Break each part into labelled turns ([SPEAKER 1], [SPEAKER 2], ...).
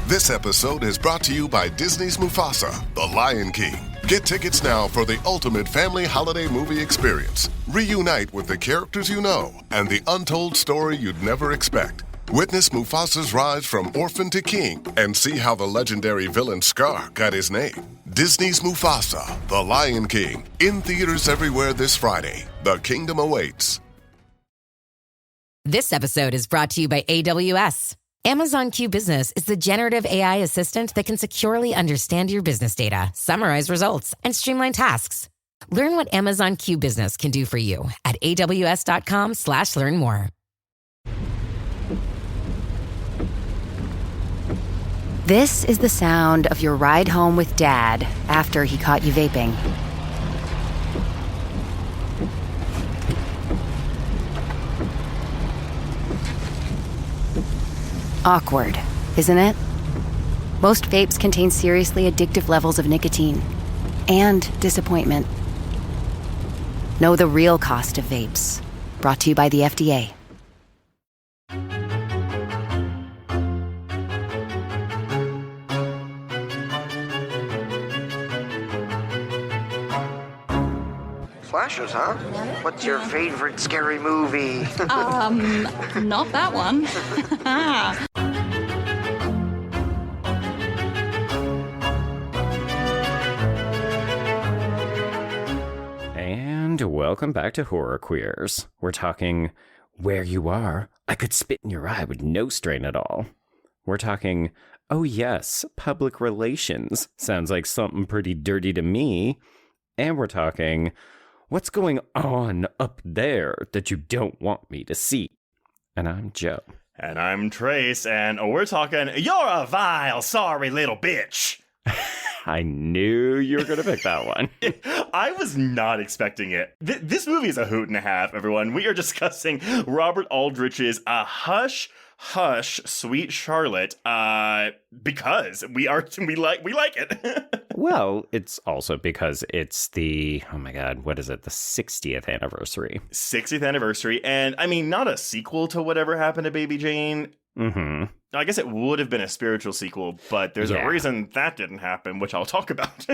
[SPEAKER 1] This episode is brought to you by Disney's Mufasa, The Lion King. Get tickets now for the ultimate family holiday movie experience. Reunite with the characters you know and the untold story you'd never expect. Witness Mufasa's rise from orphan to king and see how the legendary villain Scar got his name. Disney's Mufasa, The Lion King, in theaters everywhere this Friday. The kingdom awaits.
[SPEAKER 2] This episode is brought to you by AWS. Amazon Q Business is the generative AI assistant that can securely understand your business data, summarize results, and streamline tasks. Learn what Amazon Q Business can do for you at aws.com/learn more.
[SPEAKER 3] This is the sound of your ride home with Dad after he caught you vaping. Awkward, isn't it? Most vapes contain seriously addictive levels of nicotine and disappointment. Know the real cost of vapes. Brought to you by the FDA.
[SPEAKER 4] Slashers, huh? What's your favorite scary movie?
[SPEAKER 5] Not that one.
[SPEAKER 6] And welcome back to Horror Queers. We're talking Where You Are, I Could Spit in Your Eye with No Strain at All. We're talking, oh yes, public relations. Sounds like something pretty dirty to me. And we're talking, what's going on up there that you don't want me to see? And I'm Joe.
[SPEAKER 7] And I'm Trace, and we're talking, you're a vile, sorry little bitch.
[SPEAKER 6] I knew you were going to pick that one.
[SPEAKER 7] I was not expecting it. This movie is a hoot and a half, everyone. We are discussing Robert Aldrich's Hush, Hush, Sweet Charlotte, because we like it.
[SPEAKER 6] Well, it's also because it's the, oh my God, what is it? The 60th anniversary.
[SPEAKER 7] 60th anniversary. And I mean, not a sequel to Whatever Happened to Baby Jane.
[SPEAKER 6] Mm-hmm.
[SPEAKER 7] I guess it would have been a spiritual sequel, but there's a reason that didn't happen, which I'll talk about.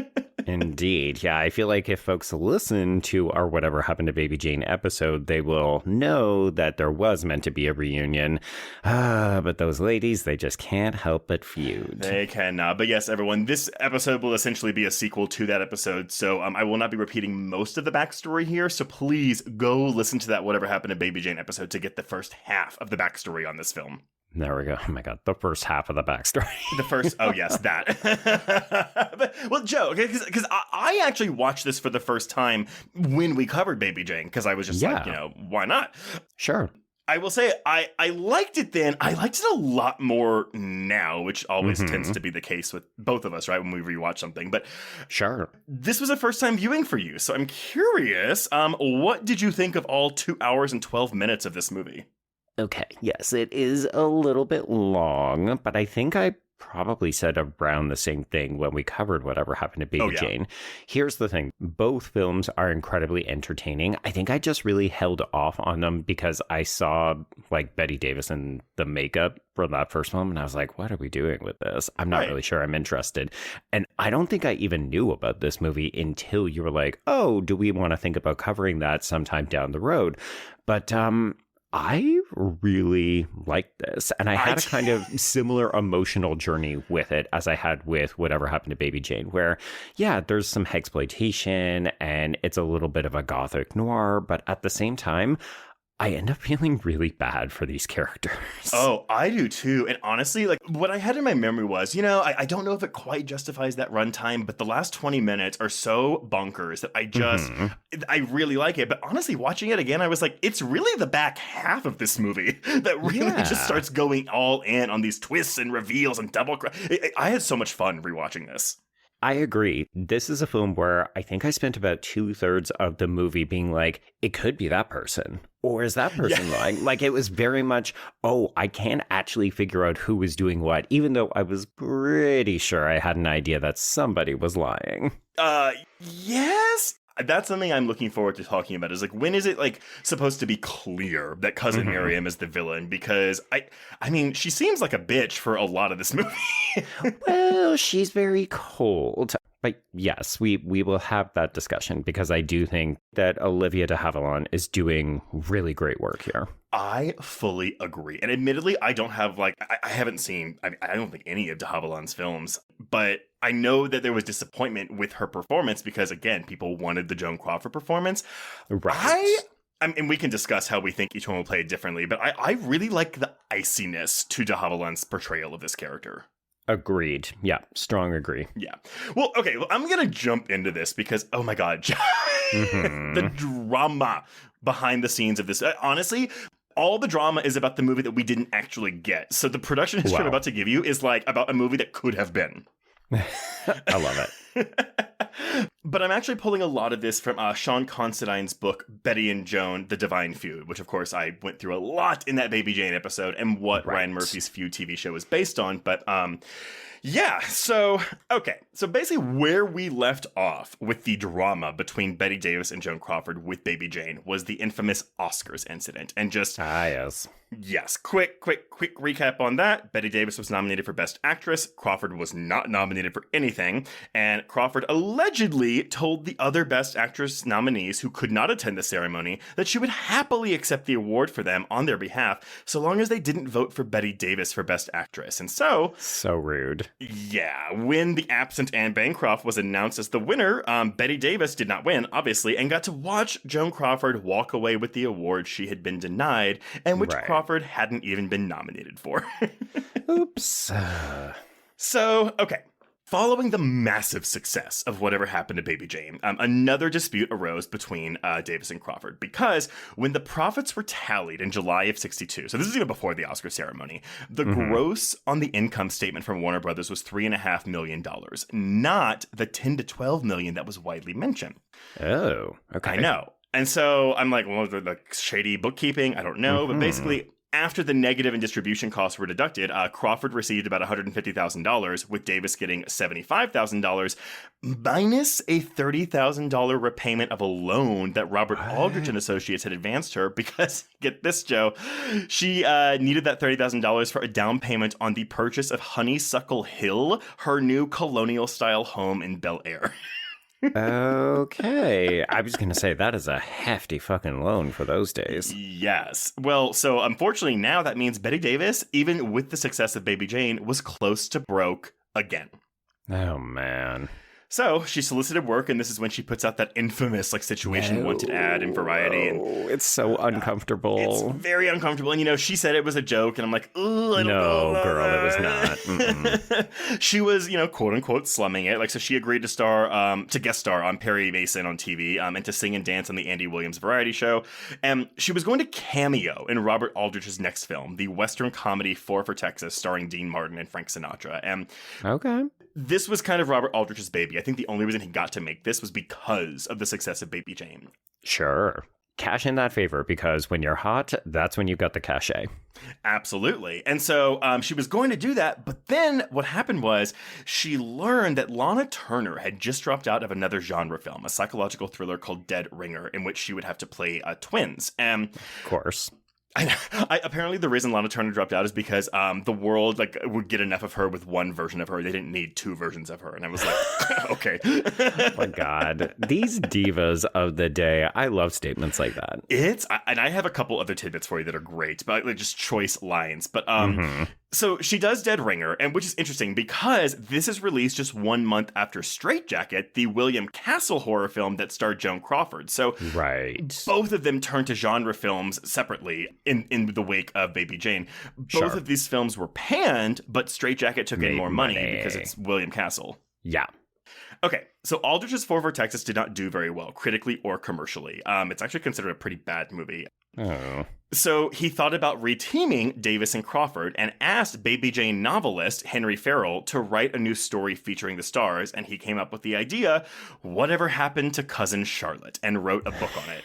[SPEAKER 6] Indeed. Yeah, I feel like if folks listen to our Whatever Happened to Baby Jane episode, they will know that there was meant to be a reunion. But those ladies, they just can't help but feud.
[SPEAKER 7] They cannot. But yes, everyone, this episode will essentially be a sequel to that episode. So I will not be repeating most of the backstory here. So please go listen to that Whatever Happened to Baby Jane episode to get the first half of the backstory on this film.
[SPEAKER 6] There we go. Oh my God, the first half of the backstory.
[SPEAKER 7] The first, oh yes, that. Well, Joe, because I actually watched this for the first time when we covered Baby Jane, because I was just like, why not?
[SPEAKER 6] Sure.
[SPEAKER 7] I will say I liked it then. I liked it a lot more now, which always tends to be the case with both of us, right, when we rewatch something. But
[SPEAKER 6] sure,
[SPEAKER 7] this was a first-time viewing for you, so I'm curious, what did you think of all 2 hours and 12 minutes of this movie?
[SPEAKER 6] Okay, yes, it is a little bit long, but I think I probably said around the same thing when we covered Whatever Happened to Baby Jane. Here's the thing. Both films are incredibly entertaining. I think I just really held off on them because I saw like Bette Davis and the makeup for that first film, and I was like, what are we doing with this? I'm not really sure I'm interested. And I don't think I even knew about this movie until you were like, oh, do we want to think about covering that sometime down the road? But I really liked this, and I had a kind of similar emotional journey with it as I had with Whatever Happened to Baby Jane, where, yeah, there's some Hagsploitation, and it's a little bit of a gothic noir, but at the same time, I end up feeling really bad for these characters.
[SPEAKER 7] Oh, I do too. And honestly, like what I had in my memory was, I don't know if it quite justifies that runtime, but the last 20 minutes are so bonkers that I really like it. But honestly, watching it again, I was like, it's really the back half of this movie that really just starts going all in on these twists and reveals and I had so much fun rewatching this.
[SPEAKER 6] I agree. This is a film where I think I spent about 2/3 of the movie being like, it could be that person. Or is that person lying? Like, it was very much, I can't actually figure out who was doing what, even though I was pretty sure I had an idea that somebody was lying.
[SPEAKER 7] Yes. That's something I'm looking forward to talking about, is like, when is it like supposed to be clear that cousin Miriam is the villain? Because I mean, she seems like a bitch for a lot of this movie.
[SPEAKER 6] Well, she's very cold. But yes, we will have that discussion, because I do think that Olivia de Havilland is doing really great work here.
[SPEAKER 7] I fully agree. And admittedly, I don't have I haven't seen, I don't think any of de Havilland's films, but I know that there was disappointment with her performance because, again, people wanted the Joan Crawford performance.
[SPEAKER 6] Right.
[SPEAKER 7] And we can discuss how we think each one will play it differently, but I really like the iciness to de Havilland's portrayal of this character.
[SPEAKER 6] Agreed. Yeah, strong agree.
[SPEAKER 7] Yeah. Well, okay, I'm going to jump into this because, oh my God, the drama behind the scenes of this. Honestly, all the drama is about the movie that we didn't actually get. So the production history I'm about to give you is like about a movie that could have been.
[SPEAKER 6] I love it.
[SPEAKER 7] But I'm actually pulling a lot of this from Sean Considine's book, Betty and Joan, The Divine Feud, which, of course, I went through a lot in that Baby Jane episode and what Ryan Murphy's Feud TV show is based on. But yeah, so basically where we left off with the drama between Bette Davis and Joan Crawford with Baby Jane was the infamous Oscars incident. And just... Yes, quick recap on that. Bette Davis was nominated for Best Actress. Crawford was not nominated for anything. And Crawford allegedly told the other Best Actress nominees who could not attend the ceremony that she would happily accept the award for them on their behalf, so long as they didn't vote for Bette Davis for Best Actress. And so
[SPEAKER 6] rude.
[SPEAKER 7] Yeah, when the absent Anne Bancroft was announced as the winner, Bette Davis did not win, obviously, and got to watch Joan Crawford walk away with the award she had been denied, and which Crawford hadn't even been nominated for.
[SPEAKER 6] Oops.
[SPEAKER 7] So, okay. Following the massive success of whatever happened to Baby Jane, another dispute arose between Davis and Crawford, because when the profits were tallied in July of '62, so this is even before the Oscar ceremony, the gross on the income statement from Warner Brothers was $3.5 million, not the $10 to $12 million that was widely mentioned.
[SPEAKER 6] Oh, okay.
[SPEAKER 7] I know. And so I'm like, well, the shady bookkeeping, I don't know, but basically... After the negative and distribution costs were deducted, Crawford received about $150,000, with Davis getting $75,000, minus a $30,000 repayment of a loan that Robert Aldrich and Associates had advanced her because, get this, Joe, she needed that $30,000 for a down payment on the purchase of Honeysuckle Hill, her new colonial-style home in Bel Air.
[SPEAKER 6] Okay. I was going to say, that is a hefty fucking loan for those days.
[SPEAKER 7] Yes. Well, so unfortunately now that means Bette Davis, even with the success of Baby Jane, was close to broke again.
[SPEAKER 6] Oh, man.
[SPEAKER 7] So she solicited work, and this is when she puts out that infamous situation wanted ad in Variety. And
[SPEAKER 6] it's so uncomfortable.
[SPEAKER 7] It's very uncomfortable. And, she said it was a joke, and I'm like, oh, I don't know.
[SPEAKER 6] No, girl, it was not.
[SPEAKER 7] She was, quote unquote, slumming it. So she agreed to guest star on Perry Mason on TV, and to sing and dance on the Andy Williams Variety show. And she was going to cameo in Robert Aldrich's next film, the Western comedy Four for Texas, starring Dean Martin and Frank Sinatra. And
[SPEAKER 6] okay.
[SPEAKER 7] This was kind of Robert Aldrich's baby. I think the only reason he got to make this was because of the success of Baby Jane.
[SPEAKER 6] Sure. Cash in that favor, because when you're hot, that's when you got the cachet.
[SPEAKER 7] Absolutely. And so she was going to do that, but then what happened was she learned that Lana Turner had just dropped out of another genre film, a psychological thriller called Dead Ringer, in which she would have to play twins. And
[SPEAKER 6] of course.
[SPEAKER 7] Apparently the reason Lana Turner dropped out is because the world would get enough of her with one version of her. They didn't need two versions of her. And I was like, okay.
[SPEAKER 6] Oh my God. These divas of the day. I love statements like that.
[SPEAKER 7] And I have a couple other tidbits for you that are great, but just choice lines. But so she does Dead Ringer, and which is interesting because this is released just 1 month after Straitjacket, the William Castle horror film that starred Joan Crawford. So both of them turned to genre films separately in the wake of Baby Jane. Both of these films were panned, but Straitjacket took in more money because it's William Castle.
[SPEAKER 6] Yeah.
[SPEAKER 7] Okay, so Aldrich's Four for Texas did not do very well, critically or commercially. It's actually considered a pretty bad movie.
[SPEAKER 6] Oh.
[SPEAKER 7] So he thought about reteaming Davis and Crawford and asked Baby Jane novelist Henry Farrell to write a new story featuring the stars, and he came up with the idea, Whatever Happened to Cousin Charlotte, and wrote a book on it.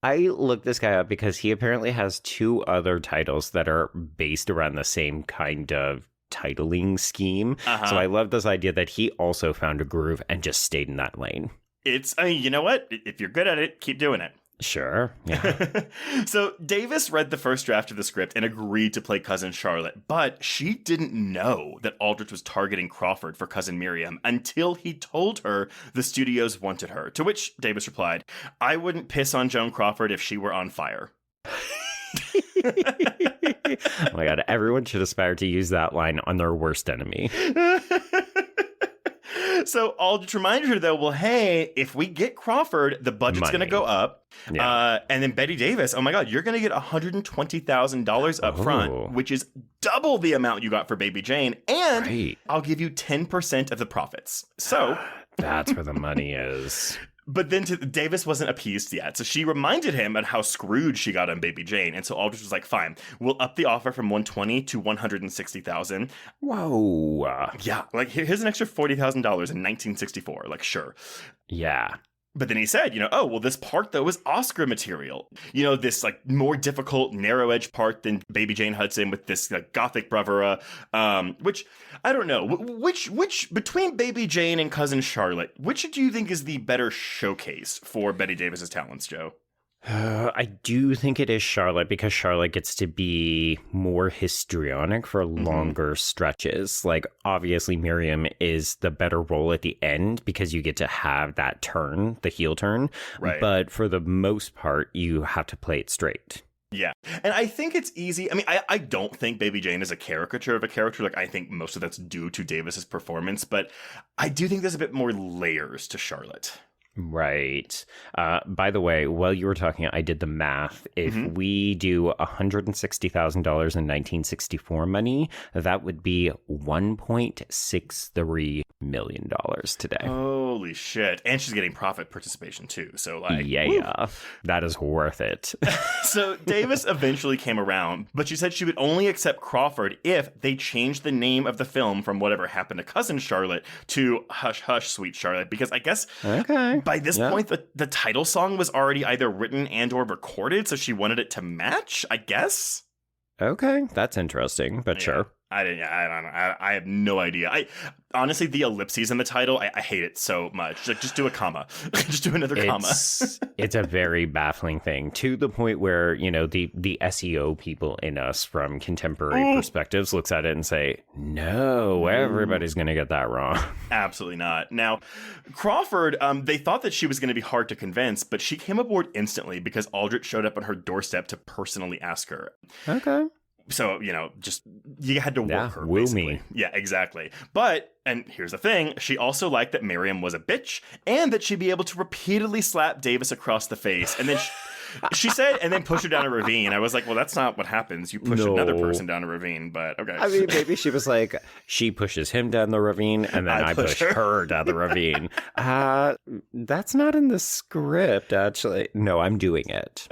[SPEAKER 6] I looked this guy up because he apparently has 2 other titles that are based around the same kind of titling scheme. So I love this idea that he also found a groove and just stayed in that lane.
[SPEAKER 7] I mean, you know what? If you're good at it, keep doing it.
[SPEAKER 6] Sure. Yeah.
[SPEAKER 7] So Davis read the first draft of the script and agreed to play Cousin Charlotte, but she didn't know that Aldrich was targeting Crawford for Cousin Miriam until he told her the studios wanted her, to which Davis replied, "I wouldn't piss on Joan Crawford if she were on fire."
[SPEAKER 6] Oh my God, everyone should aspire to use that line on their worst enemy.
[SPEAKER 7] So Aldrich reminded her, though, well, hey, if we get Crawford, the budget's going to go up. Yeah. And then Bette Davis, oh my God, you're going to get $120,000 up front, which is double the amount you got for Baby Jane. And I'll give you 10% of the profits. So
[SPEAKER 6] that's where the money is.
[SPEAKER 7] But then Davis wasn't appeased yet. So she reminded him on how screwed she got on Baby Jane. And so Aldrich was like, fine, we'll up the offer from $120,000 to $160,000.
[SPEAKER 6] Whoa.
[SPEAKER 7] Yeah. Like, here's an extra $40,000 in 1964. Like, sure.
[SPEAKER 6] Yeah.
[SPEAKER 7] But then he said, oh, well, this part, though, is Oscar material. This, like, more difficult, narrow-edge part than Baby Jane Hudson with this, like, gothic bravura, which, I don't know. Which, between Baby Jane and Cousin Charlotte, which do you think is the better showcase for Bette Davis's talents, Joe?
[SPEAKER 6] I do think it is Charlotte, because Charlotte gets to be more histrionic for longer stretches. Like, obviously, Miriam is the better role at the end because you get to have that turn, the heel turn. Right. But for the most part, you have to play it straight.
[SPEAKER 7] Yeah. And I think it's easy. I mean, I don't think Baby Jane is a caricature of a character. Like, I think most of that's due to Davis's performance. But I do think there's a bit more layers to Charlotte.
[SPEAKER 6] Right. By the way, while you were talking, I did the math. If we do $160,000 in 1964 money, that would be $1.63 million today.
[SPEAKER 7] Holy shit. And she's getting profit participation too. So like,
[SPEAKER 6] yeah, that is worth it.
[SPEAKER 7] So Davis eventually came around, but she said she would only accept Crawford if they changed the name of the film from Whatever Happened to Cousin Charlotte to Hush Hush Sweet Charlotte, because I guess by this point the title song was already either written and or recorded, so she wanted it to match, I guess.
[SPEAKER 6] Okay, that's interesting, but sure.
[SPEAKER 7] I don't know. I have no idea. Honestly, the ellipses in the title, I hate it so much. Like, just do a comma. Just do another comma.
[SPEAKER 6] It's a very baffling thing, to the point where, the SEO people in us from contemporary perspectives looks at it and say, no, everybody's going to get that wrong.
[SPEAKER 7] Absolutely not. Now, Crawford, they thought that she was going to be hard to convince, but she came aboard instantly because Aldrich showed up on her doorstep to personally ask her.
[SPEAKER 6] Okay.
[SPEAKER 7] So, just, you had to work her, basically.
[SPEAKER 6] Me.
[SPEAKER 7] Yeah, exactly. But, and here's the thing, she also liked that Miriam was a bitch, and that she'd be able to repeatedly slap Davis across the face. And then she said, and then push her down a ravine. I was like, well, that's not what happens. You push another person down a ravine, but okay.
[SPEAKER 6] I mean, maybe she was like, she pushes him down the ravine, and then I push her down the ravine. That's not in the script, actually. No, I'm doing it.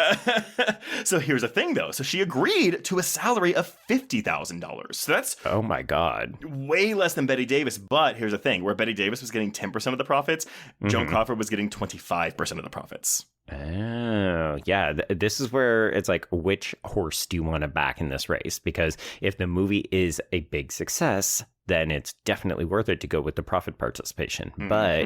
[SPEAKER 7] So here's the thing, though. So she agreed to a salary of $50,000. So that's...
[SPEAKER 6] Oh, my God.
[SPEAKER 7] Way less than Bette Davis. But here's the thing. Where Bette Davis was getting 10% of the profits, Joan Crawford was getting 25% of the profits.
[SPEAKER 6] Oh, yeah. This is where it's like, which horse do you want to back in this race? Because if the movie is a big success, then it's definitely worth it to go with the profit participation. But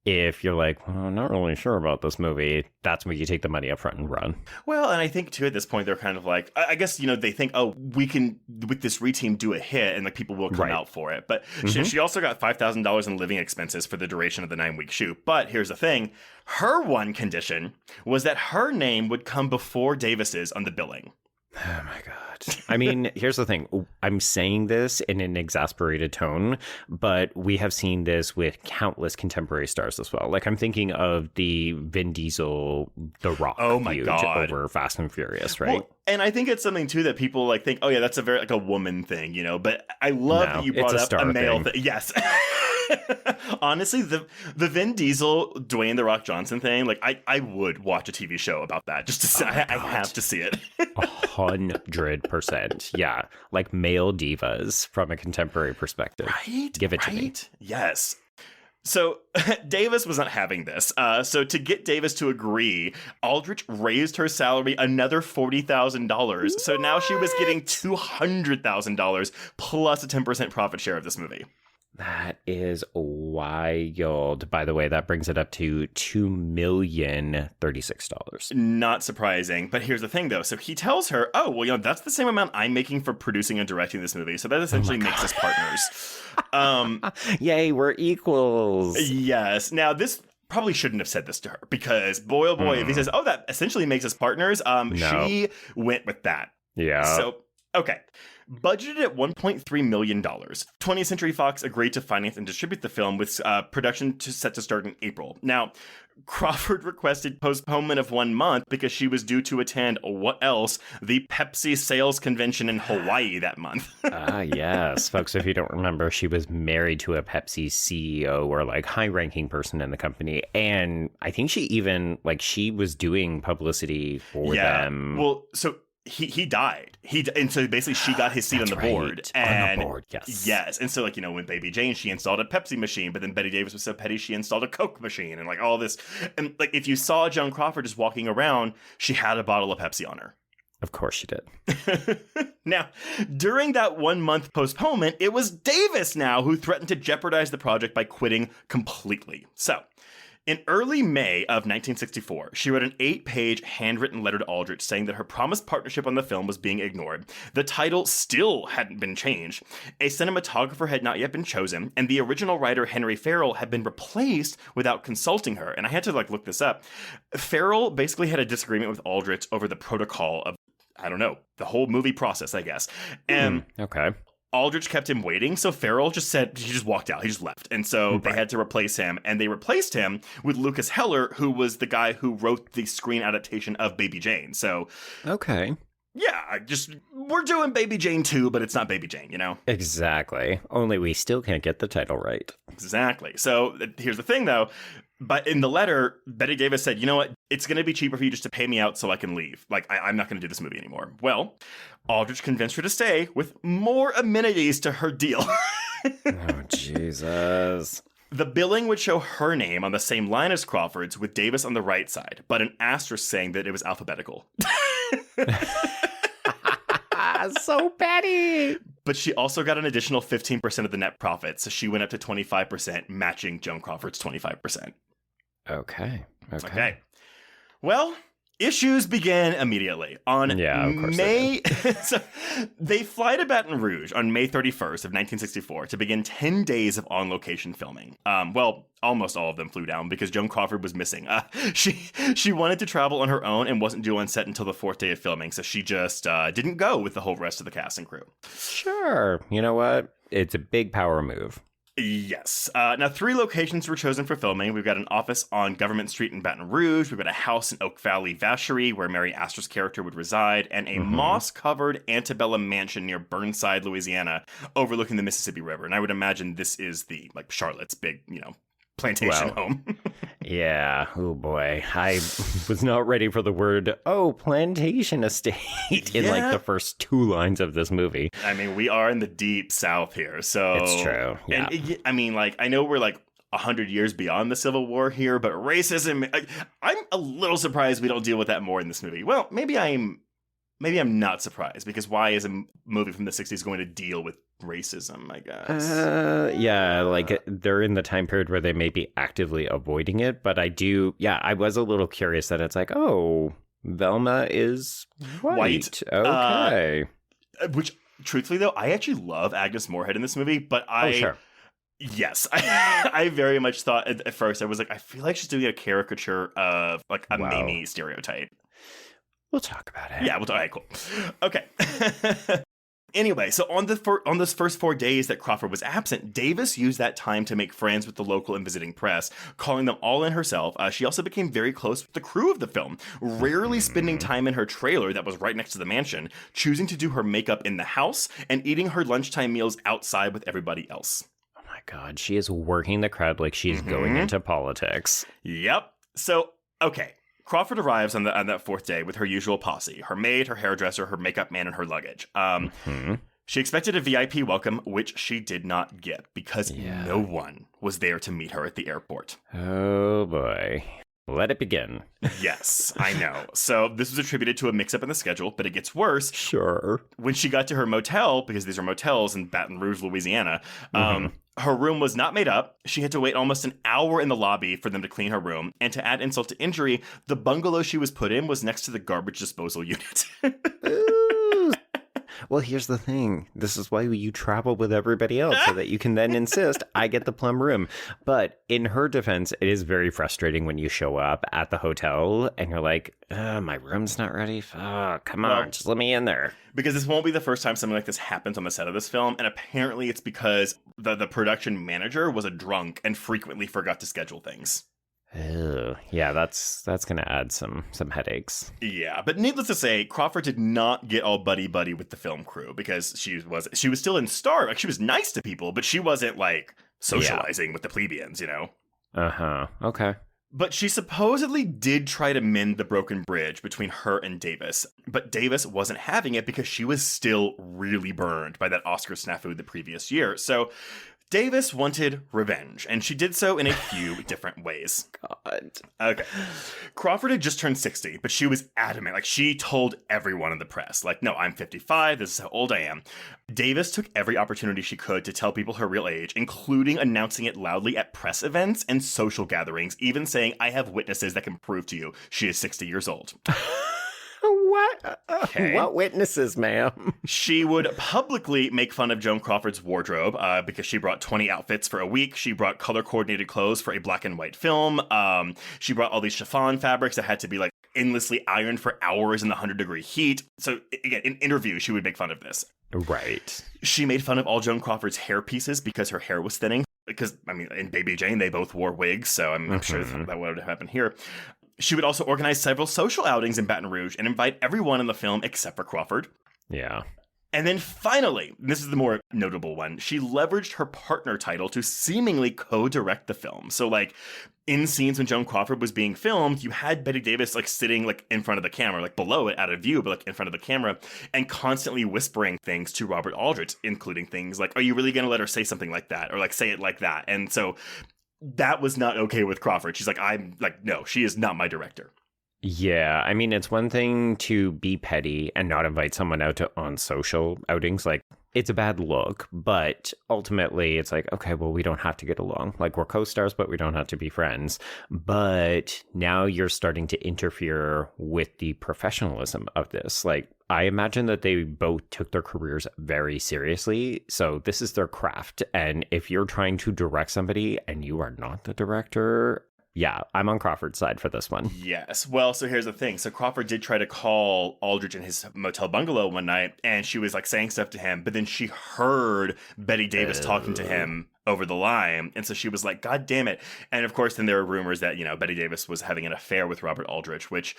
[SPEAKER 6] if you're like, well, I'm not really sure about this movie, that's when you take the money up front and run.
[SPEAKER 7] Well, and I think, too, at this point, they're kind of like, I guess, they think, oh, we can, with this reteam, do a hit, and like people will come out for it. But she also got $5,000 in living expenses for the duration of the 9-week shoot. But here's the thing. Her one condition was that her name would come before Davis's on the billing.
[SPEAKER 6] Oh, my God. I mean, here's the thing. I'm saying this in an exasperated tone, but we have seen this with countless contemporary stars as well. Like, I'm thinking of the Vin Diesel, The Rock feud over Fast and Furious, right? Well,
[SPEAKER 7] and I think it's something, too, that people like think, oh, yeah, that's a very, like, a woman thing, But I love that you brought up a male thing. Yes. Honestly, the Vin Diesel, Dwayne The Rock Johnson thing, like, I would watch a TV show about that just to say, I have to see it.
[SPEAKER 6] 100%. Yeah. Like male divas from a contemporary perspective.
[SPEAKER 7] Right?
[SPEAKER 6] Give it to me.
[SPEAKER 7] Yes. So Davis was not having this. So to get Davis to agree, Aldrich raised her salary another $40,000. So now she was getting $200,000 plus a 10% profit share of this movie.
[SPEAKER 6] That is wild. By the way, that brings it up to $2,036,000.
[SPEAKER 7] Not surprising. But here's the thing, though. So he tells her, oh, well, that's the same amount I'm making for producing and directing this movie. So that essentially makes us partners.
[SPEAKER 6] Yay, we're equals.
[SPEAKER 7] Yes. Now, this probably shouldn't have said this to her because, boy, oh boy, if he says, oh, that essentially makes us partners, she went with that.
[SPEAKER 6] Yeah.
[SPEAKER 7] So, okay. Budgeted at $1.3 million, 20th Century Fox agreed to finance and distribute the film with production set to start in April. Now, Crawford requested postponement of 1 month because she was due to attend, what else, the Pepsi sales convention in Hawaii that month.
[SPEAKER 6] Yes. Folks, if you don't remember, she was married to a Pepsi CEO or high-ranking person in the company. And I think she even, she was doing publicity for them.
[SPEAKER 7] Well, so... He died. And so basically she got his seat on the board. And
[SPEAKER 6] on the board, yes.
[SPEAKER 7] Yes. And so when Baby Jane, she installed a Pepsi machine, but then Bette Davis was so petty she installed a Coke machine and all this. And if you saw Joan Crawford just walking around, she had a bottle of Pepsi on her.
[SPEAKER 6] Of course she did.
[SPEAKER 7] Now, during that 1 month postponement, it was Davis now who threatened to jeopardize the project by quitting completely. So, in early May of 1964, she wrote an 8-page handwritten letter to Aldrich saying that her promised partnership on the film was being ignored. The title still hadn't been changed. A cinematographer had not yet been chosen, and the original writer Henry Farrell had been replaced without consulting her. And I had to look this up. Farrell basically had a disagreement with Aldrich over the protocol of, the whole movie process, I guess. And
[SPEAKER 6] okay.
[SPEAKER 7] Aldrich kept him waiting, so Farrell he just walked out. He just left. And so they had to replace him, and they replaced him with Lucas Heller, who was the guy who wrote the screen adaptation of Baby Jane. So,
[SPEAKER 6] okay.
[SPEAKER 7] Yeah, we're doing Baby Jane 2, but it's not Baby Jane,
[SPEAKER 6] Exactly. Only we still can't get the title right.
[SPEAKER 7] Exactly. So here's the thing, though. But in the letter, Bette Davis said, you know what? It's going to be cheaper for you just to pay me out so I can leave. I'm not going to do this movie anymore. Well, Aldrich convinced her to stay with more amenities to her deal.
[SPEAKER 6] Oh, Jesus.
[SPEAKER 7] The billing would show her name on the same line as Crawford's with Davis on the right side, but an asterisk saying that it was alphabetical.
[SPEAKER 6] So petty.
[SPEAKER 7] But she also got an additional 15% of the net profit, so she went up to 25%, matching Joan Crawford's 25%.
[SPEAKER 6] Okay.
[SPEAKER 7] Well, issues began immediately. On May... So they fly to Baton Rouge on May 31st of 1964 to begin 10 days of on-location filming. Almost all of them flew down because Joan Crawford was missing. She wanted to travel on her own and wasn't due on set until the 4th day of filming, so she just didn't go with the whole rest of the cast and crew.
[SPEAKER 6] Sure. You know what? It's a big power move.
[SPEAKER 7] Yes. Now, 3 locations were chosen for filming. We've got an office on Government Street in Baton Rouge. We've got a house in Oak Valley, Vacherie, where Mary Astor's character would reside, and a moss-covered antebellum mansion near Burnside, Louisiana, overlooking the Mississippi River. And I would imagine this is the, Charlotte's big, plantation home.
[SPEAKER 6] Yeah. Oh, boy. I was not ready for the word, plantation estate in the first 2 lines of this movie.
[SPEAKER 7] I mean, we are in the deep South here, so...
[SPEAKER 6] It's true, yeah.
[SPEAKER 7] And I know we're 100 years beyond the Civil War here, but racism... I'm a little surprised we don't deal with that more in this movie. Well, maybe I'm not surprised, because why is a movie from the 60s going to deal with racism, I guess?
[SPEAKER 6] They're in the time period where they may be actively avoiding it, but I was a little curious that it's Velma is white. Okay.
[SPEAKER 7] Which, truthfully, though, I actually love Agnes Moorehead in this movie, but
[SPEAKER 6] sure.
[SPEAKER 7] Yes, I very much thought at first, I was I feel like she's doing a caricature of, a Mamie stereotype.
[SPEAKER 6] We'll talk about it.
[SPEAKER 7] Yeah, all right, cool. Okay. Anyway, so on those first 4 days that Crawford was absent, Davis used that time to make friends with the local and visiting press, calling them all in herself. She also became very close with the crew of the film, rarely spending time in her trailer that was right next to the mansion, choosing to do her makeup in the house, and eating her lunchtime meals outside with everybody else.
[SPEAKER 6] Oh my God, she is working the crowd like she's going into politics.
[SPEAKER 7] Yep. So, okay. Crawford arrives on that 4th day with her usual posse, her maid, her hairdresser, her makeup man, and her luggage. She expected a VIP welcome, which she did not get because no one was there to meet her at the airport.
[SPEAKER 6] Oh, boy. Let it begin.
[SPEAKER 7] Yes, I know. So this was attributed to a mix-up in the schedule, but it gets worse.
[SPEAKER 6] Sure.
[SPEAKER 7] When she got to her motel, because these are motels in Baton Rouge, Louisiana, Her room was not made up. She had to wait almost an hour in the lobby for them to clean her room. And to add insult to injury, the bungalow she was put in was next to the garbage disposal unit.
[SPEAKER 6] Well, here's the thing. This is why you travel with everybody else, so that you can then insist, I get the plum room. But in her defense, it is very frustrating when you show up at the hotel and you're like, my room's not ready. Come on, just let me in there.
[SPEAKER 7] Because this won't be the first time something like this happens on the set of this film. And apparently it's because the production manager was a drunk and frequently forgot to schedule things.
[SPEAKER 6] Yeah, that's going to add some headaches.
[SPEAKER 7] Yeah, but needless to say, Crawford did not get all buddy-buddy with the film crew because she was still in star. Like, she was nice to people, but she wasn't, like, socializing with the plebeians, you know?
[SPEAKER 6] Uh-huh. Okay.
[SPEAKER 7] But she supposedly did try to mend the broken bridge between her and Davis. But Davis wasn't having it because she was still really burned by that Oscar snafu the previous year. So Davis wanted revenge, and she did so in a few different ways.
[SPEAKER 6] God.
[SPEAKER 7] Okay. Crawford had just turned 60, but she was adamant. Like, she told everyone in the press, like, no, I'm 55. This is how old I am. Davis took every opportunity she could to tell people her real age, including announcing it loudly at press events and social gatherings, even saying, I have witnesses that can prove to you she is 60 years old.
[SPEAKER 6] What?
[SPEAKER 7] Okay.
[SPEAKER 6] What witnesses, ma'am?
[SPEAKER 7] She would publicly make fun of Joan Crawford's wardrobe because she brought 20 outfits for a week. She brought color-coordinated clothes for a black and white film. She brought all these chiffon fabrics that had to be like endlessly ironed for hours in the 100-degree heat. So again, in interviews, she would make fun of this.
[SPEAKER 6] Right.
[SPEAKER 7] She made fun of all Joan Crawford's hair pieces because her hair was thinning. Because, I mean, in Baby Jane, they both wore wigs, so I'm sure that would have happened here. She would also organize several social outings in Baton Rouge and invite everyone in the film except for Crawford.
[SPEAKER 6] Yeah.
[SPEAKER 7] And then finally, this is the more notable one, she leveraged her partner title to seemingly co-direct the film. So, like, in scenes when Joan Crawford was being filmed, you had Bette Davis, like, sitting, like, in front of the camera, like, below it, out of view, but, like, in front of the camera, and constantly whispering things to Robert Aldrich, including things like, are you really going to let her say something like that? Or, like, say it like that? And so that was not okay with Crawford. She's like, no, she is not my director.
[SPEAKER 6] Yeah, I mean, it's one thing to be petty and not invite someone out on social outings. Like, it's a bad look, but ultimately it's like, okay, well, we don't have to get along. Like, we're co-stars, but we don't have to be friends. But now you're starting to interfere with the professionalism of this. Like, I imagine that they both took their careers very seriously. So this is their craft. And if you're trying to direct somebody and you are not the director, yeah, I'm on Crawford's side for this one.
[SPEAKER 7] Yes. Well, so here's the thing. So Crawford did try to call Aldrich in his motel bungalow one night, and she was like saying stuff to him, but then she heard Bette Davis talking to him over the line. And so she was like, God damn it. And of course, then there were rumors that, you know, Bette Davis was having an affair with Robert Aldrich, which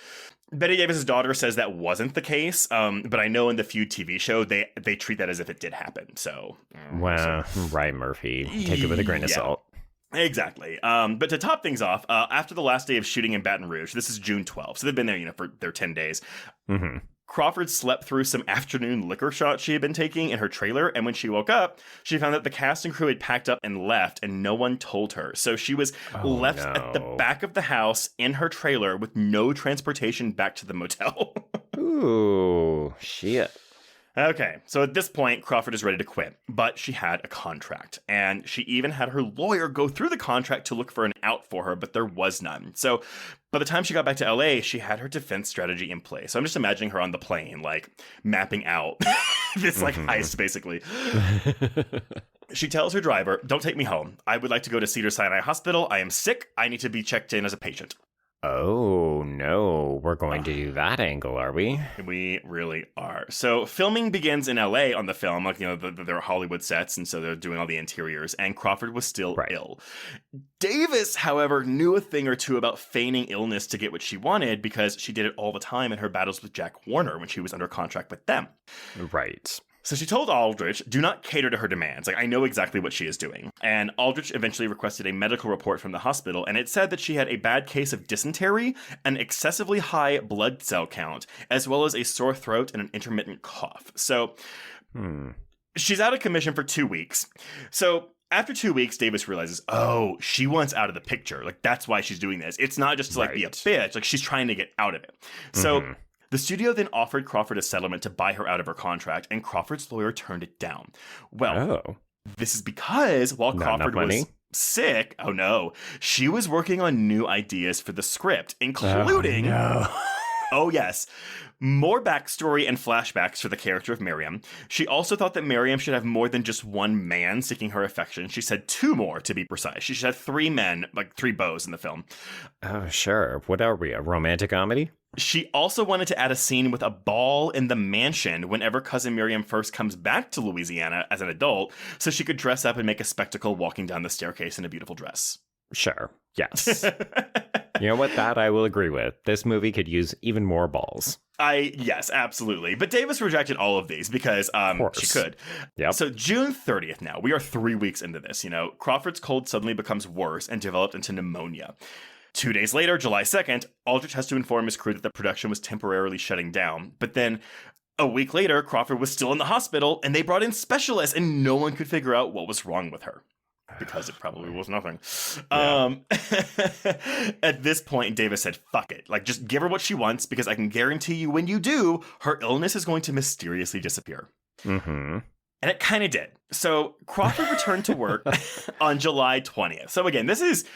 [SPEAKER 7] Bette Davis's daughter says that wasn't the case. But I know in the Feud TV show, they treat that as if it did happen. So,
[SPEAKER 6] well, Ryan Murphy, take it with a grain of salt.
[SPEAKER 7] Exactly. But to top things off, after the last day of shooting in Baton Rouge, this is June 12th, so they've been there, you know, for their 10 days.
[SPEAKER 6] Mm-hmm.
[SPEAKER 7] Crawford slept through some afternoon liquor shots she had been taking in her trailer, and when she woke up, she found that the cast and crew had packed up and left, and no one told her. So she was left at the back of the house in her trailer with no transportation back to the motel.
[SPEAKER 6] Ooh, shit.
[SPEAKER 7] Okay, so at this point, Crawford is ready to quit, but she had a contract, and she even had her lawyer go through the contract to look for an out for her, but there was none. So by the time she got back to LA, she had her defense strategy in place. So I'm just imagining her on the plane, like, mapping out this, like, heist, basically. She tells her driver, don't take me home. I would like to go to Cedars-Sinai Hospital. I am sick. I need to be checked in as a patient.
[SPEAKER 6] Oh, no. We're going to do that angle, are we?
[SPEAKER 7] We really are. So filming begins in LA on the film, like, you know, they're Hollywood sets, and so they're doing all the interiors, and Crawford was still ill. Davis, however, knew a thing or two about feigning illness to get what she wanted because she did it all the time in her battles with Jack Warner when she was under contract with them.
[SPEAKER 6] Right.
[SPEAKER 7] So she told Aldrich, do not cater to her demands. Like, I know exactly what she is doing. And Aldrich eventually requested a medical report from the hospital, and it said that she had a bad case of dysentery, an excessively high blood cell count, as well as a sore throat and an intermittent cough. So she's out of commission for 2 weeks. So after 2 weeks, Davis realizes, oh, she wants out of the picture. Like, that's why she's doing this. It's not just to, like, be a bitch. Like, she's trying to get out of it. So the studio then offered Crawford a settlement to buy her out of her contract, and Crawford's lawyer turned it down. Well, This is because while Crawford was sick, oh no, she was working on new ideas for the script, including... Oh, yes. More backstory and flashbacks for the character of Miriam. She also thought that Miriam should have more than just one man seeking her affection. She said 2 more, to be precise. She should have 3 men, like 3 beaux in the film.
[SPEAKER 6] Oh, sure. What are we, a romantic comedy?
[SPEAKER 7] She also wanted to add a scene with a ball in the mansion whenever cousin Miriam first comes back to Louisiana as an adult, so she could dress up and make a spectacle walking down the staircase in a beautiful dress.
[SPEAKER 6] Sure. Yes. You know what? That I will agree with. This movie could use even more balls.
[SPEAKER 7] Yes, absolutely. But Davis rejected all of these because she could.
[SPEAKER 6] Yep.
[SPEAKER 7] So June 30th now, we are 3 weeks into this, Crawford's cold suddenly becomes worse and developed into pneumonia. 2 days later, July 2nd, Aldrich has to inform his crew that the production was temporarily shutting down. But then a week later, Crawford was still in the hospital and they brought in specialists and no one could figure out what was wrong with her. Because it probably was nothing. Yeah. At this point, Davis said, fuck it. Like, just give her what she wants because I can guarantee you when you do, her illness is going to mysteriously disappear.
[SPEAKER 6] Mm-hmm.
[SPEAKER 7] And it kind of did. So Crawford returned to work on July 20th. So again, this is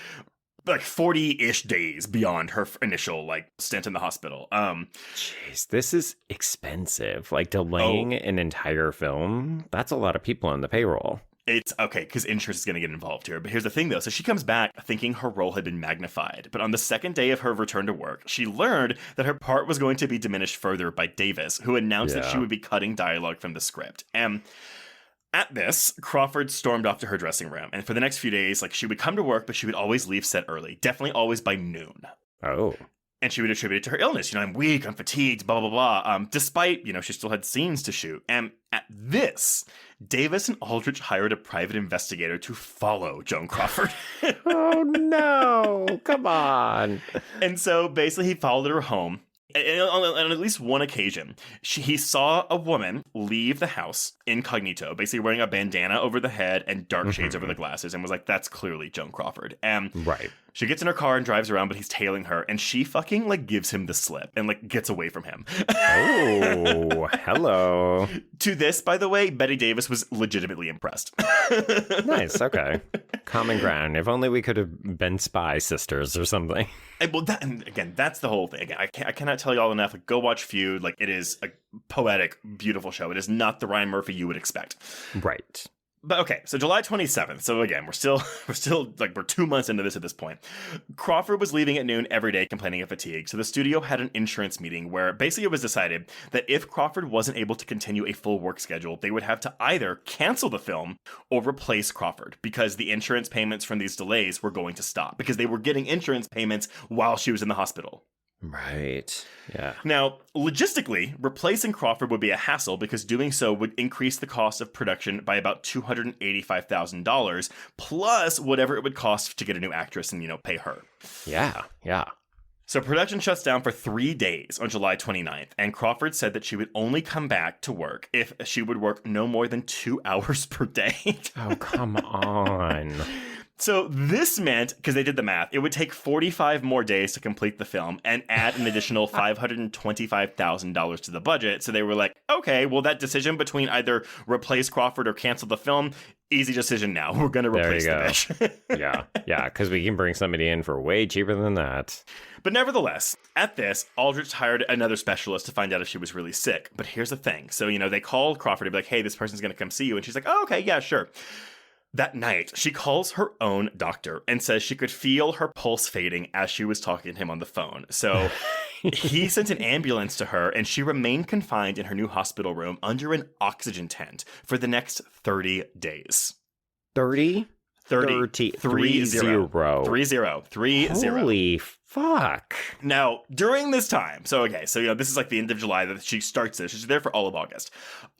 [SPEAKER 7] like 40-ish days beyond her initial stint in the hospital.
[SPEAKER 6] Jeez, this is expensive. Like delaying an entire film, that's a lot of people on the payroll.
[SPEAKER 7] It's okay, because insurance is going to get involved here. But here's the thing, though. So she comes back thinking her role had been magnified. But on the second day of her return to work, she learned that her part was going to be diminished further by Davis, who announced that she would be cutting dialogue from the script. And at this, Crawford stormed off to her dressing room. And for the next few days, she would come to work, but she would always leave set early. Definitely always by noon.
[SPEAKER 6] Oh.
[SPEAKER 7] And she would attribute it to her illness. I'm weak, I'm fatigued, blah, blah, blah. Despite, she still had scenes to shoot. And at this, Davis and Aldrich hired a private investigator to follow Joan Crawford.
[SPEAKER 6] Oh, no. Come on.
[SPEAKER 7] And so basically he followed her home. And on at least one occasion, he saw a woman leave the house incognito, basically wearing a bandana over the head and dark shades over the glasses, and was like, that's clearly Joan Crawford. And
[SPEAKER 6] right.
[SPEAKER 7] She gets in her car and drives around, but he's tailing her, and she fucking gives him the slip and gets away from him.
[SPEAKER 6] Oh, hello.
[SPEAKER 7] To this, by the way, Bette Davis was legitimately impressed.
[SPEAKER 6] Nice, okay. Common ground. If only we could have been spy sisters or something.
[SPEAKER 7] Well, and again, that's the whole thing. Again, I cannot tell you all enough. Go watch Feud. It is a poetic, beautiful show. It is not the Ryan Murphy you would expect.
[SPEAKER 6] Right.
[SPEAKER 7] But okay, so July 27th. So again, we're still we're 2 months into this at this point. Crawford was leaving at noon every day complaining of fatigue. So the studio had an insurance meeting where basically it was decided that if Crawford wasn't able to continue a full work schedule, they would have to either cancel the film or replace Crawford because the insurance payments from these delays were going to stop because they were getting insurance payments while she was in the hospital.
[SPEAKER 6] Right. Yeah.
[SPEAKER 7] Now, logistically, replacing Crawford would be a hassle because doing so would increase the cost of production by about $285,000 plus whatever it would cost to get a new actress and, pay her.
[SPEAKER 6] Yeah. Yeah.
[SPEAKER 7] So production shuts down for 3 days on July 29th, and Crawford said that she would only come back to work if she would work no more than 2 hours per day.
[SPEAKER 6] Oh, come on.
[SPEAKER 7] So this meant, because they did the math, it would take 45 more days to complete the film and add an additional $525,000 to the budget. So they were like, okay, well, that decision between either replace Crawford or cancel the film, easy decision now. We're going to replace the bitch.
[SPEAKER 6] Yeah, because we can bring somebody in for way cheaper than that.
[SPEAKER 7] But nevertheless, at this, Aldrich hired another specialist to find out if she was really sick. But here's the thing. So, they called Crawford to be like, hey, this person's going to come see you. And she's like, oh, okay, yeah, sure. That night, she calls her own doctor and says she could feel her pulse fading as she was talking to him on the phone. So he sent an ambulance to her, and she remained confined in her new hospital room under an oxygen tent for the next 30 days.
[SPEAKER 6] 30?
[SPEAKER 7] 30. 30.
[SPEAKER 6] Holy fuck.
[SPEAKER 7] Now, during this time, so this is the end of July that she starts this. She's there for all of August.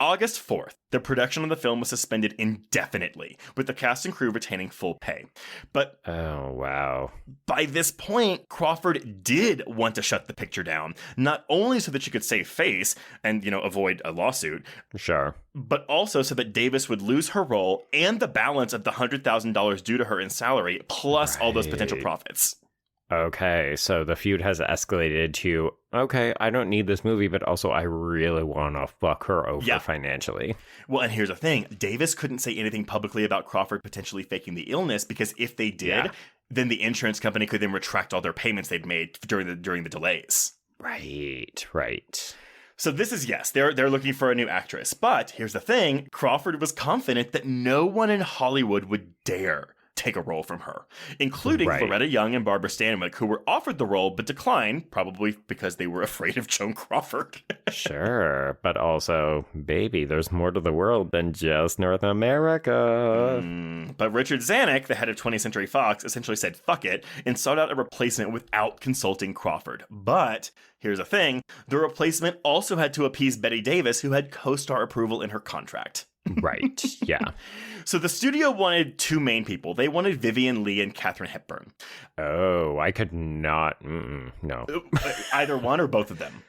[SPEAKER 7] August 4th, the production of the film was suspended indefinitely, with the cast and crew retaining full pay. But
[SPEAKER 6] oh, wow.
[SPEAKER 7] By this point, Crawford did want to shut the picture down, not only so that she could save face and, avoid a lawsuit.
[SPEAKER 6] Sure.
[SPEAKER 7] But also so that Davis would lose her role and the balance of the $100,000 due to her in salary, plus all those potential profits.
[SPEAKER 6] Okay, so the feud has escalated to, okay, I don't need this movie, but also I really want to fuck her over financially.
[SPEAKER 7] Well, and here's the thing. Davis couldn't say anything publicly about Crawford potentially faking the illness, because if they did, then the insurance company could then retract all their payments they'd made during the delays.
[SPEAKER 6] Right.
[SPEAKER 7] So this is, yes, they're looking for a new actress. But here's the thing. Crawford was confident that no one in Hollywood would dare take a role from her, including Loretta Young and Barbara Stanwyck, who were offered the role but declined, probably because they were afraid of Joan Crawford.
[SPEAKER 6] Sure, but also, baby, there's more to the world than just North America.
[SPEAKER 7] But Richard Zanuck, the head of 20th Century Fox, essentially said fuck it and sought out a replacement without consulting Crawford. But here's the thing. The replacement also had to appease Bette Davis, who had co-star approval in her contract.
[SPEAKER 6] Right, yeah.
[SPEAKER 7] So the studio wanted two main people. They wanted Vivien Leigh and Katharine Hepburn.
[SPEAKER 6] Oh, I could not. No.
[SPEAKER 7] Either one or both of them?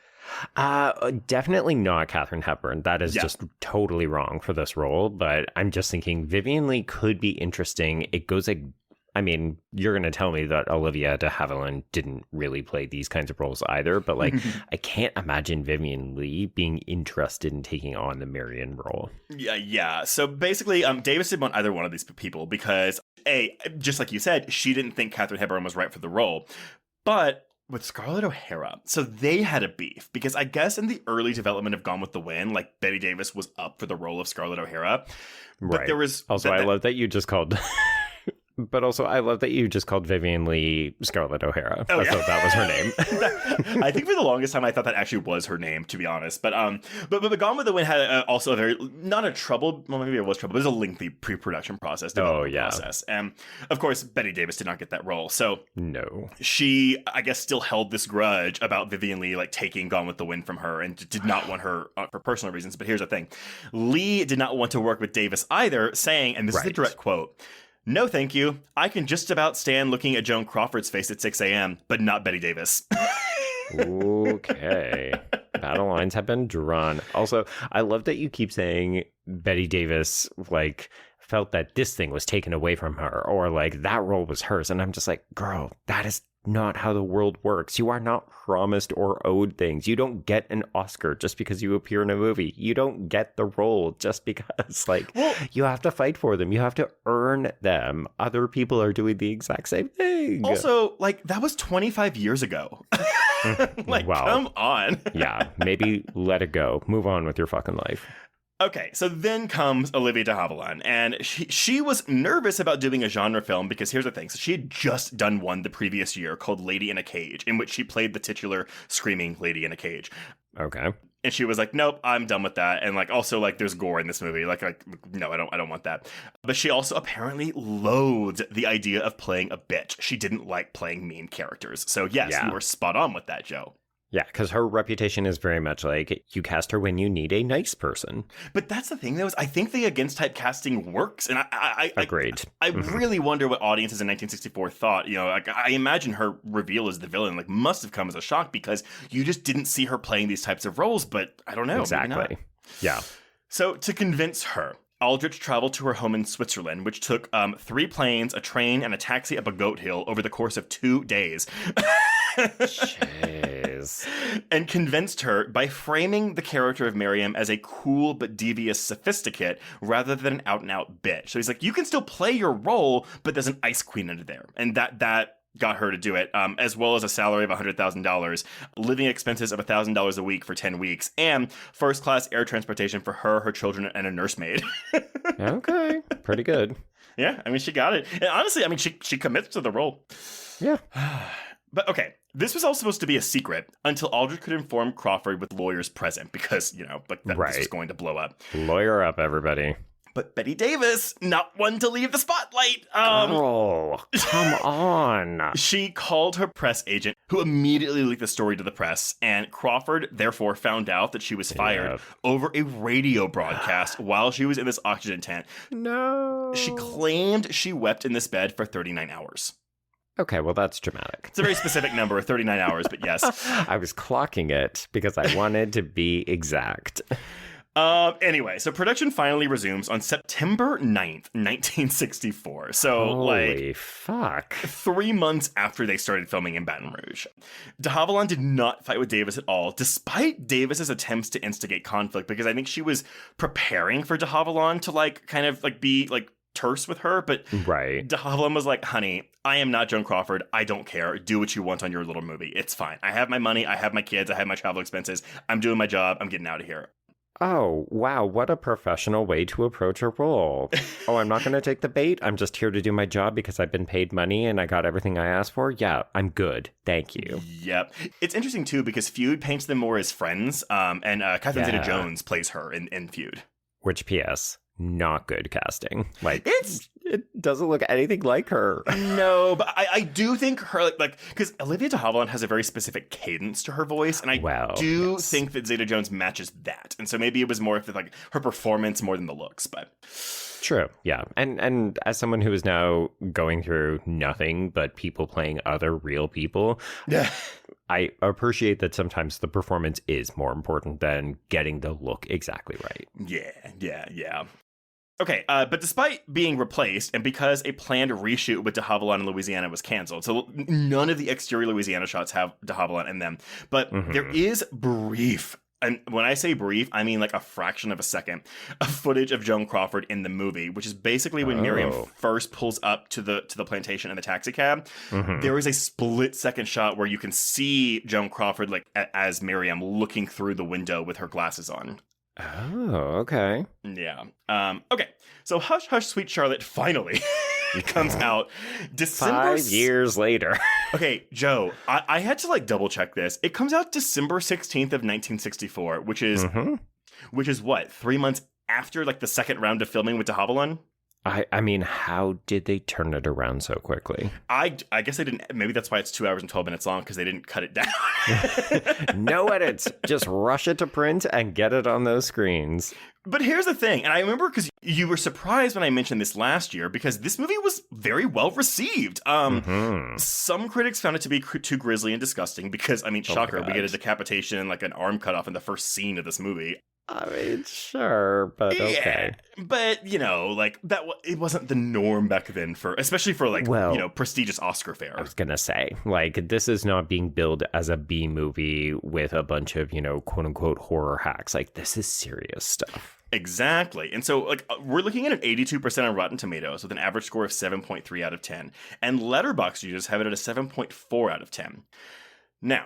[SPEAKER 6] Definitely not Katharine Hepburn. That is just totally wrong for this role. But I'm just thinking Vivien Leigh could be interesting. It goes like, I mean, you're going to tell me that Olivia de Havilland didn't really play these kinds of roles either, but like, I can't imagine Vivien Leigh being interested in taking on the Miriam role.
[SPEAKER 7] Yeah. So basically, Davis didn't want either one of these people because, just like you said, she didn't think Katharine Hepburn was right for the role. But with Scarlett O'Hara, so they had a beef because I guess in the early development of Gone with the Wind, like Bette Davis was up for the role of Scarlett O'Hara. But there was
[SPEAKER 6] also, I love that you just called... But also, I love that you just called Vivien Leigh Scarlett O'Hara. I thought that was her name.
[SPEAKER 7] I think for the longest time, I thought that actually was her name, to be honest. But Gone with the Wind had also a very, not a troubled, well, maybe it was troubled, but it was a lengthy pre-production process, process. And of course, Bette Davis did not get that role. So
[SPEAKER 6] no,
[SPEAKER 7] she, I guess, still held this grudge about Vivien Leigh like taking Gone with the Wind from her and did not want her for personal reasons. But here's the thing. Leigh did not want to work with Davis either, saying, and this is the direct quote, "No, thank you. I can just about stand looking at Joan Crawford's face at 6 a.m., but not Bette Davis."
[SPEAKER 6] Okay. Battle lines have been drawn. Also, I love that you keep saying Bette Davis, like, felt that this thing was taken away from her, or like that role was hers. And I'm just like, girl, that is not how the world works. You are not promised or owed things. You don't get an Oscar just because you appear in a movie. You don't get the role just because, like, you have to fight for them. You have to earn them. Other people are doing the exact same thing.
[SPEAKER 7] Also, like, that was 25 years ago. Like, come on.
[SPEAKER 6] Yeah, maybe let it go. Move on with your fucking life.
[SPEAKER 7] Okay, so then comes Olivia de Havilland, and she was nervous about doing a genre film because here's the thing. So she had just done one the previous year called Lady in a Cage, in which she played the titular screaming lady in a cage.
[SPEAKER 6] Okay.
[SPEAKER 7] And she was like, nope, I'm done with that. And like, also like there's gore in this movie. Like no, I don't want that. But she also apparently loathed the idea of playing a bitch. She didn't like playing mean characters. So yes, you were spot on with that, Joe.
[SPEAKER 6] Yeah, because her reputation is very much like you cast her when you need a nice person.
[SPEAKER 7] But that's the thing, though, is I think the against typecasting works. And I
[SPEAKER 6] agreed.
[SPEAKER 7] I really wonder what audiences in 1964 thought. You know, like, I imagine her reveal as the villain like must have come as a shock because you just didn't see her playing these types of roles. But I don't know.
[SPEAKER 6] Exactly.
[SPEAKER 7] Yeah. So to convince her, Aldrich traveled to her home in Switzerland, which took 3 planes, a train, and a taxi up a goat hill over the course of 2 days.
[SPEAKER 6] Jeez.
[SPEAKER 7] And convinced her by framing the character of Miriam as a cool but devious sophisticate rather than an out-and-out bitch. So he's like, you can still play your role, but there's an ice queen under there. And that got her to do it, as well as a salary of $100,000, living expenses of $1,000 a week for 10 weeks, and first-class air transportation for her children, and a nursemaid.
[SPEAKER 6] Okay, pretty good.
[SPEAKER 7] Yeah, I mean, she got it. And honestly, I mean, she commits to the role.
[SPEAKER 6] Yeah.
[SPEAKER 7] But okay, this was all supposed to be a secret until Aldrich could inform Crawford with lawyers present because, you know, like this was going to blow up.
[SPEAKER 6] Lawyer up, everybody.
[SPEAKER 7] But Bette Davis, not one to leave the spotlight.
[SPEAKER 6] Girl, come on.
[SPEAKER 7] She called her press agent, who immediately leaked the story to the press, and Crawford therefore found out that she was fired over a radio broadcast while she was in this oxygen tent.
[SPEAKER 6] No.
[SPEAKER 7] She claimed she wept in this bed for 39 hours.
[SPEAKER 6] Okay, well, that's dramatic.
[SPEAKER 7] It's a very specific number, 39 hours, but yes.
[SPEAKER 6] I was clocking it because I wanted to be exact.
[SPEAKER 7] Anyway, so production finally resumes on September 9th, 1964. So,
[SPEAKER 6] Holy fuck.
[SPEAKER 7] 3 months after they started filming in Baton Rouge. De Havilland did not fight with Davis at all, despite Davis's attempts to instigate conflict, because I think she was preparing for de Havilland to be terse with her, but
[SPEAKER 6] right.
[SPEAKER 7] De Havilland was like, honey, I am not Joan Crawford. I don't care. Do what you want on your little movie. It's fine. I have my money. I have my kids. I have my travel expenses. I'm doing my job. I'm getting out of here.
[SPEAKER 6] Oh, wow. What a professional way to approach a role. Oh, I'm not going to take the bait. I'm just here to do my job because I've been paid money and I got everything I asked for. Yeah, I'm good. Thank you.
[SPEAKER 7] Yep. It's interesting, too, because Feud paints them more as friends, and Catherine Zeta-Jones plays her in Feud.
[SPEAKER 6] Which, P.S., not good casting. It doesn't look anything like her.
[SPEAKER 7] No, but I do think her, because Olivia de Havilland has a very specific cadence to her voice, and I think that Zeta-Jones matches that. And so maybe it was more of her performance more than the looks, but...
[SPEAKER 6] True, yeah. And as someone who is now going through nothing but people playing other real people, I appreciate that sometimes the performance is more important than getting the look exactly right.
[SPEAKER 7] Yeah. Okay, but despite being replaced, and because a planned reshoot with de Havilland in Louisiana was canceled, so none of the exterior Louisiana shots have de Havilland in them, but there is brief, and when I say brief, I mean a fraction of a second, of footage of Joan Crawford in the movie, which is basically when Miriam first pulls up to the plantation in the taxi cab. There is a split-second shot where you can see Joan Crawford as Miriam looking through the window with her glasses on.
[SPEAKER 6] Oh, okay.
[SPEAKER 7] Yeah. Okay. So Hush Hush Sweet Charlotte finally comes out December
[SPEAKER 6] 5 years later.
[SPEAKER 7] Okay, Joe, I had to double check this. It comes out December 16th of 1964, which is what, 3 months after the second round of filming with de Havilland?
[SPEAKER 6] I mean, how did they turn it around so quickly?
[SPEAKER 7] I guess they didn't. Maybe that's why it's 2 hours and 12 minutes long, because they didn't cut it down.
[SPEAKER 6] No edits. Just rush it to print and get it on those screens.
[SPEAKER 7] But here's the thing, and I remember because you were surprised when I mentioned this last year, because this movie was very well received. Some critics found it to be too grisly and disgusting because, I mean, shocker, we get a decapitation and an arm cut off in the first scene of this movie.
[SPEAKER 6] I mean, sure, but okay.
[SPEAKER 7] Yeah, but, it wasn't the norm back then especially for prestigious Oscar fare.
[SPEAKER 6] I was going to say, this is not being billed as a B movie with a bunch of, quote unquote horror hacks. This is serious stuff.
[SPEAKER 7] Exactly. And so, we're looking at an 82% on Rotten Tomatoes with an average score of 7.3 out of 10. And Letterboxd users have it at a 7.4 out of 10. Now,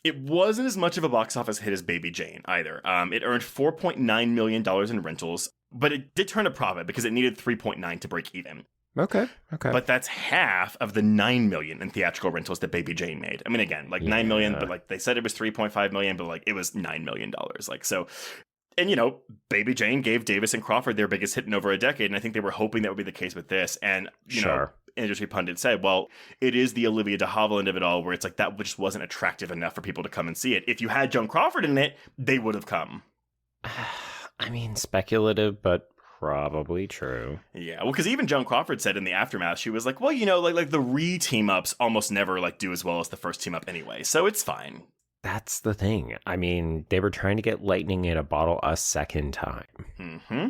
[SPEAKER 7] it wasn't as much of a box office hit as Baby Jane either. It earned $4.9 million in rentals, but it did turn a profit because it needed 3.9 to break even.
[SPEAKER 6] Okay.
[SPEAKER 7] But that's half of the $9 million in theatrical rentals that Baby Jane made. I mean, again, $9 million, but they said it was $3.5 million, but it was $9 million. So... And, Baby Jane gave Davis and Crawford their biggest hit in over a decade, and I think they were hoping that would be the case with this. And, you know, industry pundits said, well, it is the Olivia de Havilland of it all, where it's that just wasn't attractive enough for people to come and see it. If you had Joan Crawford in it, they would have come.
[SPEAKER 6] I mean, speculative, but probably true.
[SPEAKER 7] Yeah, well, because even Joan Crawford said in the aftermath, she was like, well, the re-team-ups almost never, do as well as the first team-up anyway, so it's fine.
[SPEAKER 6] That's the thing. I mean, they were trying to get lightning in a bottle a second time.
[SPEAKER 7] Mm-hmm.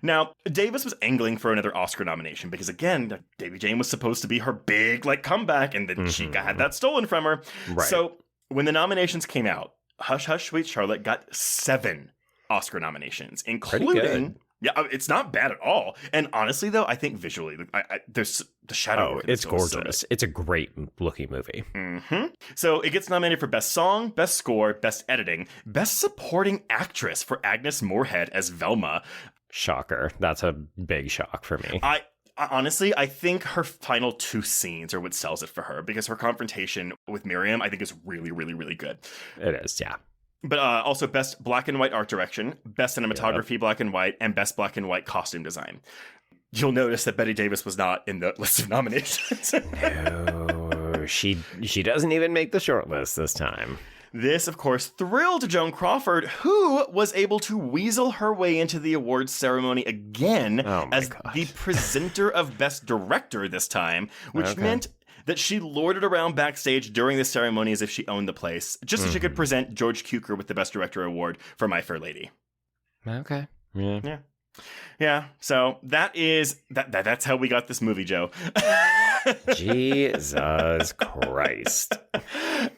[SPEAKER 7] Now, Davis was angling for another Oscar nomination because, again, Baby Jane was supposed to be her big, comeback, and then she had that stolen from her.
[SPEAKER 6] Right.
[SPEAKER 7] So, when the nominations came out, Hush Hush Sweet Charlotte got 7 Oscar nominations, including... Yeah, it's not bad at all. And honestly, though, I think visually, there's the shadow.
[SPEAKER 6] Oh, it's gorgeous. It's a great looking movie.
[SPEAKER 7] Mm-hmm. So it gets nominated for Best Song, Best Score, Best Editing, Best Supporting Actress for Agnes Moorehead as Velma.
[SPEAKER 6] Shocker. That's a big shock for me.
[SPEAKER 7] Honestly, I think her final 2 scenes are what sells it for her, because her confrontation with Miriam, I think, is really, really, really good.
[SPEAKER 6] It is, yeah.
[SPEAKER 7] But also Best Black and White Art Direction, Best Cinematography Black and White, and Best Black and White Costume Design. You'll notice that Bette Davis was not in the list of nominations.
[SPEAKER 6] No, she doesn't even make the short list this time.
[SPEAKER 7] This, of course, thrilled Joan Crawford, who was able to weasel her way into the awards ceremony again as the presenter of Best Director this time, which meant that she lorded around backstage during the ceremony as if she owned the place, just so she could present George Cukor with the Best Director award for My Fair Lady.
[SPEAKER 6] Okay.
[SPEAKER 7] Yeah. So that's how we got this movie, Joe.
[SPEAKER 6] Jesus Christ.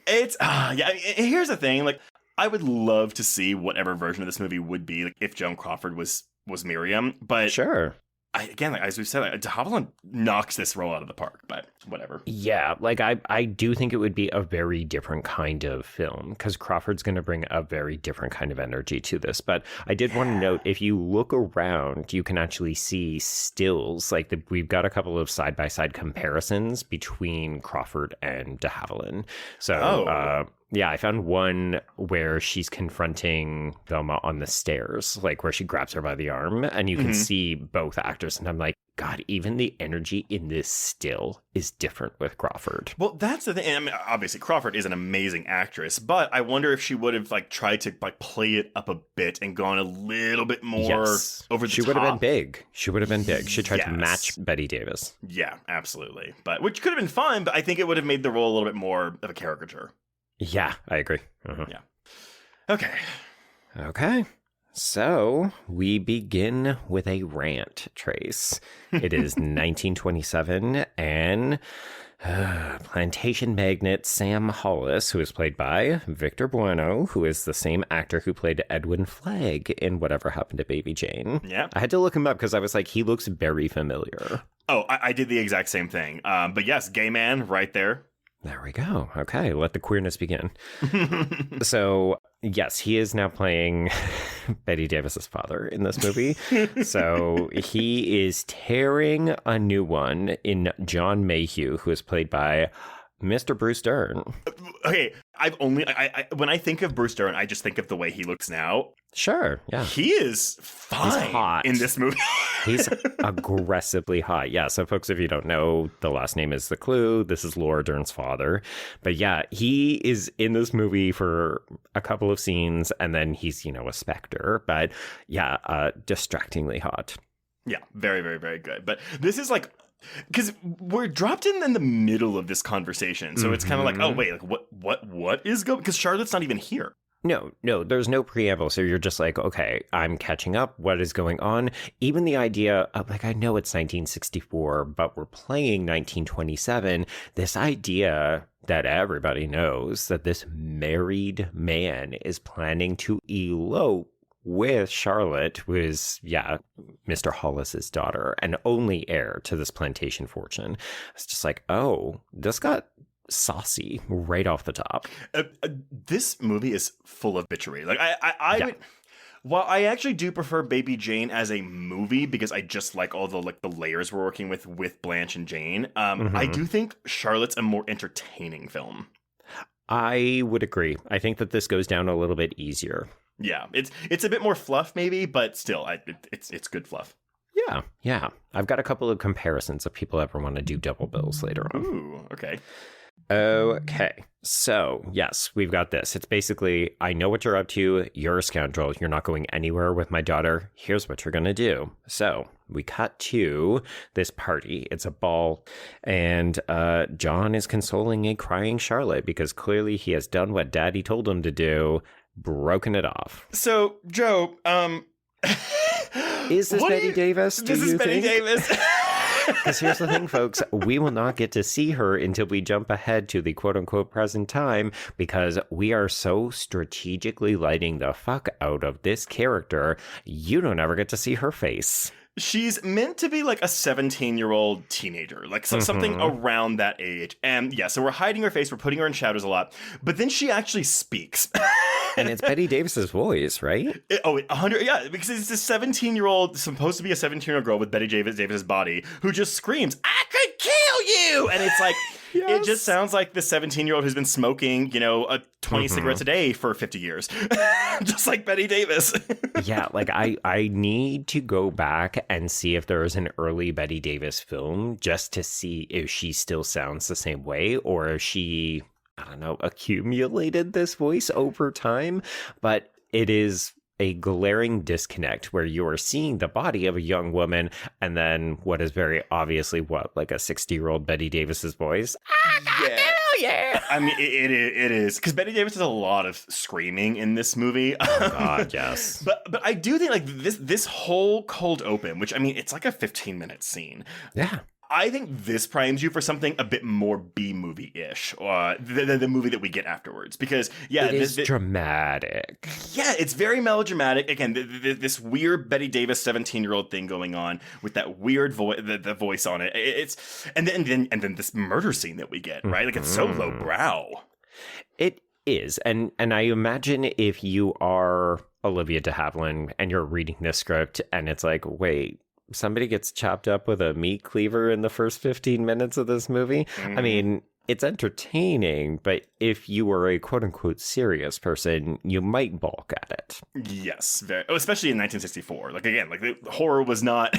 [SPEAKER 7] It's here's the thing, like, I would love to see whatever version of this movie would be like if Joan Crawford was Miriam, but
[SPEAKER 6] sure.
[SPEAKER 7] Again, like, as we've said, de Havilland knocks this role out of the park, but whatever.
[SPEAKER 6] Yeah, like I do think it would be a very different kind of film because Crawford's going to bring a very different kind of energy to this. But I did want to note, if you look around, you can actually see stills. Like we've got a couple of side-by-side comparisons between Crawford and de Havilland. So, yeah, I found one where she's confronting Velma on the stairs, like where she grabs her by the arm, and you can see both actors. And I'm like, God, even the energy in this still is different with Crawford.
[SPEAKER 7] Well, that's the thing. I mean, obviously, Crawford is an amazing actress, but I wonder if she would have like tried to like play it up a bit and gone a little bit more over the top.
[SPEAKER 6] She would have been big. She tried to match Bette Davis.
[SPEAKER 7] Yeah, absolutely. But which could have been fun, but I think it would have made the role a little bit more of a caricature.
[SPEAKER 6] Yeah, I agree.
[SPEAKER 7] Yeah. Okay.
[SPEAKER 6] So we begin with a rant, Trace. It is 1927, and plantation magnate Sam Hollis, who is played by Victor Bueno, who is the same actor who played Edwin Flagg in Whatever Happened to Baby Jane.
[SPEAKER 7] Yeah.
[SPEAKER 6] I had to look him up because I was like, he looks very familiar.
[SPEAKER 7] Oh, I did the exact same thing. But yes, gay man right there.
[SPEAKER 6] There we go. Okay, let the queerness begin. So, yes, he is now playing Bette Davis's father in this movie. So he is tearing a new one in John Mayhew, who is played by Mr. Bruce Dern.
[SPEAKER 7] Okay, when I think of Bruce Dern, I just think of the way he looks now.
[SPEAKER 6] Sure, yeah.
[SPEAKER 7] He is fine
[SPEAKER 6] hot
[SPEAKER 7] in this movie.
[SPEAKER 6] He's aggressively hot. Yeah, so folks, if you don't know, the last name is the clue. This is Laura Dern's father. But yeah, he is in this movie for a couple of scenes, and then he's, a specter. But yeah, distractingly hot.
[SPEAKER 7] Yeah, very, very, very good. But this is like... Because we're dropped in the middle of this conversation, so it's kind of like, oh wait, like what is going? Because Charlotte's not even here.
[SPEAKER 6] No, there's no preamble, so you're just like, okay, I'm catching up. What is going on? Even the idea of like, I know it's 1964, but we're playing 1927. This idea that everybody knows that this married man is planning to elope with Charlotte, who is, Mr. Hollis's daughter and only heir to this plantation fortune. It's just like, oh, this got saucy right off the top.
[SPEAKER 7] This movie is full of bitchery. Like, I would... While I actually do prefer Baby Jane as a movie because I just like all the layers we're working with Blanche and Jane, I do think Charlotte's a more entertaining film.
[SPEAKER 6] I would agree. I think that this goes down a little bit easier.
[SPEAKER 7] Yeah, it's a bit more fluff maybe, but still, it's good fluff.
[SPEAKER 6] Yeah. I've got a couple of comparisons if people ever want to do double bills later on.
[SPEAKER 7] Ooh, okay.
[SPEAKER 6] Okay, so yes, we've got this. It's basically, I know what you're up to. You're a scoundrel. You're not going anywhere with my daughter. Here's what you're going to do. So we cut to this party. It's a ball, and John is consoling a crying Charlotte because clearly he has done what Daddy told him to do, broken it off.
[SPEAKER 7] So, Joe,
[SPEAKER 6] is this Bette Davis?
[SPEAKER 7] This is Bette Davis.
[SPEAKER 6] Because here's the thing, folks, we will not get to see her until we jump ahead to the quote-unquote present time because we are so strategically lighting the fuck out of this character, you don't ever get to see her face.
[SPEAKER 7] She's meant to be like a 17-year-old teenager, like something around that age. And yeah, so we're hiding her face, we're putting her in shadows a lot, but then she actually speaks.
[SPEAKER 6] And it's Bette Davis's voice, right?
[SPEAKER 7] 100, yeah, because it's a 17-year-old, supposed to be a 17-year-old girl with Bette Davis's body, who just screams, "I could kill you!" And it's like, It just sounds like the 17-year-old who's been smoking, 20 cigarettes a day for 50 years. Just like Bette Davis.
[SPEAKER 6] Yeah, like I need to go back and see if there is an early Bette Davis film just to see if she still sounds the same way or if she, I don't know, accumulated this voice over time. But it is a glaring disconnect where you are seeing the body of a young woman and then what is very obviously like a 60-year-old Bette Davis's voice. I can kill yeah.
[SPEAKER 7] I mean, it is. Because Bette Davis does a lot of screaming in this movie.
[SPEAKER 6] Oh, God, yes.
[SPEAKER 7] But I do think, like, this whole cold open, which, I mean, it's like a 15-minute scene.
[SPEAKER 6] Yeah.
[SPEAKER 7] I think this primes you for something a bit more B-movie-ish, than the movie that we get afterwards. Because, yeah,
[SPEAKER 6] it is dramatic.
[SPEAKER 7] Yeah, it's very melodramatic. Again, this weird Bette Davis 17-year-old thing going on with that weird the voice on it. And then this murder scene that we get, right? Like, it's so lowbrow.
[SPEAKER 6] It is, and I imagine if you are Olivia de Havilland and you're reading this script, and it's like, wait. Somebody gets chopped up with a meat cleaver in the first 15 minutes of this movie. I mean, it's entertaining, but if you were a quote-unquote serious person, you might balk at it.
[SPEAKER 7] Yes, very, especially in 1964. Like, again, like, the horror was not...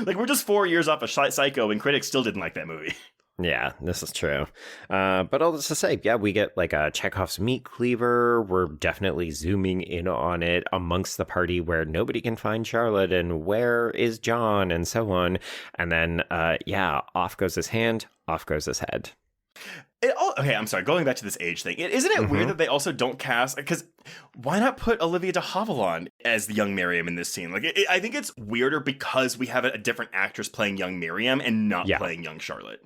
[SPEAKER 7] like, we're just 4 years off of Psycho, and critics still didn't like that movie.
[SPEAKER 6] Yeah, this is true. But all this to say, yeah, we get like a Chekhov's meat cleaver. We're definitely zooming in on it amongst the party where nobody can find Charlotte and where is John and so on. And then, off goes his hand, off goes his head.
[SPEAKER 7] Okay, I'm sorry. Going back to this age thing, isn't it weird that they also don't cast? Because why not put Olivia de Havilland as the young Miriam in this scene? Like, I think it's weirder because we have a different actress playing young Miriam and not playing young Charlotte.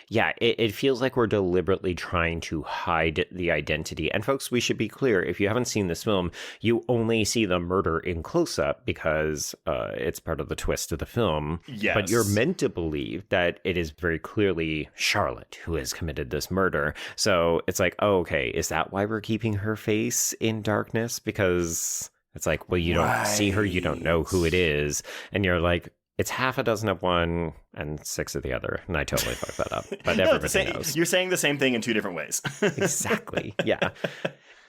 [SPEAKER 6] Yeah, it feels like we're deliberately trying to hide the identity. And folks, we should be clear, if you haven't seen this film, you only see the murder in close-up because it's part of the twist of the film.
[SPEAKER 7] Yes.
[SPEAKER 6] But you're meant to believe that it is very clearly Charlotte who has committed this murder. So it's like, oh, okay, is that why we're keeping her face in darkness? Because it's like, well, you don't see her, you don't know who it is. And you're like, it's half a dozen of one and 6 of the other. And I totally fucked that up. But everybody knows.
[SPEAKER 7] You're saying the same thing in 2 different ways.
[SPEAKER 6] Exactly. Yeah.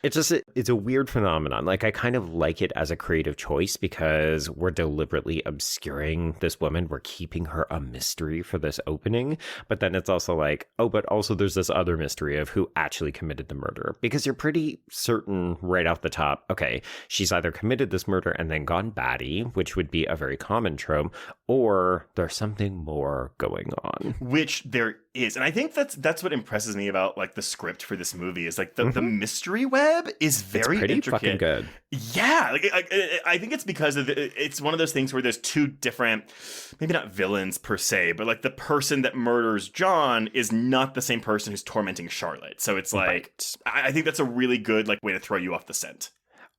[SPEAKER 6] It's a weird phenomenon. Like, I kind of like it as a creative choice because we're deliberately obscuring this woman. We're keeping her a mystery for this opening. But then it's also like, oh, but also there's this other mystery of who actually committed the murder. Because you're pretty certain right off the top, okay, she's either committed this murder and then gone batty, which would be a very common trope, or there's something more going on.
[SPEAKER 7] Which there is. And I think that's what impresses me about, like, the script for this movie is, like, the mystery web is very
[SPEAKER 6] pretty
[SPEAKER 7] intricate.
[SPEAKER 6] Fucking good.
[SPEAKER 7] Yeah, like, I think it's because it's one of those things where there's 2 different, maybe not villains per se, but, like, the person that murders John is not the same person who's tormenting Charlotte. So it's like, I think that's a really good, like, way to throw you off the scent.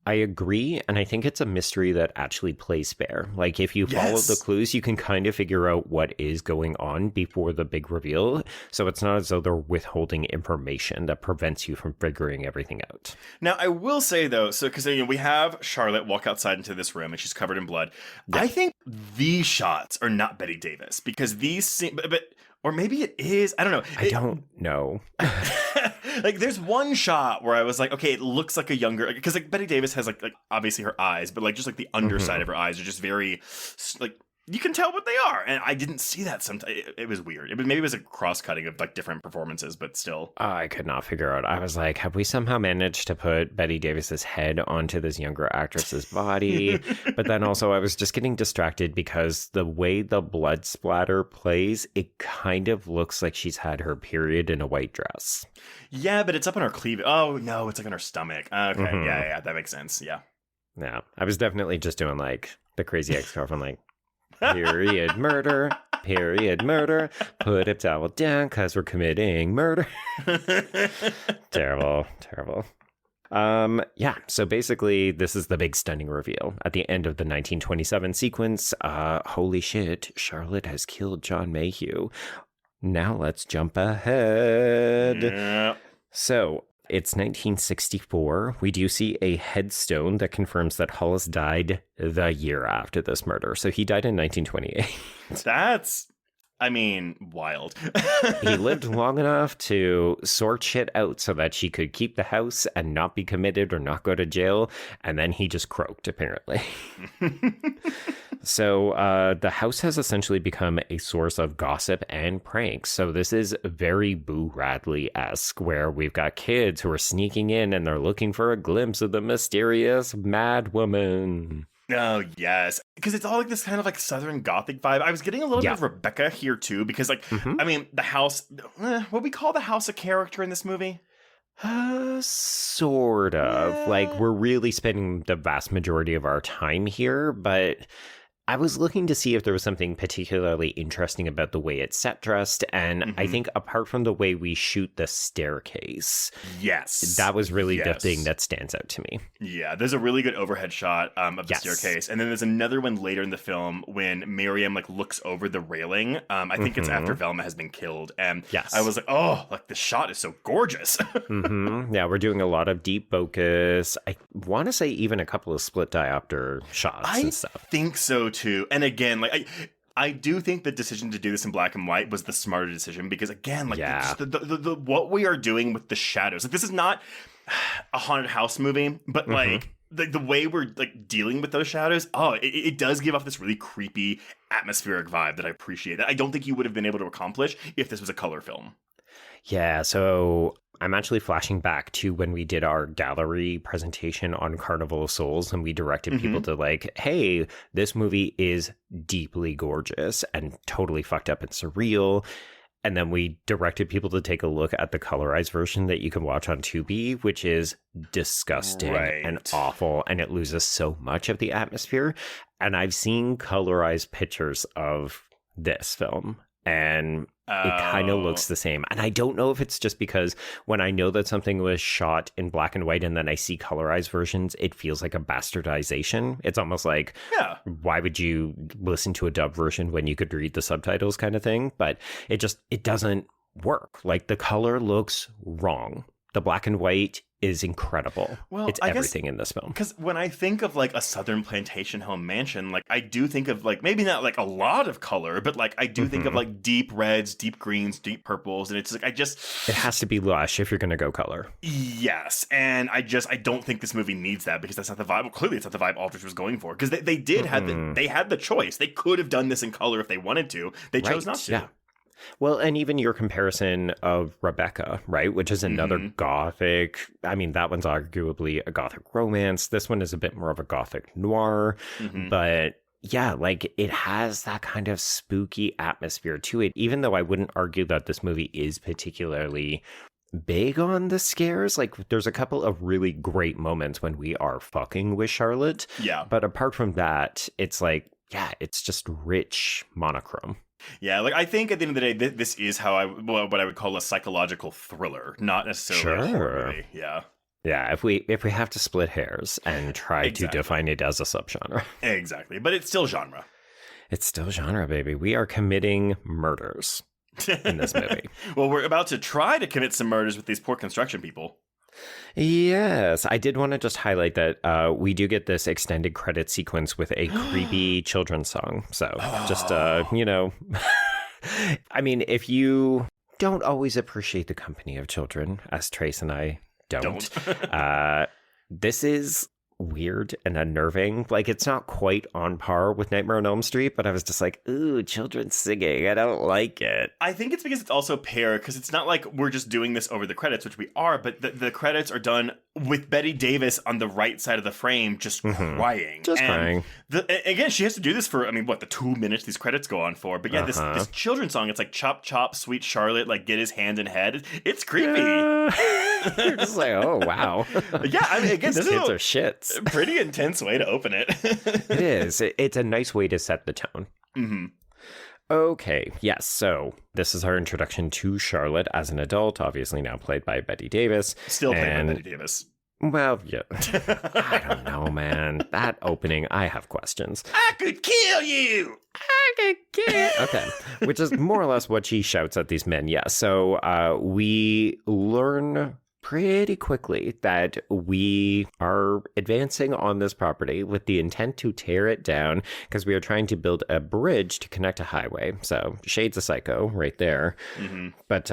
[SPEAKER 6] I agree, and I think it's a mystery that actually plays fair. Like, if you follow the clues, you can kind of figure out what is going on before the big reveal. So it's not as though they're withholding information that prevents you from figuring everything out.
[SPEAKER 7] Now, I will say, though, so because we have Charlotte walk outside into this room, and she's covered in blood. Yeah. I think these shots are not Bette Davis, because these or maybe it is. I don't know.
[SPEAKER 6] I don't know.
[SPEAKER 7] Like, there's one shot where I was like, okay, it looks like a younger, because, like, Bette Davis has like obviously her eyes, but, like, just like the underside of her eyes are just very, like, you can tell what they are. And I didn't see that sometimes. It was weird. Maybe it was a cross-cutting of, like, different performances, but still.
[SPEAKER 6] I could not figure out. I was like, have we somehow managed to put Bette Davis's head onto this younger actress's body? But then also I was just getting distracted because the way the blood splatter plays, it kind of looks like she's had her period in a white dress.
[SPEAKER 7] Yeah, but it's up on her cleavage. Oh, no, it's like on her stomach. Okay, yeah, that makes sense. Yeah.
[SPEAKER 6] Yeah, I was definitely just doing, like, the crazy ex-girlfriend, like, period murder, put a towel down because we're committing murder. Terrible. So basically this is the big stunning reveal at the end of the 1927 sequence. Holy shit, Charlotte has killed John Mayhew. Now let's jump ahead.
[SPEAKER 7] Yeah.
[SPEAKER 6] So it's 1964. We do see a headstone that confirms that Hollis died the year after this murder. So he died in 1928.
[SPEAKER 7] That's, I mean, wild.
[SPEAKER 6] He lived long enough to sort shit out so that she could keep the house and not be committed or not go to jail. And then he just croaked, apparently. So the house has essentially become a source of gossip and pranks. So this is very Boo Radley-esque, where we've got kids who are sneaking in and they're looking for a glimpse of the mysterious mad woman.
[SPEAKER 7] Oh, yes. Because it's all like this kind of like Southern Gothic vibe. I was getting a little bit of Rebecca here too, because like, I mean, the house, what we call the house a character in this movie?
[SPEAKER 6] Sort of. Like, we're really spending the vast majority of our time here, but I was looking to see if there was something particularly interesting about the way it's set dressed, and I think apart from the way we shoot the staircase, that was really the thing that stands out to me. Yeah,
[SPEAKER 7] there's a really good overhead shot of the staircase, and then there's another one later in the film when Miriam like looks over the railing. I think it's after Velma has been killed, and I was like, oh, like the shot is so gorgeous.
[SPEAKER 6] Yeah, we're doing a lot of deep focus. I want to say even a couple of split diopter shots and stuff.
[SPEAKER 7] I think so too. And again, like I do think the decision to do this in black and white was the smarter decision, because again, like the what we are doing with the shadows, like this is not a haunted house movie, but like the way we're like dealing with those shadows, it does give off this really creepy atmospheric vibe that I appreciate, that I don't think you would have been able to accomplish if this was a color film.
[SPEAKER 6] Yeah, so I'm actually flashing back to when we did our gallery presentation on Carnival of Souls, and we directed people to like, hey, this movie is deeply gorgeous and totally fucked up and surreal. And then we directed people to take a look at the colorized version that you can watch on Tubi, which is disgusting and awful, and it loses so much of the atmosphere. And I've seen colorized pictures of this film, and it kind of looks the same. And I don't know if it's just because when I know that something was shot in black and white and then I see colorized versions, it feels like a bastardization. It's almost like, why would you listen to a dub version when you could read the subtitles kind of thing? But it doesn't work. Like, the color looks wrong. The black and white is incredible. Well, it's everything in this film.
[SPEAKER 7] Because when I think of like a Southern plantation home mansion, like I do think of like maybe not like a lot of color, but like I do think of like deep reds, deep greens, deep purples, and it's like it
[SPEAKER 6] has to be lush if you're gonna go color.
[SPEAKER 7] Yes, and I don't think this movie needs that, because that's not the vibe. Well, clearly, it's not the vibe Aldrich was going for, because they did have they had the choice. They could have done this in color if they wanted to. They chose not to.
[SPEAKER 6] Yeah. Well, and even your comparison of Rebecca, right, which is another gothic, I mean, that one's arguably a gothic romance. This one is a bit more of a gothic noir, but yeah, like it has that kind of spooky atmosphere to it, even though I wouldn't argue that this movie is particularly big on the scares. Like, there's a couple of really great moments when we are fucking with Charlotte.
[SPEAKER 7] Yeah.
[SPEAKER 6] But apart from that, it's like, yeah, it's just rich monochrome.
[SPEAKER 7] Yeah, like I think at the end of the day, this is what I would call a psychological thriller, not necessarily a horror movie. Yeah.
[SPEAKER 6] Yeah, if we have to split hairs and try to define it as a subgenre.
[SPEAKER 7] Exactly, but it's still genre.
[SPEAKER 6] It's still genre, baby. We are committing murders in this movie.
[SPEAKER 7] Well, we're about to try to commit some murders with these poor construction people.
[SPEAKER 6] Yes, I did want to just highlight that we do get this extended credit sequence with a creepy children's song. So just, you know, I mean, if you don't always appreciate the company of children, as Trace and I don't. This is weird and unnerving. Like, it's not quite on par with Nightmare on Elm Street, but I was just like, ooh, children singing, I don't like it.
[SPEAKER 7] I think it's because it's also paired, because it's not like we're just doing this over the credits, which we are, but the credits are done with Bette Davis on the right side of the frame just crying.
[SPEAKER 6] Crying.
[SPEAKER 7] Again, she has to do this for, I mean, what, the 2 minutes these credits go on for? But yeah, this children's song, it's like Chop Chop, Sweet Charlotte, like Get His Hand in Head. It's creepy.
[SPEAKER 6] You're just like, oh, wow.
[SPEAKER 7] Yeah, I mean, again,
[SPEAKER 6] these kids are shits.
[SPEAKER 7] Pretty intense way to open it.
[SPEAKER 6] It is. It's a nice way to set the tone. Okay, yes, so this is our introduction to Charlotte as an adult, obviously now played by Bette Davis.
[SPEAKER 7] Still played by Bette Davis.
[SPEAKER 6] Well, yeah. I don't know, man. That opening, I have questions.
[SPEAKER 7] I could kill you!
[SPEAKER 6] I could kill. Okay, which is more or less what she shouts at these men, yeah. So we learn pretty quickly that we are advancing on this property with the intent to tear it down because we are trying to build a bridge to connect a highway. So shades of Psycho right there. But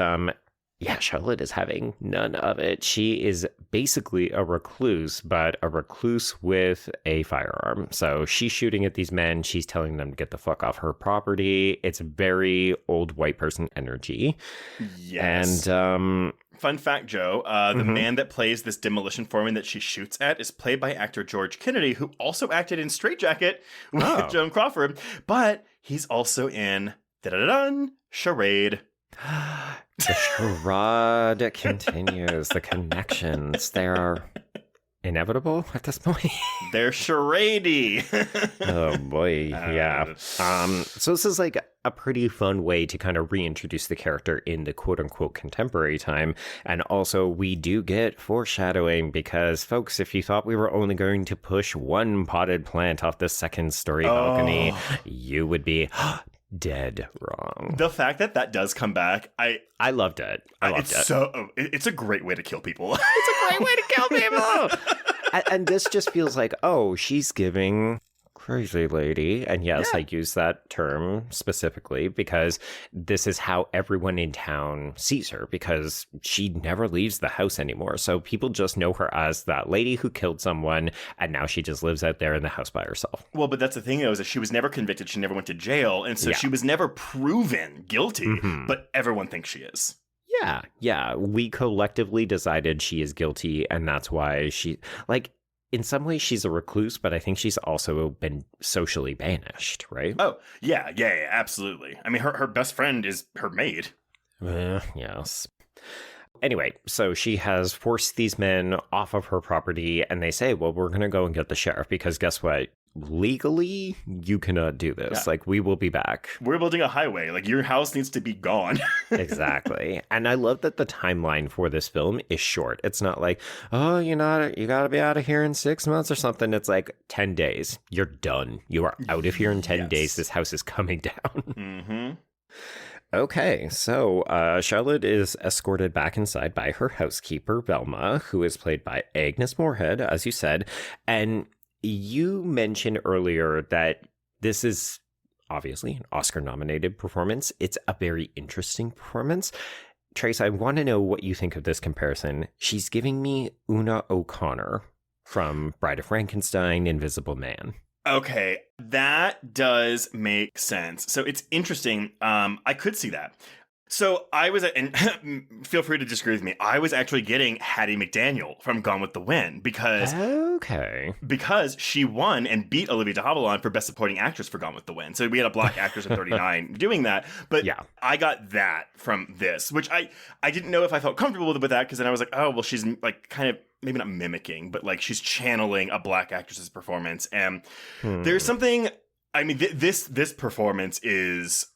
[SPEAKER 6] yeah, Charlotte is having none of it. She is basically a recluse, but a recluse with a firearm. So she's shooting at these men. She's telling them to get the fuck off her property. It's very old white person energy.
[SPEAKER 7] Yes.
[SPEAKER 6] And
[SPEAKER 7] Fun fact, Joe, the man that plays this demolition foreman that she shoots at is played by actor George Kennedy, who also acted in Straight Jacket with Joan Crawford, but he's also in Charade.
[SPEAKER 6] The charade continues. The connections, they are inevitable at this point.
[SPEAKER 7] They're charade-y.
[SPEAKER 6] Oh boy, yeah. So this is like a pretty fun way to kind of reintroduce the character in the quote-unquote contemporary time. And also we do get foreshadowing because, folks, if you thought we were only going to push one potted plant off the second-story balcony, you would be dead wrong.
[SPEAKER 7] The fact that does come back,
[SPEAKER 6] I loved it.
[SPEAKER 7] It's a great way to kill people.
[SPEAKER 6] It's a great way to kill people. And this just feels like, oh, she's giving crazy lady. And yes, I use that term specifically because this is how everyone in town sees her, because she never leaves the house anymore. So people just know her as that lady who killed someone, and now she just lives out there in the house by herself.
[SPEAKER 7] Well, but that's the thing, though, is that she was never convicted. She never went to jail. And so she was never proven guilty, but everyone thinks she is.
[SPEAKER 6] Yeah. We collectively decided she is guilty, and that's why she, like, in some ways she's a recluse, but I think she's also been socially banished, right?
[SPEAKER 7] Oh, yeah, absolutely. I mean, her best friend is her maid.
[SPEAKER 6] Yes. Anyway, so she has forced these men off of her property, and they say, well, we're going to go and get the sheriff, because guess what? Legally, you cannot do this. Yeah. Like, we will be back.
[SPEAKER 7] We're building a highway. Like, your house needs to be gone.
[SPEAKER 6] Exactly. And I love that the timeline for this film is short. It's not like, oh, you got to be out of here in 6 months or something. It's like 10 days. You're done. You are out of here in 10 days. This house is coming down. Okay, so Charlotte is escorted back inside by her housekeeper, Velma, who is played by Agnes Moorehead, as you said. And you mentioned earlier that this is obviously an Oscar-nominated performance. It's a very interesting performance. Trace, I want to know what you think of this comparison. She's giving me Una O'Connor from Bride of Frankenstein, Invisible Man.
[SPEAKER 7] Okay, that does make sense. So it's interesting. I could see that. So I was, and feel free to disagree with me, I was actually getting Hattie McDaniel from Gone with the Wind because she won and beat Olivia de Havilland for Best Supporting Actress for Gone with the Wind. So we had a black actress at 39 doing that. But I got that from this, which I didn't know if I felt comfortable with that, because then I was like, oh, well, she's like kind of maybe not mimicking, but like she's channeling a black actress's performance. And there's something, I mean, this performance is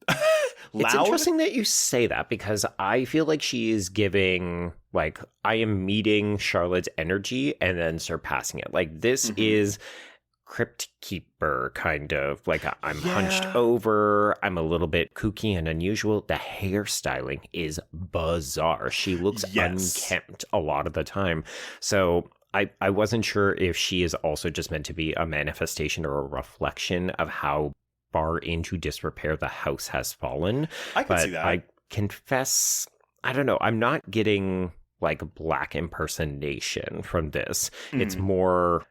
[SPEAKER 7] loud.
[SPEAKER 6] It's interesting that you say that, because I feel like she is giving, like, I am meeting Charlotte's energy and then surpassing it. Like, this is Crypt Keeper kind of, like, I'm hunched over, I'm a little bit kooky and unusual. The hairstyling is bizarre. She looks unkempt a lot of the time. So I wasn't sure if she is also just meant to be a manifestation or a reflection of how far into disrepair the house has fallen.
[SPEAKER 7] I can see that.
[SPEAKER 6] I confess, I don't know, I'm not getting like black impersonation from this. It's more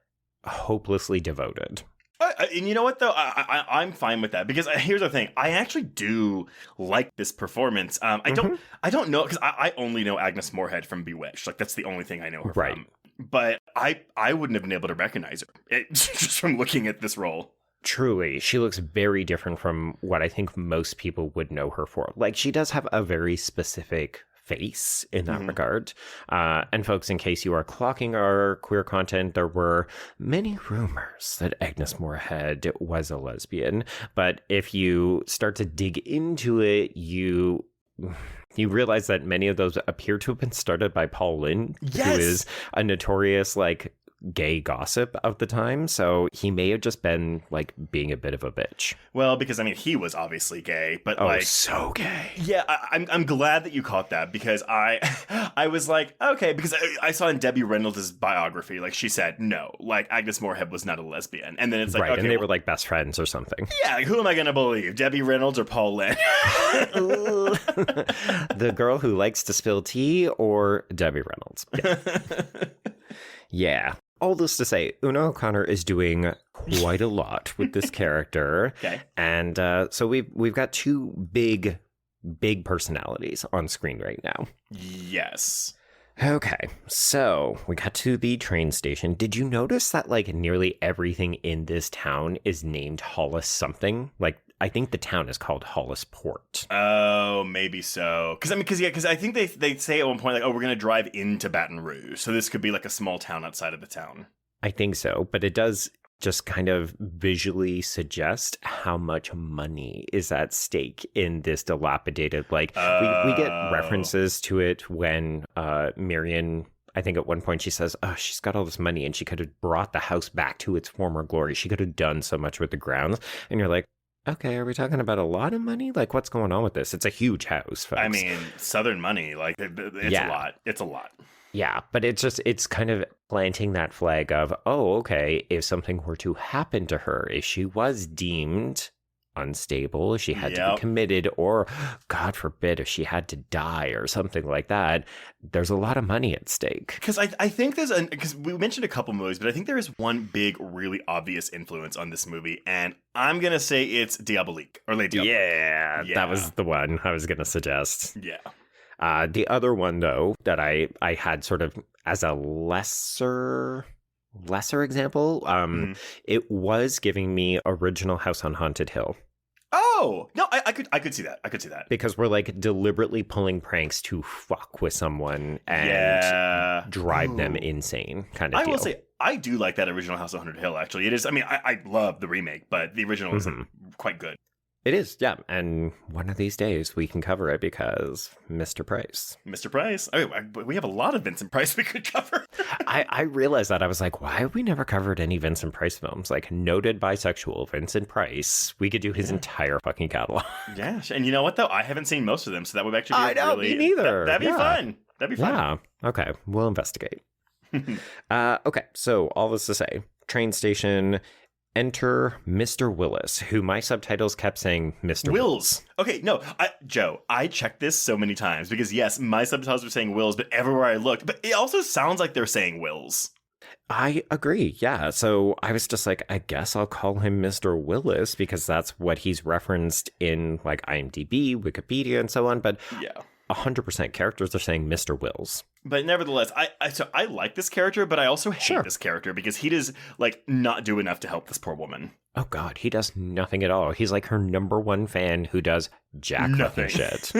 [SPEAKER 6] hopelessly devoted.
[SPEAKER 7] And you know what, though? I'm fine with that, because here's the thing. I actually do like this performance. I don't know, because I only know Agnes Moorehead from Bewitched. Like, that's the only thing I know her from. But I wouldn't have been able to recognize her just from looking at this role.
[SPEAKER 6] Truly, she looks very different from what I think most people would know her for. Like, she does have a very specific face in that regard. And folks, in case you are clocking our queer content, there were many rumors that Agnes Moorehead was a lesbian. But if you start to dig into it, you realize that many of those appear to have been started by Paul Lynde, who is a notorious, like, gay gossip of the time. So he may have just been like being a bit of a bitch.
[SPEAKER 7] Well, because I mean, he was obviously gay, but
[SPEAKER 6] so gay.
[SPEAKER 7] Yeah, I'm glad that you caught that, because I was like, okay, because I saw in Debbie Reynolds' biography, like, she said no, like, Agnes Moorehead was not a lesbian, and then it's like,
[SPEAKER 6] right, okay, and they were like best friends or something.
[SPEAKER 7] Yeah, like, who am I gonna believe, Debbie Reynolds or Paul Lynde?
[SPEAKER 6] The girl who likes to spill tea or Debbie Reynolds? Yeah. All this to say, Una O'Connor is doing quite a lot with this character.
[SPEAKER 7] Okay.
[SPEAKER 6] And so we've got two big big personalities on screen right now.
[SPEAKER 7] Yes.
[SPEAKER 6] Okay, so we got to the train station. Did you notice that, like, nearly everything in this town is named Hollis something? Like, I think the town is called Hollisport.
[SPEAKER 7] Oh, maybe so. Because I think they say at one point, like, oh, we're going to drive into Baton Rouge. So this could be like a small town outside of the town.
[SPEAKER 6] I think so, but it does just kind of visually suggest how much money is at stake in this dilapidated, like, we get references to it when Miriam, I think at one point she says, oh, she's got all this money and she could have brought the house back to its former glory. She could have done so much with the grounds. And you're like, okay, are we talking about a lot of money? Like, what's going on with this? It's a huge house, folks.
[SPEAKER 7] I mean, Southern money, like, it's a lot. It's a lot.
[SPEAKER 6] Yeah, but it's kind of planting that flag of, oh, okay, if something were to happen to her, if she was deemed unstable, if she had to be committed, or, God forbid, if she had to die or something like that, there's a lot of money at stake.
[SPEAKER 7] Because I think because we mentioned a couple movies, but I think there is one big, really obvious influence on this movie, and I'm going to say it's Diabolique, or Les Diaboliques.
[SPEAKER 6] Yeah, that was the one I was going to suggest.
[SPEAKER 7] Yeah.
[SPEAKER 6] The other one, though, that I had sort of as a lesser example, it was giving me original House on Haunted Hill.
[SPEAKER 7] Oh, no, I could see that. I could see that.
[SPEAKER 6] Because we're like deliberately pulling pranks to fuck with someone and drive them insane kind of deal.
[SPEAKER 7] I will say, I do like that original House on Haunted Hill, actually. It is, I mean, I love the remake, but the original is quite good.
[SPEAKER 6] It is, yeah. And one of these days we can cover it because Mr. Price.
[SPEAKER 7] Mr. Price? Oh, we have a lot of Vincent Price we could cover.
[SPEAKER 6] I realized that. I was like, why have we never covered any Vincent Price films? Like, noted bisexual Vincent Price. We could do his entire fucking catalog.
[SPEAKER 7] Yeah. And you know what, though? I haven't seen most of them, so that would actually be
[SPEAKER 6] me neither.
[SPEAKER 7] That'd be fun. That'd be fun.
[SPEAKER 6] Yeah. Okay. We'll investigate. Okay. So, all this to say, train station... Enter Mr. Willis, who my subtitles kept saying Mr.
[SPEAKER 7] Wills. Okay, no, Joe, I checked this so many times because, yes, my subtitles were saying Wills, but everywhere I looked, but it also sounds like they're saying Wills.
[SPEAKER 6] I agree, yeah. So I was just like, I guess I'll call him Mr. Willis because that's what he's referenced in, like, IMDb, Wikipedia, and so on, but...
[SPEAKER 7] Yeah.
[SPEAKER 6] 100% characters are saying Mr. Wills.
[SPEAKER 7] But nevertheless, I like this character, but I also hate this character because he does, like, not do enough to help this poor woman.
[SPEAKER 6] Oh, God, he does nothing at all. He's like her number one fan who does nothing shit.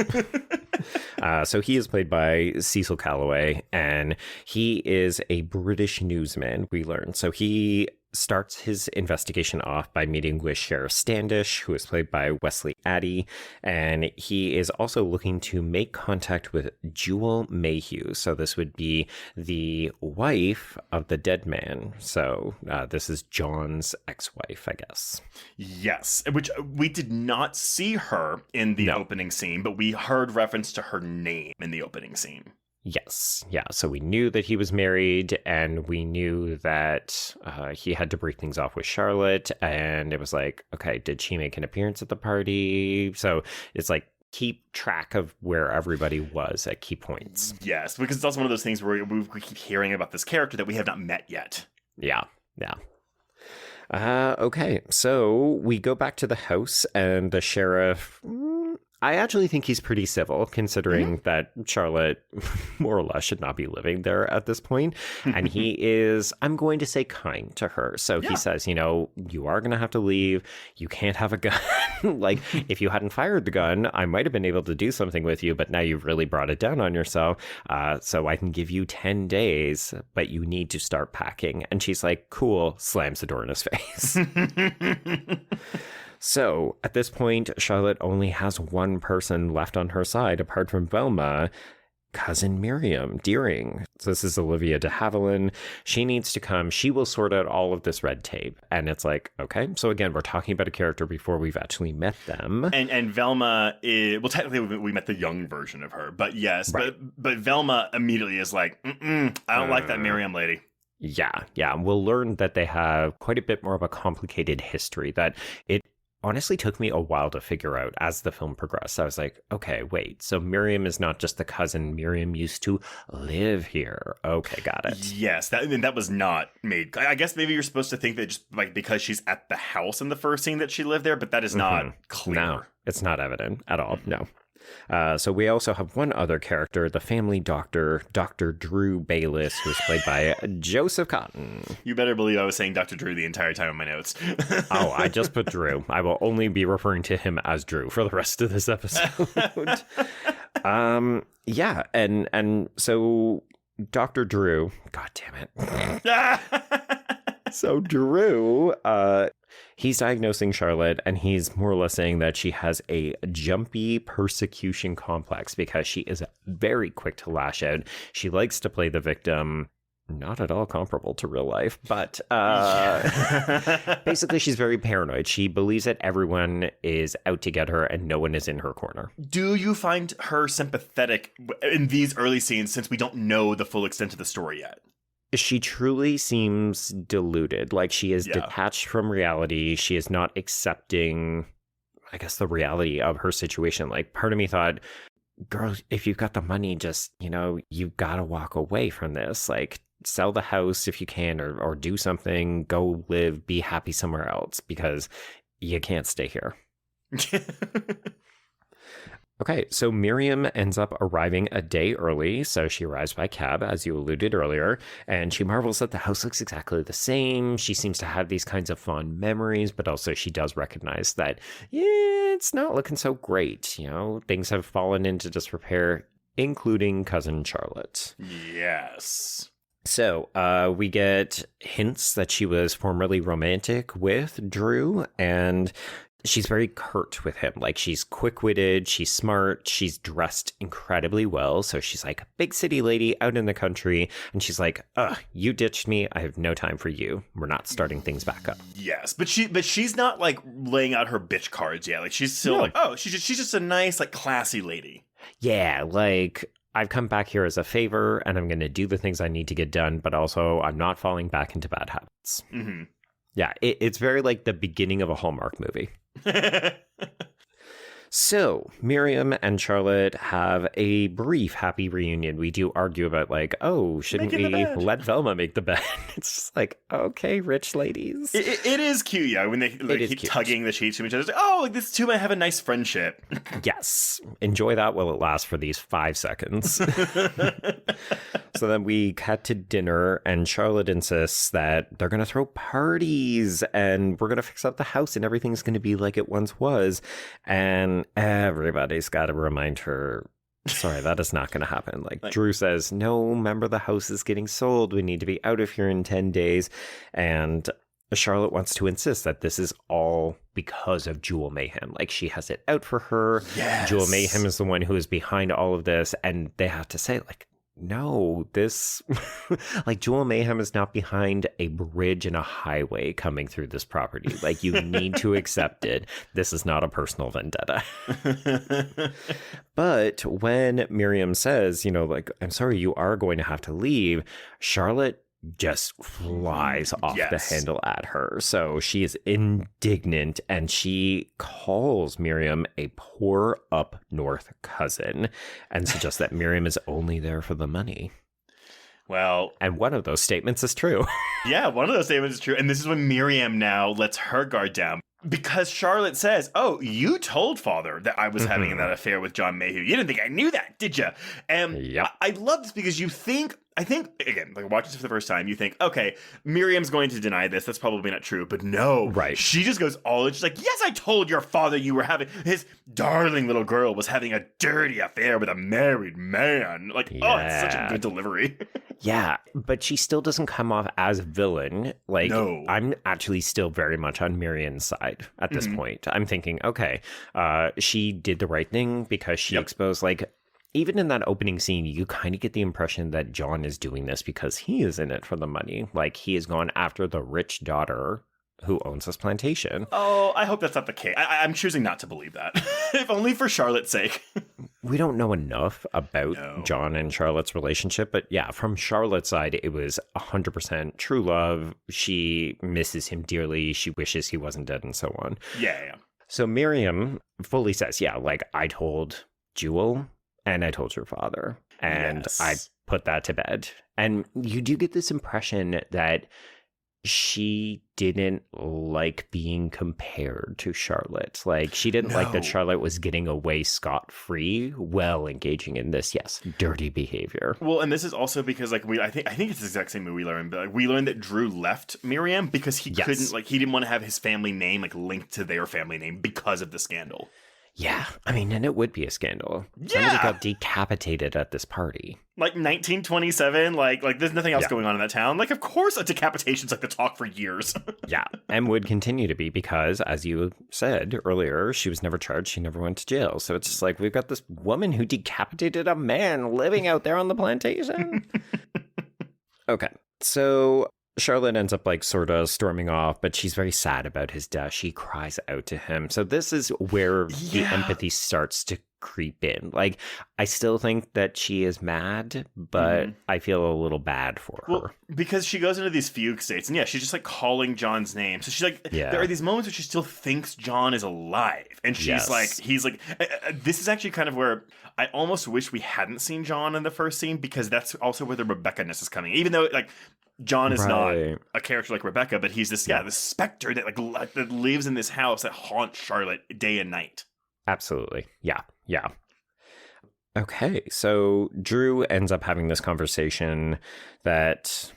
[SPEAKER 6] So he is played by Cecil Calloway, and he is a British newsman, we learn. So he starts his investigation off by meeting with Sheriff Standish, who is played by Wesley Addy, and he is also looking to make contact with Jewel Mayhew. So this would be the wife of the dead man. So this is John's ex-wife, I guess.
[SPEAKER 7] Yes, which we did not see her in the opening scene, but we heard reference to her name in the opening scene.
[SPEAKER 6] Yes. Yeah. So we knew that he was married, and we knew that he had to break things off with Charlotte. And it was like, okay, did she make an appearance at the party? So it's like, keep track of where everybody was at key points.
[SPEAKER 7] Yes, because it's also one of those things where we keep hearing about this character that we have not met yet.
[SPEAKER 6] Yeah. Yeah. Okay. So we go back to the house, and the sheriff... I actually think he's pretty civil, considering that Charlotte more or less should not be living there at this point. And he is, I'm going to say, kind to her. So he says, you know, you are going to have to leave. You can't have a gun. Like, if you hadn't fired the gun, I might have been able to do something with you, but now you've really brought it down on yourself. So I can give you 10 days, but you need to start packing. And she's like, cool, slams the door in his face. So, at this point, Charlotte only has one person left on her side, apart from Velma, cousin Miriam Deering. So this is Olivia de Havilland. She needs to come. She will sort out all of this red tape. And it's like, okay. So again, we're talking about a character before we've actually met them.
[SPEAKER 7] And Velma is, well, technically we met the young version of her, but yes. Right. But Velma immediately is like, I don't like that Miriam lady.
[SPEAKER 6] Yeah. We'll learn that they have quite a bit more of a complicated history, that it honestly took me a while to figure out as the film progressed. I was like, okay, wait, so Miriam is not just the cousin. Miriam used to live here. Okay, got it.
[SPEAKER 7] Yes, that was not made. I guess maybe you're supposed to think that just like because she's at the house in the first scene that she lived there, but that is not clear.
[SPEAKER 6] No, it's not evident at all. No. So we also have one other character, the family doctor, Dr. Drew Bayless, who's played by Joseph Cotton.
[SPEAKER 7] You better believe I was saying Dr. Drew the entire time in my notes.
[SPEAKER 6] Oh, I just put Drew. I will only be referring to him as Drew for the rest of this episode. Yeah, and so Dr. Drew, God damn it. So Drew, he's diagnosing Charlotte, and he's more or less saying that she has a jumpy persecution complex because she is very quick to lash out. She likes to play the victim. Not at all comparable to real life, but basically she's very paranoid. She believes that everyone is out to get her and no one is in her corner.
[SPEAKER 7] Do you find her sympathetic in these early scenes since we don't know the full extent of the story yet?
[SPEAKER 6] She truly seems deluded. Like, she is detached from reality. She is not accepting, I guess, the reality of her situation. Like, part of me thought, girl, if you've got the money, just, you've got to walk away from this. Like, sell the house if you can, or do something, go live, be happy somewhere else, because you can't stay here. Okay, so Miriam ends up arriving a day early, so she arrives by cab, as you alluded earlier, and she marvels that the house looks exactly the same. She seems to have these kinds of fond memories, but also she does recognize that, it's not looking so great. Things have fallen into disrepair, including cousin Charlotte.
[SPEAKER 7] Yes.
[SPEAKER 6] So we get hints that she was formerly romantic with Drew, and she's very curt with him. Like, she's quick-witted, she's smart, she's dressed incredibly well. So she's like a big city lady out in the country. And she's like, you ditched me. I have no time for you. We're not starting things back up.
[SPEAKER 7] Yes, but she's not like laying out her bitch cards yet. Like, she's still like, she's just a nice, like, classy lady.
[SPEAKER 6] Yeah, like, I've come back here as a favor and I'm going to do the things I need to get done. But also, I'm not falling back into bad habits.
[SPEAKER 7] Mm-hmm.
[SPEAKER 6] Yeah, it's very like the beginning of a Hallmark movie. So Miriam and Charlotte have a brief happy reunion. We do argue about like, shouldn't we let Velma make the bed? It's just like, okay, rich ladies.
[SPEAKER 7] It is cute, yeah, when they keep tugging the sheets from each other. It's like, this two might have a nice friendship.
[SPEAKER 6] Yes. Enjoy that while it lasts for these 5 seconds. So then we cut to dinner, and Charlotte insists that they're going to throw parties and we're going to fix up the house and everything's going to be like it once was. And everybody's got to remind her, sorry, that is not going to happen. Like, Drew says, no, remember, the house is getting sold. We need to be out of here in 10 days. And Charlotte wants to insist that this is all because of Jewel Mayhem. Like, she has it out for her.
[SPEAKER 7] Yes.
[SPEAKER 6] Jewel Mayhem is the one who is behind all of this. And they have to say, like, no, this, like, Jewel Mayhem is not behind a bridge and a highway coming through this property. Like, you need to accept it. This is not a personal vendetta. But when Miriam says, like, I'm sorry, you are going to have to leave, Charlotte just flies off the handle at her. So she is indignant, and she calls Miriam a poor up north cousin and suggests that Miriam is only there for the money.
[SPEAKER 7] Well,
[SPEAKER 6] and one of those statements is true.
[SPEAKER 7] Yeah, one of those statements is true. And this is when Miriam now lets her guard down. Because Charlotte says, you told father that I was having that affair with John Mayhew. You didn't think I knew that, did you? And I love this because I think, again, like, watching this for the first time, you think, okay, Miriam's going to deny this. That's probably not true. But no.
[SPEAKER 6] Right.
[SPEAKER 7] She just goes all in. She's like, yes, I told your father you were having, his darling little girl was having a dirty affair with a married man. Like, it's such a good delivery.
[SPEAKER 6] Yeah, but she still doesn't come off as villain. Like,
[SPEAKER 7] no.
[SPEAKER 6] I'm actually still very much on Miriam's side at this point. I'm thinking, okay, she did the right thing because she exposed, like, even in that opening scene, you kind of get the impression that John is doing this because he is in it for the money. Like, he has gone after the rich daughter who owns this plantation.
[SPEAKER 7] Oh, I hope that's not the case. I'm choosing not to believe that. If only for Charlotte's sake.
[SPEAKER 6] We don't know enough about John and Charlotte's relationship, but yeah, from Charlotte's side, it was 100% true love. She misses him dearly. She wishes he wasn't dead and so on.
[SPEAKER 7] Yeah.
[SPEAKER 6] So Miriam fully says, like, I told Jewel and I told your father, and I put that to bed. And you do get this impression that she didn't like being compared to Charlotte. Like, she didn't like that Charlotte was getting away scot-free while engaging in this, dirty behavior.
[SPEAKER 7] Well, and this is also because, like, I think it's the exact same movie we learned, but like, we learned that Drew left Miriam because he couldn't, like, he didn't want to have his family name, like, linked to their family name because of the scandal.
[SPEAKER 6] Yeah, I mean, and it would be a scandal. Somebody got decapitated at this party.
[SPEAKER 7] Like 1927, like there's nothing else going on in that town. Like, of course, a decapitation's like the talk for years.
[SPEAKER 6] Yeah, and would continue to be because, as you said earlier, she was never charged. She never went to jail. So it's just like, we've got this woman who decapitated a man living out there on the plantation. Okay, so Charlotte ends up, like, sort of storming off, but she's very sad about his death. She cries out to him. So this is where the empathy starts to creep in. Like, I still think that she is mad, but I feel a little bad for her.
[SPEAKER 7] Because she goes into these fugue states, and she's just, like, calling John's name. So she's like, there are these moments where she still thinks John is alive. And she's like, he's like, this is actually kind of where I almost wish we hadn't seen John in the first scene, because that's also where the Rebecca-ness is coming. Even though, like, John is not a character like Rebecca, but he's this this specter that that lives in this house that haunts Charlotte day and night.
[SPEAKER 6] Absolutely. Yeah. Okay, so Drew ends up having this conversation that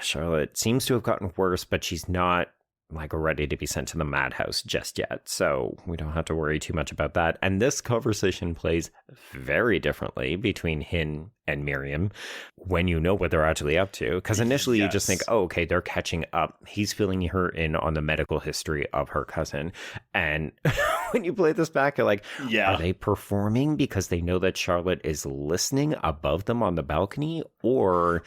[SPEAKER 6] Charlotte seems to have gotten worse, but she's not, like, ready to be sent to the madhouse just yet. So we don't have to worry too much about that. And this conversation plays very differently between him and Miriam when you know what they're actually up to. Because initially you just think, oh, okay, they're catching up. He's filling her in on the medical history of her cousin. And when you play this back, you're like, are they performing because they know that Charlotte is listening above them on the balcony? Or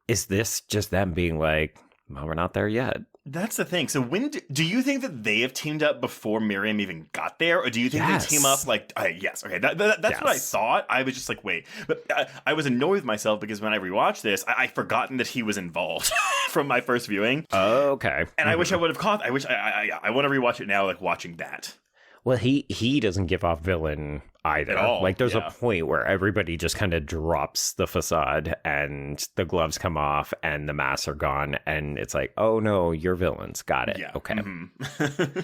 [SPEAKER 6] is this just them being like, well, we're not there yet?
[SPEAKER 7] That's the thing. So when do you think that they have teamed up before Miriam even got there? Or do you think they team up like, yes. Okay, that's what I thought. I was just like, wait. But I was annoyed with myself because when I rewatched this, I'd forgotten that he was involved from my first viewing.
[SPEAKER 6] Oh, okay.
[SPEAKER 7] And I wish I would have caught. I wish I want to rewatch it now, like watching that.
[SPEAKER 6] Well, he doesn't give off villain either.
[SPEAKER 7] At all,
[SPEAKER 6] like, there's a point where everybody just kind of drops the facade and the gloves come off and the masks are gone. And it's like, oh, no, you're villains. Got it. Yeah. Okay. Mm-hmm.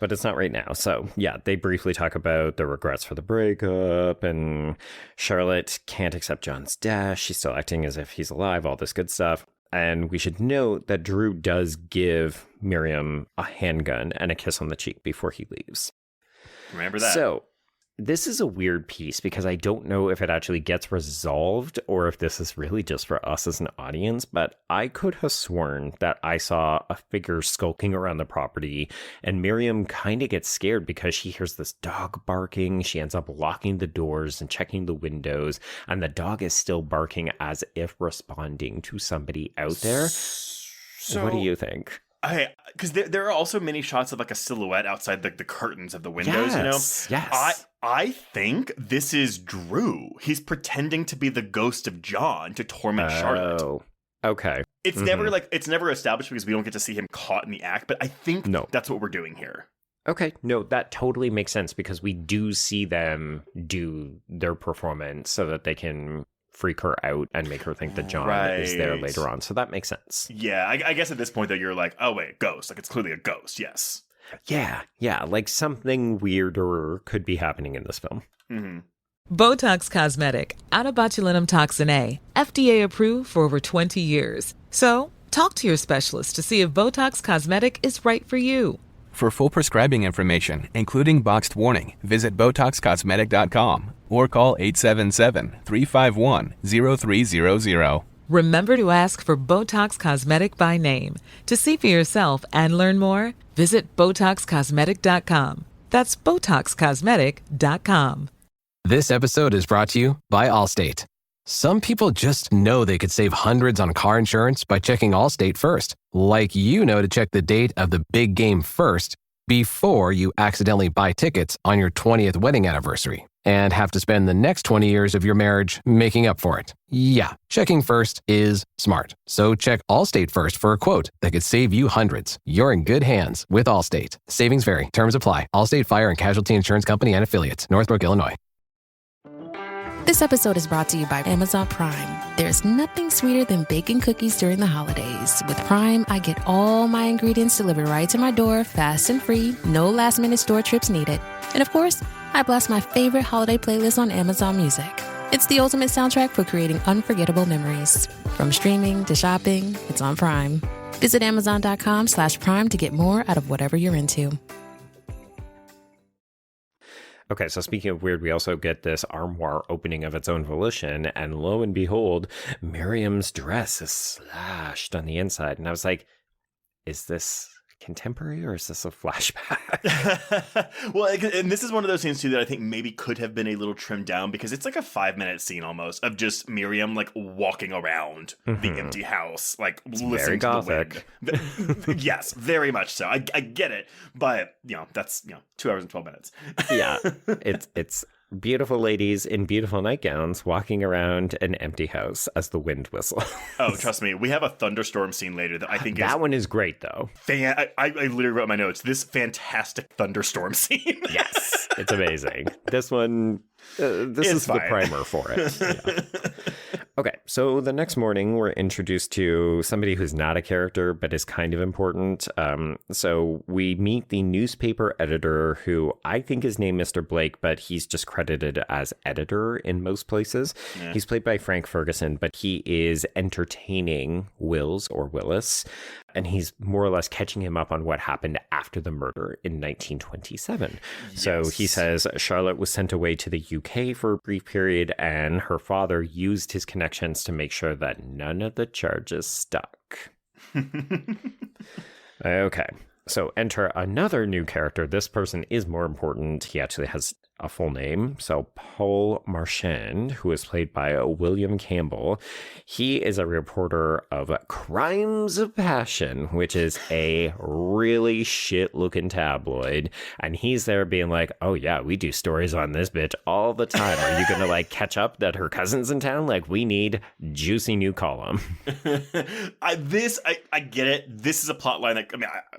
[SPEAKER 6] But it's not right now. So, they briefly talk about the regrets for the breakup. And Charlotte can't accept John's death. She's still acting as if he's alive, all this good stuff. And we should note that Drew does give Miriam a handgun and a kiss on the cheek before he leaves.
[SPEAKER 7] Remember that.
[SPEAKER 6] So this is a weird piece because I don't know if it actually gets resolved or if this is really just for us as an audience, but I could have sworn that I saw a figure skulking around the property and Miriam kind of gets scared because she hears this dog barking. She ends up locking the doors and checking the windows, and the dog is still barking as if responding to somebody out there. So what do you think?
[SPEAKER 7] Because there are also many shots of like a silhouette outside the curtains of the windows, you know?
[SPEAKER 6] Yes.
[SPEAKER 7] I think this is Drew. He's pretending to be the ghost of John to torment Charlotte.
[SPEAKER 6] Oh, okay.
[SPEAKER 7] It's never established because we don't get to see him caught in the act, but I think that's what we're doing here.
[SPEAKER 6] Okay, no, that totally makes sense because we do see them do their performance so that they can freak her out and make her think that John is there later on. So that makes sense.
[SPEAKER 7] Yeah, I guess at this point, though, you're like, oh, wait, ghost. Like, it's clearly a ghost, yes.
[SPEAKER 6] Yeah, like something weirder could be happening in this film.
[SPEAKER 7] Mm-hmm.
[SPEAKER 8] Botox Cosmetic, out of botulinum toxin A, FDA approved for over 20 years. So, talk to your specialist to see if Botox Cosmetic is right for you.
[SPEAKER 9] For full prescribing information, including boxed warning, visit BotoxCosmetic.com or call 877-351-0300.
[SPEAKER 8] Remember to ask for Botox Cosmetic by name. To see for yourself and learn more, visit BotoxCosmetic.com. That's BotoxCosmetic.com.
[SPEAKER 10] This episode is brought to you by Allstate. Some people just know they could save hundreds on car insurance by checking Allstate first. Like you know to check the date of the big game first before you accidentally buy tickets on your 20th wedding anniversary and have to spend the next 20 years of your marriage making up for it. Yeah, checking first is smart. So check Allstate first for a quote that could save you hundreds. You're in good hands with Allstate. Savings vary. Terms apply. Allstate Fire and Casualty Insurance Company and Affiliates. Northbrook, Illinois.
[SPEAKER 11] This episode is brought to you by Amazon Prime. There's nothing sweeter than baking cookies during the holidays. With Prime, I get all my ingredients delivered right to my door, fast and free, no last-minute store trips needed. And of course, I blast my favorite holiday playlist on Amazon Music. It's the ultimate soundtrack for creating unforgettable memories. From streaming to shopping, it's on Prime. Visit Amazon.com/Prime to get more out of whatever you're into.
[SPEAKER 6] Okay, so speaking of weird, we also get this armoire opening of its own volition, and lo and behold, Miriam's dress is slashed on the inside. And I was like, is this contemporary or is this a flashback?
[SPEAKER 7] Well, and this is one of those scenes too that I think maybe could have been a little trimmed down, because it's like a 5-minute scene almost of just Miriam like walking around the empty house, like it's listening to Gothic. The wind. Yes, very much so. I get it, but that's 2 hours and 12 minutes.
[SPEAKER 6] Yeah, it's beautiful ladies in beautiful nightgowns walking around an empty house as the wind whistles.
[SPEAKER 7] Oh, trust me, we have a thunderstorm scene later that I think
[SPEAKER 6] that one is great though.
[SPEAKER 7] I literally wrote my notes. This fantastic thunderstorm scene.
[SPEAKER 6] Yes, it's amazing. This one, this is fine. The primer for it. Yeah. Okay, so the next morning we're introduced to somebody who's not a character but is kind of important. So we meet the newspaper editor, who I think is named Mr. Blake, but he's just credited as editor in most places. Yeah. He's played by Frank Ferguson, but he is entertaining Wills or Willis, and he's more or less catching him up on what happened after the murder in 1927. Yes. So he says Charlotte was sent away to the UK for a brief period, and her father used his connections to make sure that none of the charges stuck. Okay. So enter another new character. This person is more important. He actually has a full name. So Paul Marchand, who is played by William Campbell. He is a reporter of Crimes of Passion, which is a really shit-looking tabloid. And he's there being like, oh yeah, we do stories on this bitch all the time. Are you going to catch up that her cousin's in town? We need juicy new column.
[SPEAKER 7] I get it. This is a plot line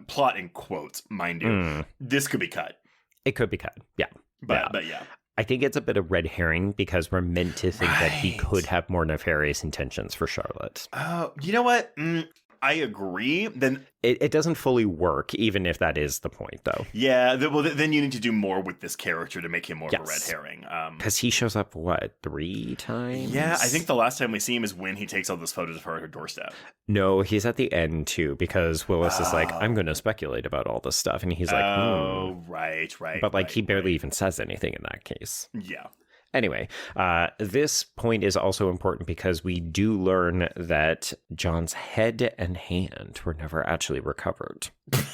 [SPEAKER 7] plot in quotes, mind you. This could be cut.
[SPEAKER 6] It could be cut. Yeah.
[SPEAKER 7] But yeah.
[SPEAKER 6] I think it's a bit of red herring because we're meant to think that he could have more nefarious intentions for Charlotte.
[SPEAKER 7] You know what? I agree. Then
[SPEAKER 6] it doesn't fully work, even if that is the point, though.
[SPEAKER 7] Yeah. Then you need to do more with this character to make him more of a red herring.
[SPEAKER 6] Because he shows up, 3 times?
[SPEAKER 7] Yeah, I think the last time we see him is when he takes all those photos of her at her doorstep.
[SPEAKER 6] No, he's at the end, too, because Willis is like, I'm going to speculate about all this stuff. And he's like,
[SPEAKER 7] right.
[SPEAKER 6] But he barely even says anything in that case.
[SPEAKER 7] Yeah.
[SPEAKER 6] Anyway, this point is also important because we do learn that John's head and hand were never actually recovered.
[SPEAKER 7] I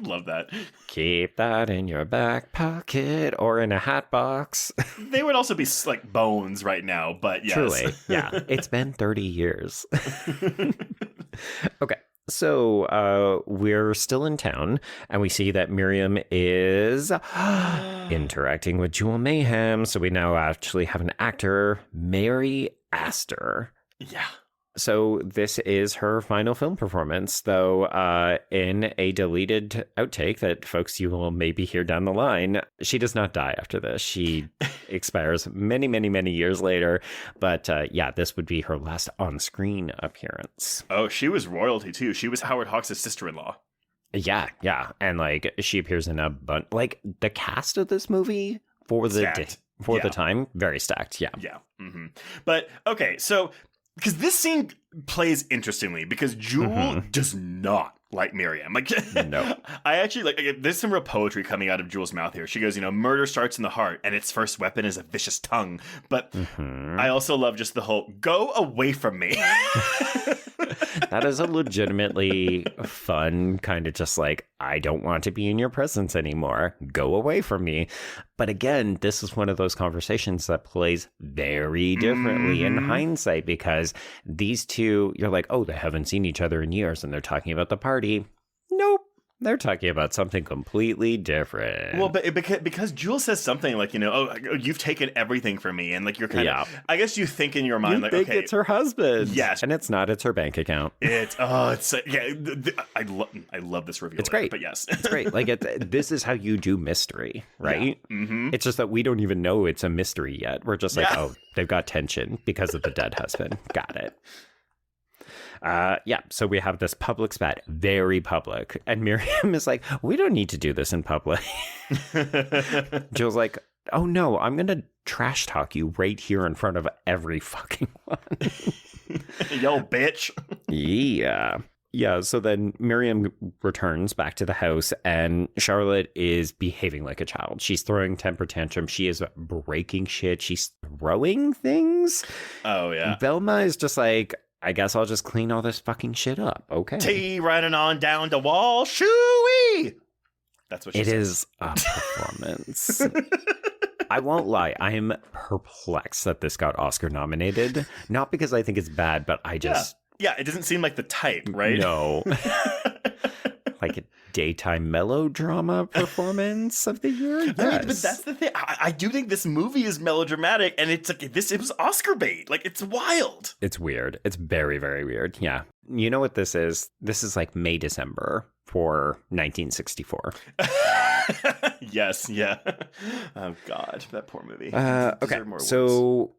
[SPEAKER 7] love that.
[SPEAKER 6] Keep that in your back pocket or in a hat box.
[SPEAKER 7] They would also be bones right now, but yes.
[SPEAKER 6] Truly, yeah. It's been 30 years. Okay. So we're still in town, and we see that Miriam is interacting with Jewel Mayhem. So we now actually have an actor, Mary Astor.
[SPEAKER 7] Yeah.
[SPEAKER 6] So this is her final film performance, though in a deleted outtake that folks you will maybe hear down the line, she does not die after this. She expires many, many, many years later. But this would be her last on-screen appearance.
[SPEAKER 7] Oh, she was royalty, too. She was Howard Hawks' sister-in-law.
[SPEAKER 6] Yeah. And she appears in a bunch. The cast of this movie for the time, very stacked. Yeah.
[SPEAKER 7] Yeah. Mm-hmm. But, okay, so because this scene plays interestingly because Jewel does not like Miriam.
[SPEAKER 6] No.
[SPEAKER 7] I actually there's some real poetry coming out of Jewel's mouth here. She goes, murder starts in the heart and its first weapon is a vicious tongue. But I also love just the whole go away from me.
[SPEAKER 6] That is a legitimately fun kind of just I don't want to be in your presence anymore. Go away from me. But again, this is one of those conversations that plays very differently in hindsight because these two, you're like, oh, they haven't seen each other in years and they're talking about the party. Nope. They're talking about something completely different.
[SPEAKER 7] Well, but because Jewel says something like, oh, you've taken everything from me. And like, you're kind of, I guess you think in your mind,
[SPEAKER 6] you think it's her husband.
[SPEAKER 7] Yes.
[SPEAKER 6] And it's not, it's her bank account.
[SPEAKER 7] I love this reveal.
[SPEAKER 6] It's great.
[SPEAKER 7] But yes.
[SPEAKER 6] It's great. Like, this is how you do mystery, right? Yeah. Mm-hmm. It's just that we don't even know it's a mystery yet. We're just like, oh, they've got tension because of the dead husband. Got it. So we have this public spat, very public. And Miriam is like, we don't need to do this in public. Jill's like, oh no, I'm going to trash talk you right here in front of every fucking one.
[SPEAKER 7] Yo, bitch.
[SPEAKER 6] Yeah, so then Miriam returns back to the house and Charlotte is behaving like a child. She's throwing temper tantrums. She is breaking shit. She's throwing things.
[SPEAKER 7] Oh, yeah.
[SPEAKER 6] Velma is just like, I guess I'll just clean all this fucking shit up. Okay.
[SPEAKER 7] Tea running on down the wall. Shoo-wee! That's what she says.
[SPEAKER 6] It is a performance. I won't lie. I am perplexed that this got Oscar nominated. Not because I think it's bad, but I just...
[SPEAKER 7] Yeah, it doesn't seem like the type, right?
[SPEAKER 6] No. Like a daytime melodrama performance of the year? Yes.
[SPEAKER 7] I mean, but that's the thing. I do think this movie is melodramatic, and it's like, it was Oscar bait. Like, it's wild.
[SPEAKER 6] It's weird. It's very, very weird. Yeah. You know what this is? This is like May, December for 1964.
[SPEAKER 7] Yes, yeah. Oh, God, that poor movie.
[SPEAKER 6] Okay, so...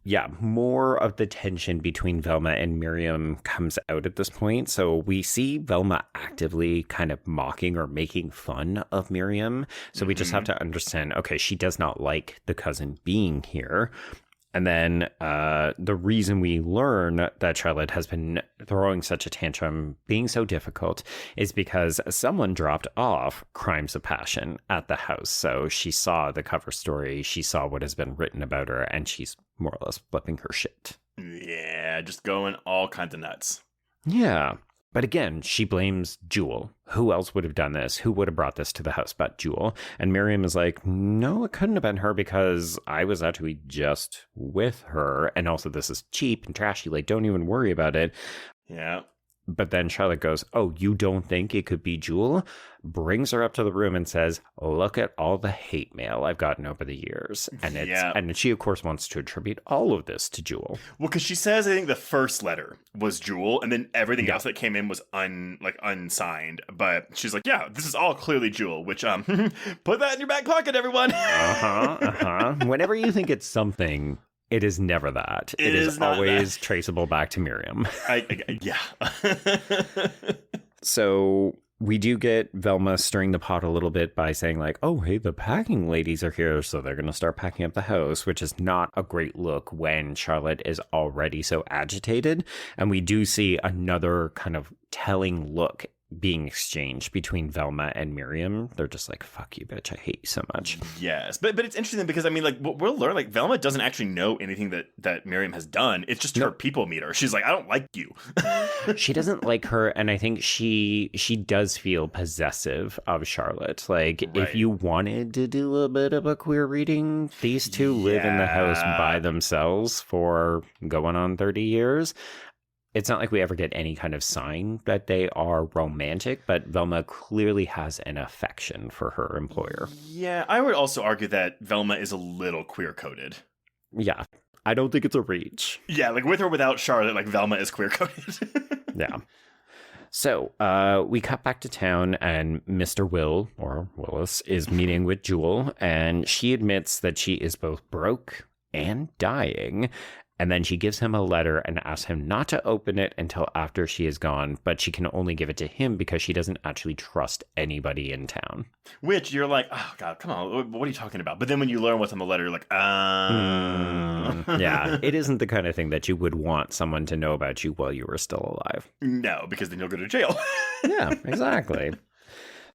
[SPEAKER 6] Yeah, more of the tension between Velma and Miriam comes out at this point. So we see Velma actively kind of mocking or making fun of Miriam. So we just have to understand, okay, she does not like the cousin being here. And then the reason we learn that Charlotte has been throwing such a tantrum, being so difficult, is because someone dropped off Crimes of Passion at the house. So she saw the cover story, she saw what has been written about her, and she's more or less flipping her shit.
[SPEAKER 7] Yeah, just going all kinds of nuts.
[SPEAKER 6] Yeah. But again, she blames Jewel. Who else would have done this? Who would have brought this to the house but Jewel? And Miriam is like, no, it couldn't have been her because I was actually just with her. And also this is cheap and trashy. Like, don't even worry about it.
[SPEAKER 7] Yeah.
[SPEAKER 6] But then Charlotte goes, oh, you don't think it could be Jewel? Brings her up to the room and says, look at all the hate mail I've gotten over the years. And and she, of course, wants to attribute all of this to Jewel.
[SPEAKER 7] Well, because she says, I think the first letter was Jewel, and then everything else that came in was unsigned. But she's like, yeah, this is all clearly Jewel, which, put that in your back pocket, everyone.
[SPEAKER 6] Whenever you think it's something... It is never that. It is always traceable back to Miriam.
[SPEAKER 7] Yeah.
[SPEAKER 6] So we do get Velma stirring the pot a little bit by saying like, oh, hey, the packing ladies are here. So they're going to start packing up the house, which is not a great look when Charlotte is already so agitated. And we do see another kind of telling look being exchanged between Velma and Miriam. They're just like, fuck you, bitch, I hate you so much.
[SPEAKER 7] Yes, but it's interesting because, I mean, like, what we'll learn, like, Velma doesn't actually know anything that Miriam has done. It's just her people meter. She's like, I don't like you.
[SPEAKER 6] She doesn't like her, and I think she does feel possessive of Charlotte. Like, if you wanted to do a bit of a queer reading, these two live in the house by themselves for going on 30 years. It's not like we ever get any kind of sign that they are romantic, but Velma clearly has an affection for her employer.
[SPEAKER 7] Yeah, I would also argue that Velma is a little queer-coded.
[SPEAKER 6] Yeah, I don't think it's a reach.
[SPEAKER 7] Yeah, like with or without Charlotte, like Velma is queer-coded.
[SPEAKER 6] Yeah. So we cut back to town and Mr. Will, or Willis, is meeting with Jewel, and she admits that she is both broke and dying. And then she gives him a letter and asks him not to open it until after she is gone, but she can only give it to him because she doesn't actually trust anybody in town.
[SPEAKER 7] Which you're like, oh, God, come on, what are you talking about? But then when you learn what's on the letter, you're like,
[SPEAKER 6] Yeah, it isn't the kind of thing that you would want someone to know about you while you were still alive.
[SPEAKER 7] No, because then you'll go to jail.
[SPEAKER 6] Yeah, exactly.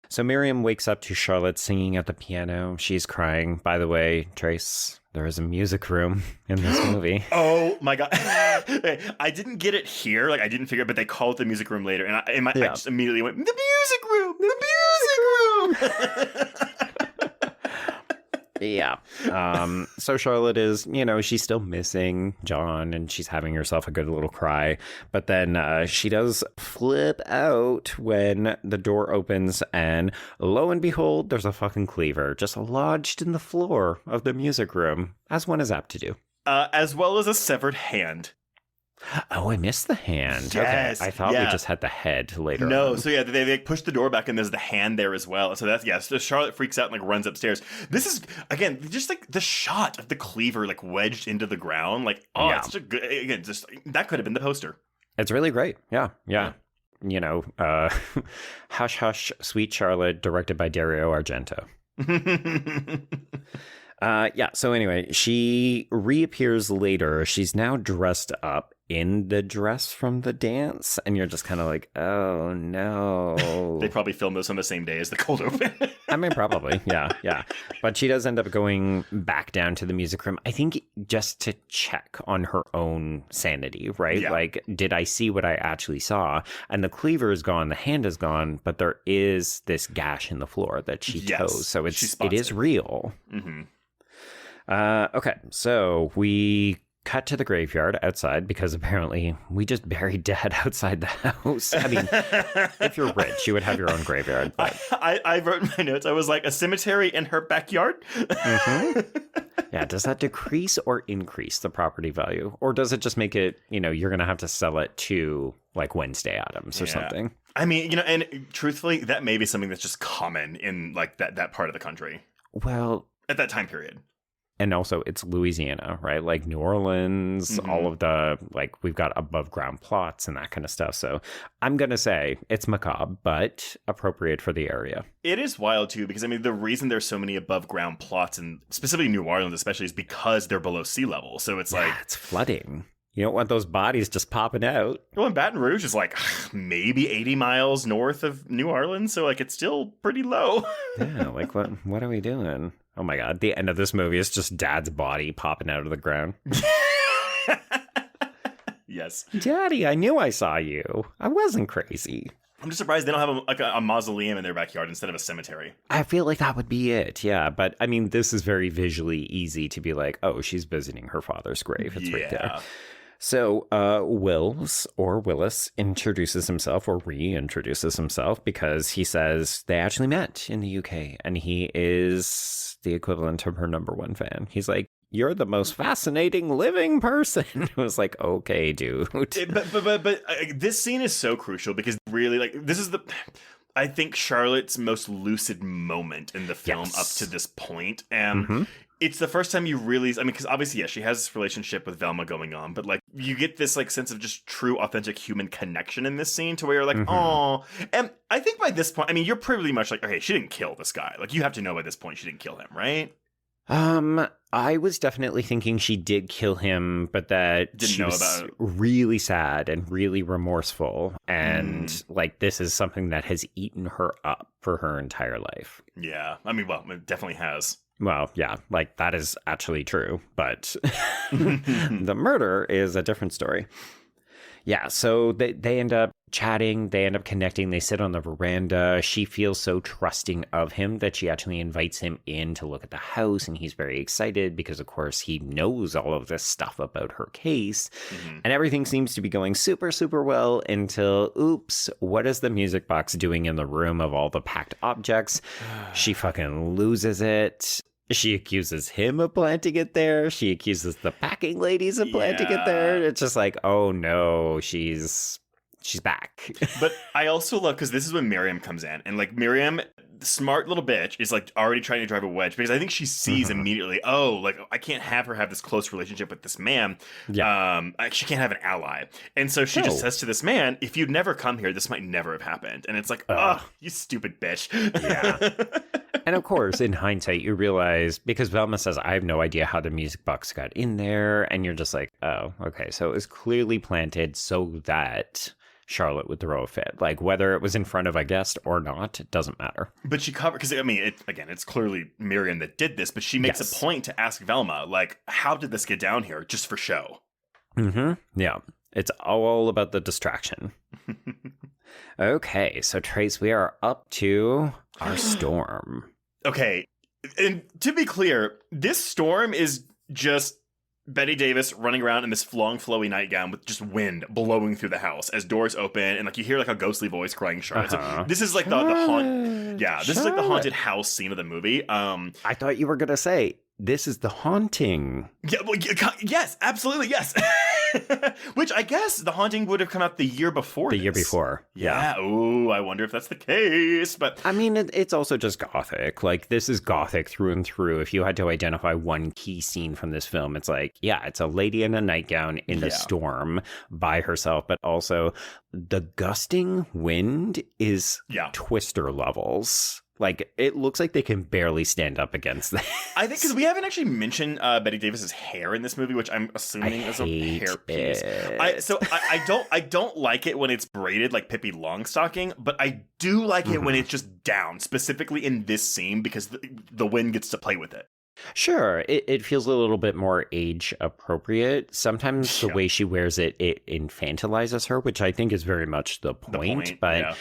[SPEAKER 6] So Miriam wakes up to Charlotte singing at the piano. She's crying. By the way, Trace, there is a music room in this movie.
[SPEAKER 7] Oh my God. I didn't get it here. Like, I didn't figure it, but they called it the music room later. And I just immediately went, the music room, the music room.
[SPEAKER 6] Yeah. So Charlotte is, she's still missing John and she's having herself a good little cry. But then she does flip out when the door opens and lo and behold, there's a fucking cleaver just lodged in the floor of the music room, as one is apt to do.
[SPEAKER 7] As well as a severed hand.
[SPEAKER 6] Oh, I missed the hand.
[SPEAKER 7] Yes,
[SPEAKER 6] okay. I thought we just had the head later
[SPEAKER 7] No,
[SPEAKER 6] on.
[SPEAKER 7] so yeah, they push the door back and there's the hand there as well. So so Charlotte freaks out and runs upstairs. This is, again, just the shot of the cleaver wedged into the ground. It's such a good, again, just that could have been the poster.
[SPEAKER 6] It's really great. Yeah. Hush Hush, Sweet Charlotte, directed by Dario Argento. So anyway, she reappears later. She's now dressed up in the dress from the dance, and you're just kind of like, oh no.
[SPEAKER 7] They probably filmed this on the same day as the cold open.
[SPEAKER 6] I mean, probably, yeah. But she does end up going back down to the music room, I think just to check on her own sanity, right?
[SPEAKER 7] Yeah.
[SPEAKER 6] Did I see what I actually saw? And the cleaver is gone, the hand is gone, but there is this gash in the floor that she toes. So it is real.
[SPEAKER 7] Mm-hmm.
[SPEAKER 6] Okay, so we cut to the graveyard outside because apparently we just buried Dad outside the house. I mean, if you're rich, you would have your own graveyard. But...
[SPEAKER 7] I wrote in my notes, I was like, a cemetery in her backyard?
[SPEAKER 6] Mm-hmm. Yeah, does that decrease or increase the property value? Or does it just make it, you're going to have to sell it to Wednesday Addams or something?
[SPEAKER 7] I mean, and truthfully, that may be something that's just common in that part of the country.
[SPEAKER 6] Well,
[SPEAKER 7] at that time period.
[SPEAKER 6] And also, it's Louisiana, right? New Orleans, all of the, we've got above ground plots and that kind of stuff. So I'm going to say it's macabre, but appropriate for the area.
[SPEAKER 7] It is wild, too, because, I mean, the reason there's so many above ground plots, and specifically New Orleans especially, is because they're below sea level. So it's
[SPEAKER 6] it's flooding. You don't want those bodies just popping out.
[SPEAKER 7] Well, and Baton Rouge is maybe 80 miles north of New Orleans. So it's still pretty low.
[SPEAKER 6] Yeah, what are we doing? Oh my God, the end of this movie is just Dad's body popping out of the ground.
[SPEAKER 7] Yes.
[SPEAKER 6] Daddy, I knew I saw you. I wasn't crazy.
[SPEAKER 7] I'm just surprised they don't have a mausoleum in their backyard instead of a cemetery.
[SPEAKER 6] I feel like that would be it, yeah. But, I mean, this is very visually easy to be like, oh, she's visiting her father's grave. It's right there. So Willis introduces himself or reintroduces himself because he says they actually met in the UK and he is the equivalent of her number one fan. He's like, you're the most fascinating living person. It was like, okay, dude.
[SPEAKER 7] But this scene is so crucial because really, this is I think Charlotte's most lucid moment in the film up to this point. And it's the first time you really, because obviously, she has this relationship with Velma going on, but you get this sense of just true, authentic human connection in this scene to where you're like, oh. And I think by this point, you're pretty much okay, she didn't kill this guy. You have to know by this point she didn't kill him, right?
[SPEAKER 6] I was definitely thinking she did kill him, but that she was really sad and really remorseful. And this is something that has eaten her up for her entire life.
[SPEAKER 7] Yeah. It definitely has.
[SPEAKER 6] Well, yeah, that is actually true, but the murder is a different story. Yeah, so they end up chatting, they end up connecting, they sit on the veranda. She feels so trusting of him that she actually invites him in to look at the house, and he's very excited because, of course, he knows all of this stuff about her case. And everything seems to be going super, super well until, oops, what is the music box doing in the room of all the packed objects? She fucking loses it. She accuses him of planting it there. She accuses the packing ladies of planting it there. It's just like, oh no, she's back.
[SPEAKER 7] But I also love, because this is when Miriam comes in. And Miriam, the smart little bitch, is already trying to drive a wedge. Because I think she sees immediately, I can't have her have this close relationship with this man. Yeah. She can't have an ally. And so she just says to this man, if you'd never come here, this might never have happened. And it's like, oh, you stupid bitch.
[SPEAKER 6] Yeah. And of course, in hindsight, you realize, because Velma says, I have no idea how the music box got in there. And you're just like, oh, okay. So it was clearly planted so that Charlotte would throw a fit. Whether it was in front of a guest or not, it doesn't matter.
[SPEAKER 7] But she covered, because it's clearly Miriam that did this, but she makes a point to ask Velma, how did this get down here just for show?
[SPEAKER 6] Yeah. It's all about the distraction. Okay, so Trace, we are up to our storm.
[SPEAKER 7] Okay, And to be clear, this storm is just Bette Davis running around in this long, flowy nightgown with just wind blowing through the house as doors open, and like you hear like a ghostly voice crying Charlotte. So this is like the haunt. Yeah, this is like the haunted house scene of the movie.
[SPEAKER 6] I thought you were gonna say this is the haunting.
[SPEAKER 7] Yeah, well, yes, absolutely, yes. Which I guess the haunting would have come out the year before.
[SPEAKER 6] The year before.
[SPEAKER 7] Yeah. Oh, I wonder if that's the case. But
[SPEAKER 6] I mean, it's also just gothic. Like, this is gothic through and through. If you had to identify one key scene from this film, it's like, yeah, it's a lady in a nightgown in a storm by herself, but also the gusting wind is Twister levels. Like, it looks like they can barely stand up against that.
[SPEAKER 7] I think because we haven't actually mentioned Bette Davis's hair in this movie, which I'm assuming is a hairpiece. I don't like it when it's braided like Pippi Longstocking, but I do like it when it's just down, specifically in this scene because the wind gets to play with it.
[SPEAKER 6] Sure, it feels a little bit more age appropriate. Sometimes the way she wears it infantilizes her, which I think is very much the point. But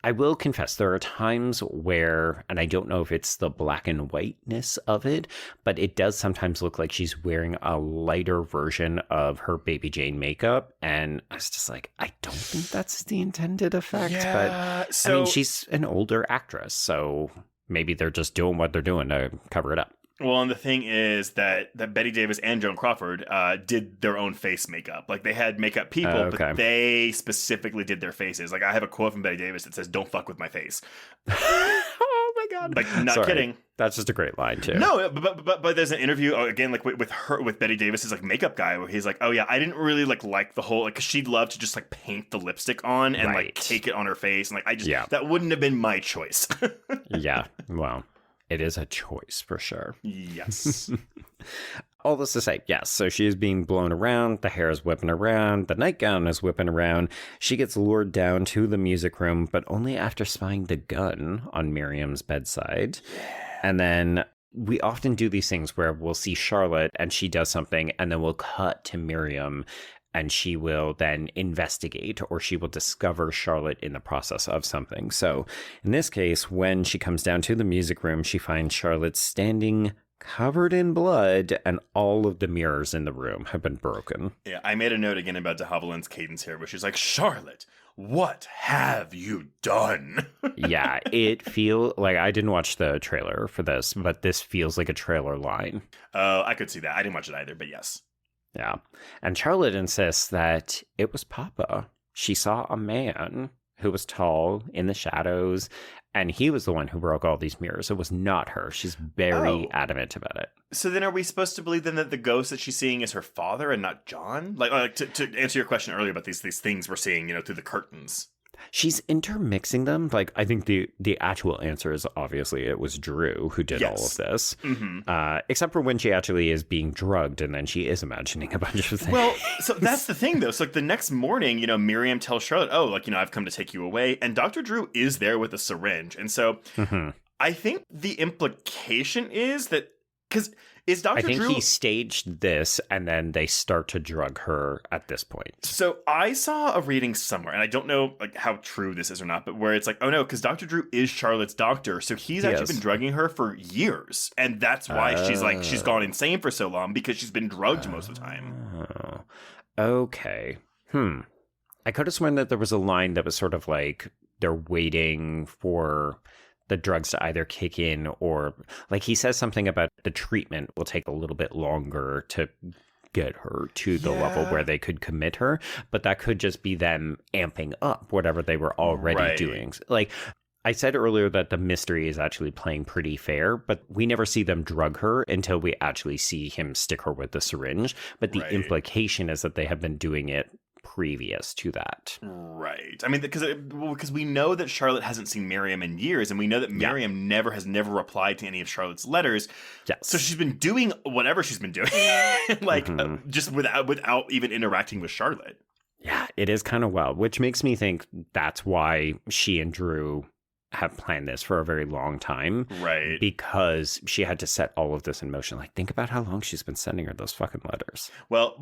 [SPEAKER 6] I will confess, there are times where, and I don't know if it's the black and whiteness of it, but it does sometimes look like she's wearing a lighter version of her Baby Jane makeup. And I was just like, I don't think that's the intended effect.
[SPEAKER 7] Yeah,
[SPEAKER 6] but I mean, she's an older actress, so maybe they're just doing what they're doing to cover it up.
[SPEAKER 7] Well, and the thing is that Bette Davis and Joan Crawford did their own face makeup. Like, they had makeup people, but they specifically did their faces. Like, I have a quote from Bette Davis that says, "Don't fuck with my face."
[SPEAKER 6] Oh my God.
[SPEAKER 7] Like, not kidding.
[SPEAKER 6] That's just a great line, too.
[SPEAKER 7] No, but there's an interview, again, like with Bette Davis's like makeup guy, where he's like, oh yeah, I didn't really like the whole, like, 'cause she'd love to just like paint the lipstick on and like cake it on her face. And like, I just, that wouldn't have been my choice.
[SPEAKER 6] Yeah. Well, it is a choice for sure.
[SPEAKER 7] Yes.
[SPEAKER 6] All this to say, yes, so she is being blown around, the hair is whipping around, the nightgown is whipping around. She gets lured down to the music room, but only after spying the gun on Miriam's bedside. And then we often do these things where we'll see Charlotte and she does something, and then we'll cut to Miriam and she will then investigate, or she will discover Charlotte in the process of something. So in this case, when she comes down to the music room, she finds Charlotte standing covered in blood, and all of the mirrors in the room have been broken.
[SPEAKER 7] Yeah, I made a note again about de Havilland's cadence here, where she's like, "Charlotte, what have you done?"
[SPEAKER 6] Yeah, it feels like, I didn't watch the trailer for this, but this feels like a trailer line.
[SPEAKER 7] I could see that. I didn't watch it either, but yes.
[SPEAKER 6] Yeah. And Charlotte insists that it was Papa. She saw a man who was tall in the shadows, and he was the one who broke all these mirrors. It was not her. She's very adamant about it.
[SPEAKER 7] So then are we supposed to believe then that the ghost that she's seeing is her father and not John? Like to answer your question earlier about these things we're seeing, through the curtains.
[SPEAKER 6] She's intermixing them. Like, I think the actual answer is obviously it was Drew who did all of this. Mm-hmm. Except for when she actually is being drugged, and then she is imagining a bunch of things.
[SPEAKER 7] Well, so that's the thing, though. So, like, the next morning, Miriam tells Charlotte, oh, like, I've come to take you away. And Dr. Drew is there with a syringe. And so I think the implication is that, because is Dr. Drew...
[SPEAKER 6] I think he staged this, and then they start to drug her at this point.
[SPEAKER 7] So I saw a reading somewhere, and I don't know like how true this is or not, but where it's like, oh no, because Dr. Drew is Charlotte's doctor, so he's actually been drugging her for years, and that's why she's gone insane for so long, because she's been drugged most of the time.
[SPEAKER 6] Okay. I could have sworn that there was a line that was sort of like they're waiting for the drugs to either kick in, or like he says something about the treatment will take a little bit longer to get her to the level where they could commit her, but that could just be them amping up whatever they were already doing. Like I said earlier that the mystery is actually playing pretty fair, but we never see them drug her until we actually see him stick her with the syringe. But the implication is that they have been doing it previous to that.
[SPEAKER 7] Right. I mean, because we know that Charlotte hasn't seen Miriam in years, and we know that Miriam never replied to any of Charlotte's letters.
[SPEAKER 6] Yes.
[SPEAKER 7] So she's been doing whatever she's been doing, like just without even interacting with Charlotte.
[SPEAKER 6] Yeah, it is kind of wild, which makes me think that's why she and Drew have planned this for a very long time.
[SPEAKER 7] Right.
[SPEAKER 6] Because she had to set all of this in motion. Like, think about how long she's been sending her those fucking letters.
[SPEAKER 7] Well,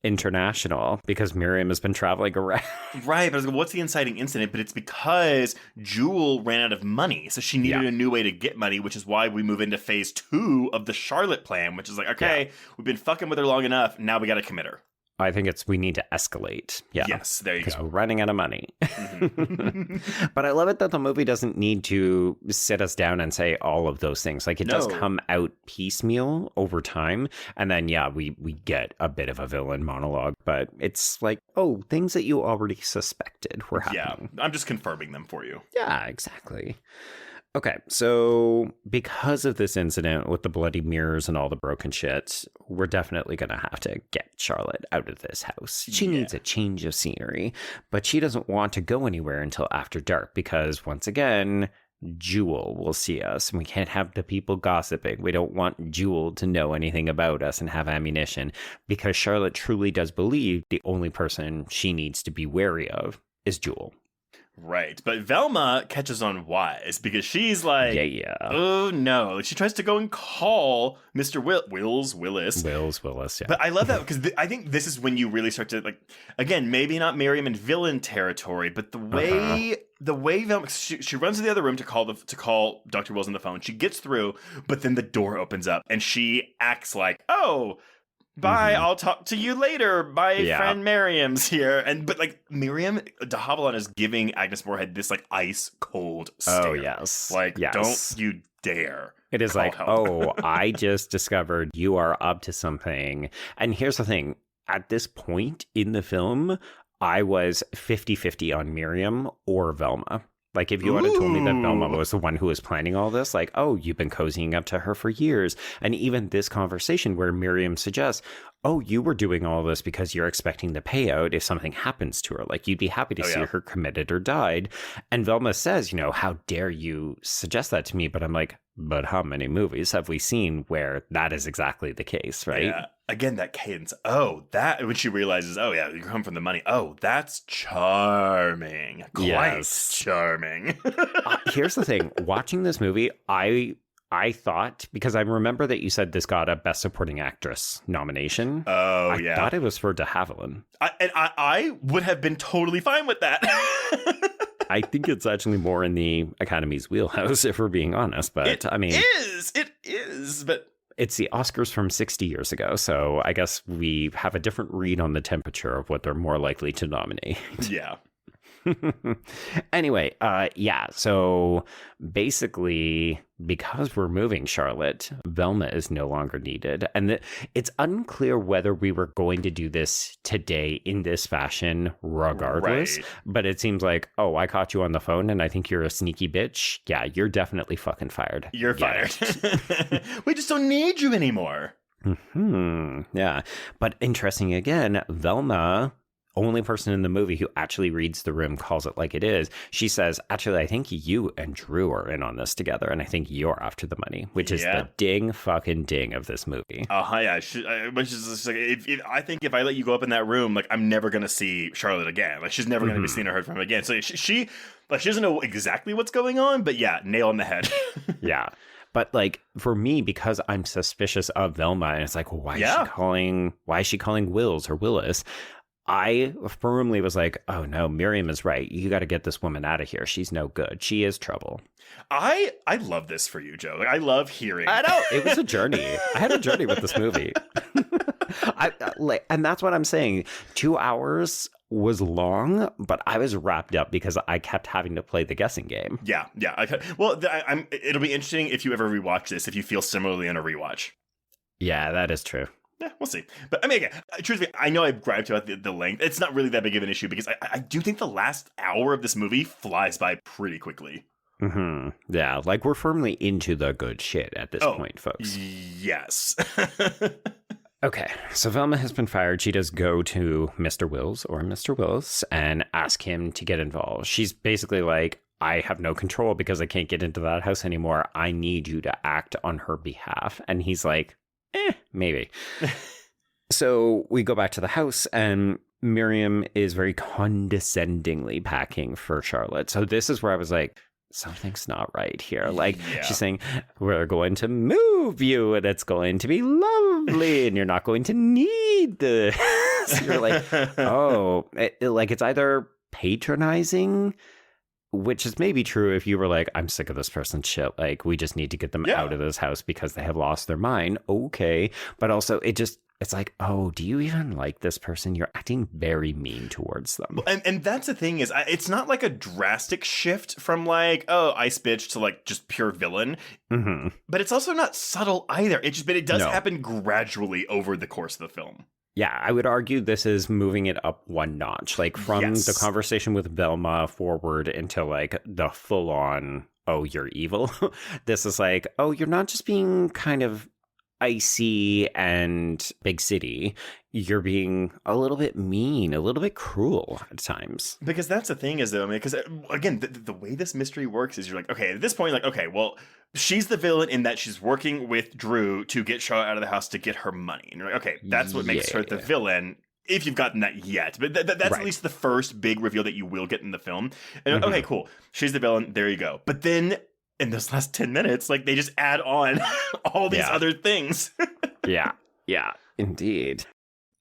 [SPEAKER 6] international because Miriam has been traveling around.
[SPEAKER 7] Right, but I was like, what's the inciting incident? But it's because Jewel ran out of money, so she needed a new way to get money, which is why we move into phase 2 of the Charlotte plan, which is like, okay, we've been fucking with her long enough, now we got to commit her.
[SPEAKER 6] I think we need to escalate. Yeah.
[SPEAKER 7] Yes, there you go.
[SPEAKER 6] Because we're running out of money. But I love it that the movie doesn't need to sit us down and say all of those things. Like, it does come out piecemeal over time. And then, we get a bit of a villain monologue. But it's like, things that you already suspected were happening.
[SPEAKER 7] Yeah, I'm just confirming them for you.
[SPEAKER 6] Yeah, exactly. Okay, so because of this incident with the bloody mirrors and all the broken shit, we're definitely going to have to get Charlotte out of this house. She needs a change of scenery, but she doesn't want to go anywhere until after dark because, once again, Jewel will see us and we can't have the people gossiping. We don't want Jewel to know anything about us and have ammunition because Charlotte truly does believe the only person she needs to be wary of is Jewel.
[SPEAKER 7] Right, but Velma catches on wise because she's like, oh no. She tries to go and call Mr. Willis.
[SPEAKER 6] Willis, yeah.
[SPEAKER 7] But I love that because I think this is when you really start to, like, again, maybe not Miriam and villain territory, but the way Velma, she runs to the other room to call Dr. Wills on the phone. She gets through, but then the door opens up and she acts like, bye, I'll talk to you later. My friend Miriam's here. But like Miriam de Havilland is giving Agnes Moorehead this like ice cold stare.
[SPEAKER 6] Oh, yes.
[SPEAKER 7] Like, don't you dare.
[SPEAKER 6] It is like, I just discovered you are up to something. And here's the thing. At this point in the film, I was 50-50 on Miriam or Velma. Like, if you had told me that Velma was the one who was planning all this, like, you've been cozying up to her for years. And even this conversation where Miriam suggests, you were doing all this because you're expecting the payout if something happens to her. Like, you'd be happy to see her committed or died. And Velma says, how dare you suggest that to me? But I'm like, but how many movies have we seen where that is exactly the case, right?
[SPEAKER 7] Yeah. Again, that cadence. That when she realizes, you come from the money. That's charming. Quite charming.
[SPEAKER 6] Here's the thing. Watching this movie, I thought, because I remember that you said this got a Best Supporting Actress nomination. I thought it was for de Havilland.
[SPEAKER 7] I would have been totally fine with that.
[SPEAKER 6] I think it's actually more in the Academy's wheelhouse, if we're being honest. But
[SPEAKER 7] it is. But
[SPEAKER 6] it's the Oscars from 60 years ago, so I guess we have a different read on the temperature of what they're more likely to nominate.
[SPEAKER 7] Yeah.
[SPEAKER 6] Anyway, so basically, because we're moving Charlotte, Velma is no longer needed. And it's unclear whether we were going to do this today in this fashion regardless. Right. But it seems like, I caught you on the phone and I think you're a sneaky bitch. Yeah, you're definitely fucking fired.
[SPEAKER 7] You're fired. We just don't need you anymore.
[SPEAKER 6] Yeah. But interesting again, Velma, only person in the movie who actually reads the room, calls it like it is. She says, actually, I think you and Drew are in on this together, and I think you're after the money, which is the fucking ding of this movie.
[SPEAKER 7] Yeah. Which is just like, I think if I let you go up in that room, like, I'm never going to see Charlotte again. Like, she's never going to be seen or heard from again. So she doesn't know exactly what's going on, but nail on the head.
[SPEAKER 6] Yeah. But like, for me, because I'm suspicious of Velma, and it's like, why is she calling Wills or Willis? I firmly was like, oh no, Miriam is right. You got to get this woman out of here. She's no good. She is trouble.
[SPEAKER 7] I love this for you, Joe. Like, I love hearing.
[SPEAKER 6] I know. It was a journey. I had a journey with this movie. And that's what I'm saying. 2 hours was long, but I was wrapped up because I kept having to play the guessing game.
[SPEAKER 7] Yeah. It'll be interesting if you ever rewatch this, if you feel similarly on a rewatch.
[SPEAKER 6] Yeah, that is true.
[SPEAKER 7] Yeah, we'll see. But I mean, again, truthfully, I know I've griped about the length. It's not really that big of an issue because I do think the last hour of this movie flies by pretty quickly.
[SPEAKER 6] Yeah, like we're firmly into the good shit at this point, folks.
[SPEAKER 7] Yes.
[SPEAKER 6] Okay, so Velma has been fired. She does go to Mr. Wills or Mr. Willis and ask him to get involved. She's basically like, I have no control because I can't get into that house anymore. I need you to act on her behalf. And he's like, maybe. So we go back to the house and Miriam is very condescendingly packing for Charlotte. So this is where I was like, something's not right here. Like, she's saying, we're going to move you, and it's going to be lovely, and you're not going to need this. You're like, oh, it's either patronizing, which is maybe true if you were like, I'm sick of this person's shit. Like, we just need to get them out of this house because they have lost their mind. Okay. But also, it's like, oh, do you even like this person? You're acting very mean towards them.
[SPEAKER 7] And that's the thing is, it's not like a drastic shift from like, oh, ice bitch to like just pure villain. Mm-hmm. But it's also not subtle either. But it does happen gradually over the course of the film.
[SPEAKER 6] Yeah, I would argue this is moving it up one notch. Like from the conversation with Velma forward into like the full on, oh, you're evil. This is like, oh, you're not just being kind of icy and big city, you're being a little bit mean, a little bit cruel at times.
[SPEAKER 7] Because that's the thing is, though, I mean, because again, the way this mystery works is you're like, okay, at this point, like, okay, well, she's the villain in that she's working with Drew to get Charlotte out of the house to get her money. And you're like, okay, that's what makes her the villain. If you've gotten that yet. But that's at least the first big reveal that you will get in the film. And okay, cool. She's the villain. There you go. But then in those last 10 minutes, like, they just add on all these other things.
[SPEAKER 6] Yeah, indeed.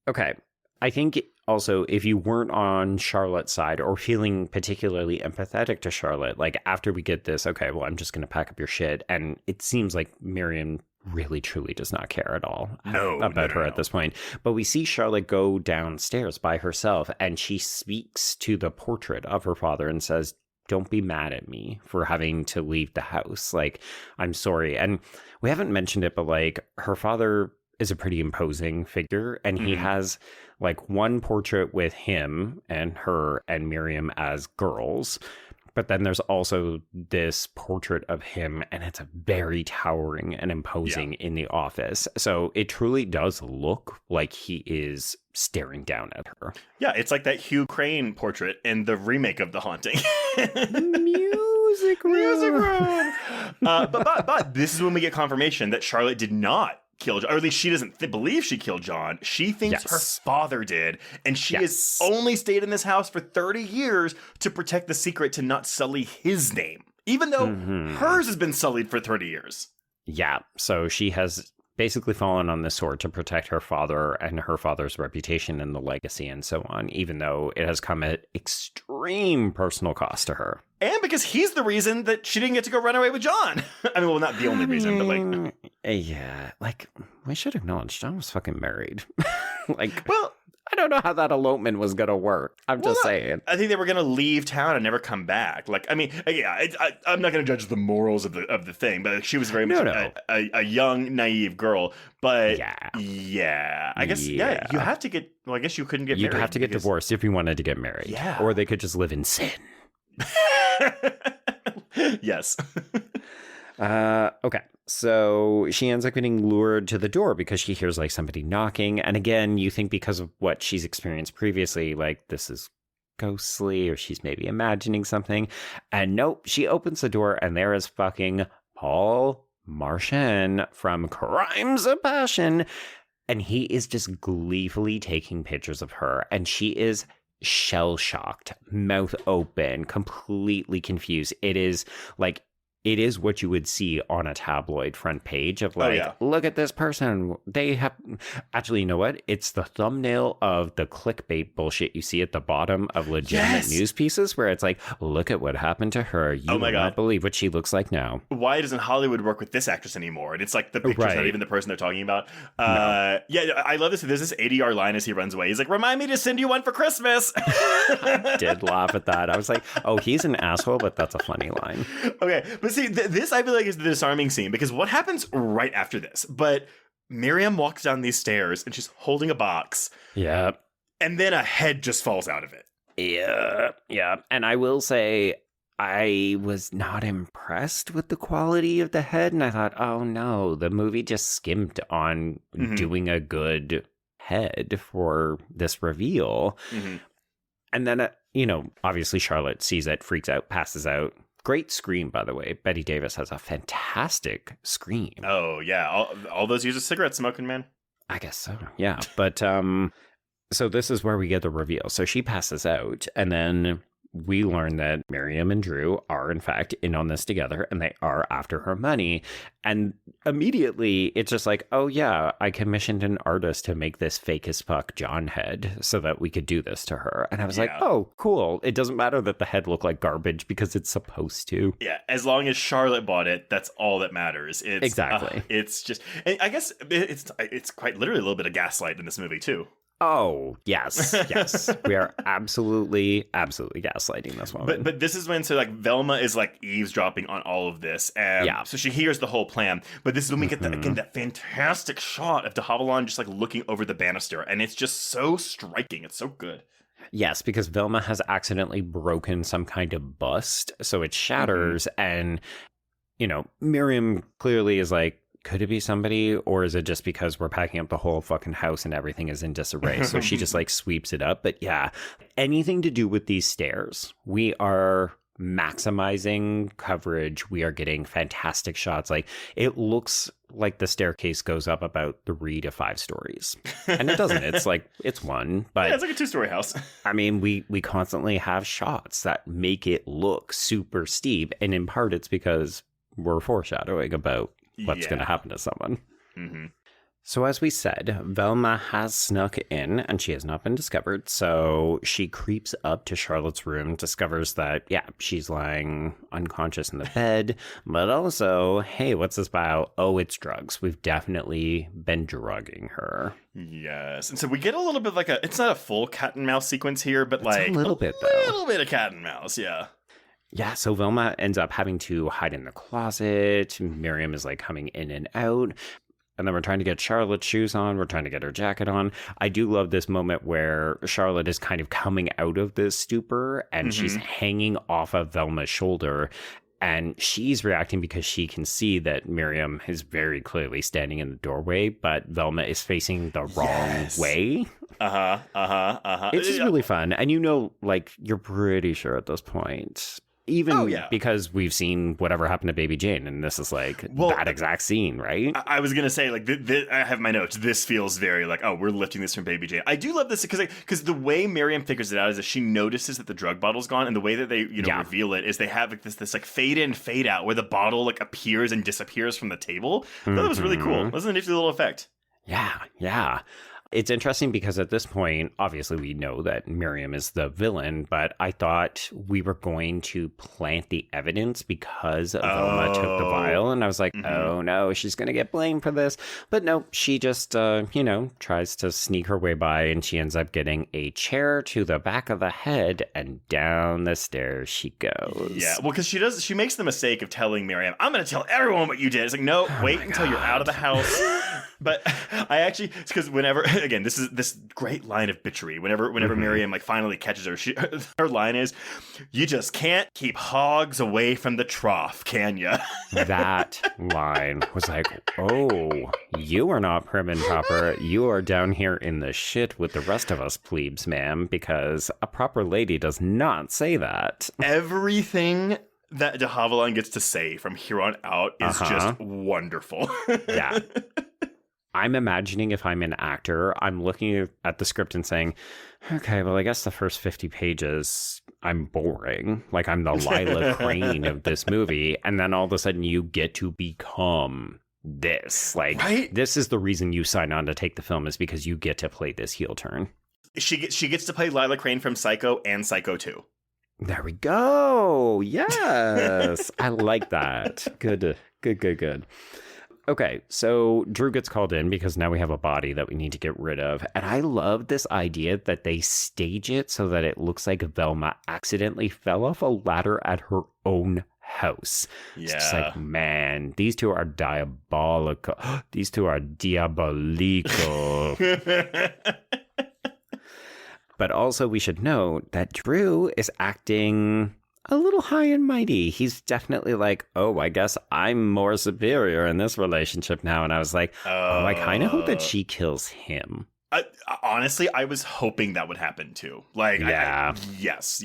[SPEAKER 6] Okay, I think also if you weren't on Charlotte's side or feeling particularly empathetic to Charlotte, like, after we get this, okay, well, I'm just going to pack up your shit. And it seems like Miriam really, truly does not care at all about her at this point. But we see Charlotte go downstairs by herself, and she speaks to the portrait of her father and says, don't be mad at me for having to leave the house. Like, I'm sorry. And we haven't mentioned it, but like, her father is a pretty imposing figure, and he has like one portrait with him and her and Miriam as girls. But then there's also this portrait of him, and it's very towering and imposing in the office. So it truly does look like he is staring down at her.
[SPEAKER 7] Yeah, it's like that Hugh Crane portrait in the remake of The Haunting.
[SPEAKER 6] Music room.
[SPEAKER 7] But this is when we get confirmation that Charlotte did not kill John, or at least she doesn't believe she killed John. She thinks her father did, and she has only stayed in this house for 30 years to protect the secret, to not sully his name, even though hers has been sullied for 30 years.
[SPEAKER 6] Yeah, so she has basically fallen on the sword to protect her father and her father's reputation and the legacy and so on, even though it has come at extreme personal cost to her.
[SPEAKER 7] And because he's the reason that she didn't get to go run away with John. I mean, well, not the only reason, but like...
[SPEAKER 6] Yeah, like, we should acknowledge John was fucking married. Like, well, I don't know how that elopement was going to work. I'm just saying.
[SPEAKER 7] I think they were going to leave town and never come back. Like, I mean, yeah, I'm not going to judge the morals of the thing, but she was very much a young, naive girl. But yeah, I guess, you have to get, well, I guess you couldn't get married.
[SPEAKER 6] You'd have to get divorced if you wanted to get married.
[SPEAKER 7] Yeah.
[SPEAKER 6] Or they could just live in sin.
[SPEAKER 7] Yes.
[SPEAKER 6] Okay. So she ends up getting lured to the door because she hears like somebody knocking. And again, you think because of what she's experienced previously, like this is ghostly or she's maybe imagining something. And nope, she opens the door and there is fucking Paul Marchand from Crimes of Passion. And he is just gleefully taking pictures of her. And she is shell-shocked, mouth open, completely confused. It is what you would see on a tabloid front page of like, look at this person. They have... Actually, you know what? It's the thumbnail of the clickbait bullshit you see at the bottom of legitimate news pieces where it's like, look at what happened to her. You will not believe what she looks like now.
[SPEAKER 7] Why doesn't Hollywood work with this actress anymore? And it's like the picture's not even the person they're talking about. Yeah, I love this. There's this ADR line as he runs away. He's like, remind me to send you one for Christmas.
[SPEAKER 6] I did laugh at that. I was like, oh, he's an asshole, but that's a funny line.
[SPEAKER 7] Okay, but see, this I feel like is the disarming scene, because what happens right after this? But Miriam walks down these stairs and she's holding a box.
[SPEAKER 6] Yeah.
[SPEAKER 7] And then a head just falls out of it.
[SPEAKER 6] Yeah. And I will say, I was not impressed with the quality of the head. And I thought, oh no, the movie just skimped on doing a good head for this reveal. And then, obviously Charlotte sees it, freaks out, passes out. Great scream, by the way. Bette Davis has a fantastic scream.
[SPEAKER 7] Oh, yeah. All those years of cigarette smoking, man.
[SPEAKER 6] I guess so, yeah. But, so this is where we get the reveal. So she passes out, and then we learn that Miriam and Drew are, in fact, in on this together, and they are after her money. And immediately, it's just like, oh, yeah, I commissioned an artist to make this fake as fuck John head so that we could do this to her. And I was like, oh, cool. It doesn't matter that the head looked like garbage because it's supposed to.
[SPEAKER 7] Yeah, as long as Charlotte bought it, that's all that matters.
[SPEAKER 6] Exactly.
[SPEAKER 7] It's just, I guess it's quite literally a little bit of gaslight in this movie, too.
[SPEAKER 6] Oh, yes, yes. We are absolutely gaslighting this woman.
[SPEAKER 7] But this is when, so like Velma is like eavesdropping on all of this. So she hears the whole plan. But this is when we get that fantastic shot of de Havilland just like looking over the banister. And it's just so striking. It's so good.
[SPEAKER 6] Yes, because Velma has accidentally broken some kind of bust. So it shatters. And, you know, Miriam clearly is like, could it be somebody, or is it just because we're packing up the whole fucking house and everything is in disarray? So she just like sweeps it up. But yeah, anything to do with these stairs, we are maximizing coverage. We are getting fantastic shots. Like, it looks like the staircase goes up about 3 to 5 stories. And it doesn't. It's like, it's one. But
[SPEAKER 7] yeah, it's like a 2-story house.
[SPEAKER 6] I mean, we constantly have shots that make it look super steep. And in part, it's because we're foreshadowing about what's going to happen to someone. So as we said, Velma has snuck in and she has not been discovered. So she creeps up to Charlotte's room, discovers that, she's lying unconscious in the bed. But also, hey, what's this about? Oh, it's drugs. We've definitely been drugging her.
[SPEAKER 7] Yes. And so we get a little bit like it's not a full cat and mouse sequence here, but like
[SPEAKER 6] a little bit
[SPEAKER 7] of cat and mouse. Yeah.
[SPEAKER 6] Yeah, so Velma ends up having to hide in the closet. Miriam is like coming in and out. And then we're trying to get Charlotte's shoes on. We're trying to get her jacket on. I do love this moment where Charlotte is kind of coming out of this stupor and she's hanging off of Velma's shoulder. And she's reacting because she can see that Miriam is very clearly standing in the doorway, but Velma is facing the wrong way. It's just really fun. And you know, like, you're pretty sure at this point, even because we've seen whatever happened to Baby Jane, and this is like that exact scene, right?
[SPEAKER 7] I was gonna say, like, I have my notes. This feels very like, oh, we're lifting this from Baby Jane. I do love this because the way Miriam figures it out is that she notices that the drug bottle's gone, and the way that they reveal it is they have like this like fade in, fade out, where the bottle like appears and disappears from the table. I thought that was really cool. That was a nifty little effect.
[SPEAKER 6] Yeah. It's interesting because at this point, obviously we know that Miriam is the villain, but I thought we were going to plant the evidence because Velma took the vial, and I was like, oh no, she's going to get blamed for this. But no, she just, tries to sneak her way by, and she ends up getting a chair to the back of the head, and down the stairs she goes.
[SPEAKER 7] Yeah, well, because she makes the mistake of telling Miriam, I'm going to tell everyone what you did. It's like, no, wait until you're out of the house. But I actually, it's because whenever, again, this is this great line of bitchery. Whenever Miriam like finally catches her, her line is, "You just can't keep hogs away from the trough, can you?"
[SPEAKER 6] That line was like, oh, you are not prim and proper. You are down here in the shit with the rest of us plebes, ma'am, because a proper lady does not say that.
[SPEAKER 7] Everything that de Havilland gets to say from here on out is just wonderful.
[SPEAKER 6] Yeah. I'm imagining if I'm an actor, I'm looking at the script and saying, okay, well, I guess the first 50 pages, I'm boring. Like, I'm the Lila Crane of this movie. And then all of a sudden you get to become this. Like, This is the reason you sign on to take the film, is because you get to play this heel turn.
[SPEAKER 7] She gets to play Lila Crane from Psycho and Psycho 2.
[SPEAKER 6] There we go. Yes. I like that. Good. Okay, so Drew gets called in because now we have a body that we need to get rid of. And I love this idea that they stage it so that it looks like Velma accidentally fell off a ladder at her own house.
[SPEAKER 7] Yeah.
[SPEAKER 6] It's just like, man, these two are diabolical. These two are diabolico. But also we should note that Drew is acting a little high and mighty. He's definitely like, oh, I guess I'm more superior in this relationship now. And I was like, I kind of hope that she kills him.
[SPEAKER 7] Honestly, I was hoping that would happen too. Like,
[SPEAKER 6] yeah.
[SPEAKER 7] Yes.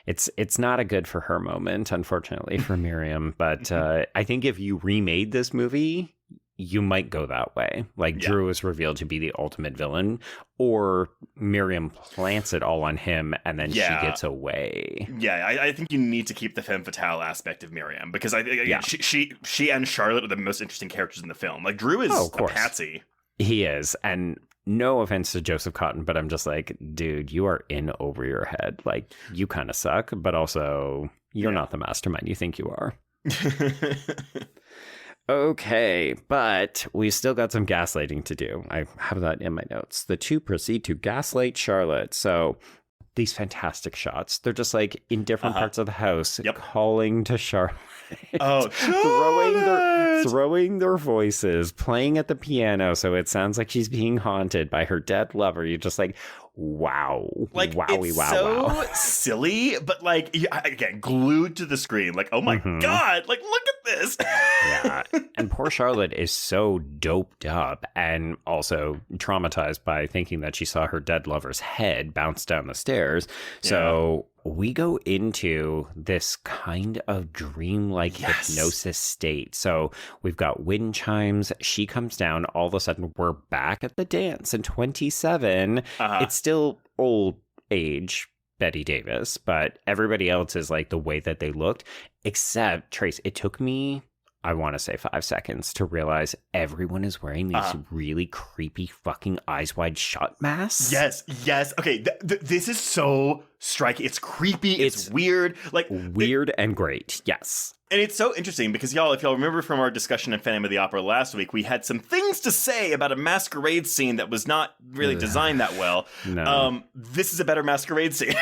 [SPEAKER 6] It's not a good for her moment, unfortunately, for Miriam. But I think if you remade this movie, you might go that way. Like, Drew is revealed to be the ultimate villain, or Miriam plants it all on him and then she gets away.
[SPEAKER 7] Yeah, I think you need to keep the femme fatale aspect of Miriam, because she and Charlotte are the most interesting characters in the film. Like, Drew is a patsy.
[SPEAKER 6] He is, and no offense to Joseph Cotton, but I'm just like, dude, you are in over your head. Like, you kind of suck, but also you're not the mastermind you think you are. Okay, but we still got some gaslighting to do. I have that in my notes. The two proceed to gaslight Charlotte. So these fantastic shots, they're just like in different parts of the house, calling to Charlotte.
[SPEAKER 7] Oh,
[SPEAKER 6] throwing their voices, playing at the piano, so it sounds like she's being haunted by her dead lover. You're just like, wow.
[SPEAKER 7] Like, it's so silly, but like, again, glued to the screen. Like, oh my God, like, look at this.
[SPEAKER 6] Yeah. And poor Charlotte is so doped up and also traumatized by thinking that she saw her dead lover's head bounce down the stairs. So we go into this kind of dreamlike hypnosis state. So we've got wind chimes. She comes down. All of a sudden, we're back at the dance in 27. It's still old age Bette Davis, but everybody else is like the way that they looked, except Trace. It took me, I want to say 5 seconds to realize everyone is wearing these really creepy fucking eyes wide shut masks.
[SPEAKER 7] Yes. Okay, this is so striking. It's creepy. It's weird. Like,
[SPEAKER 6] weird and great. Yes.
[SPEAKER 7] And it's so interesting because, y'all, if y'all remember from our discussion of Phantom of the Opera last week, we had some things to say about a masquerade scene that was not really designed that well.
[SPEAKER 6] No.
[SPEAKER 7] This is a better masquerade scene.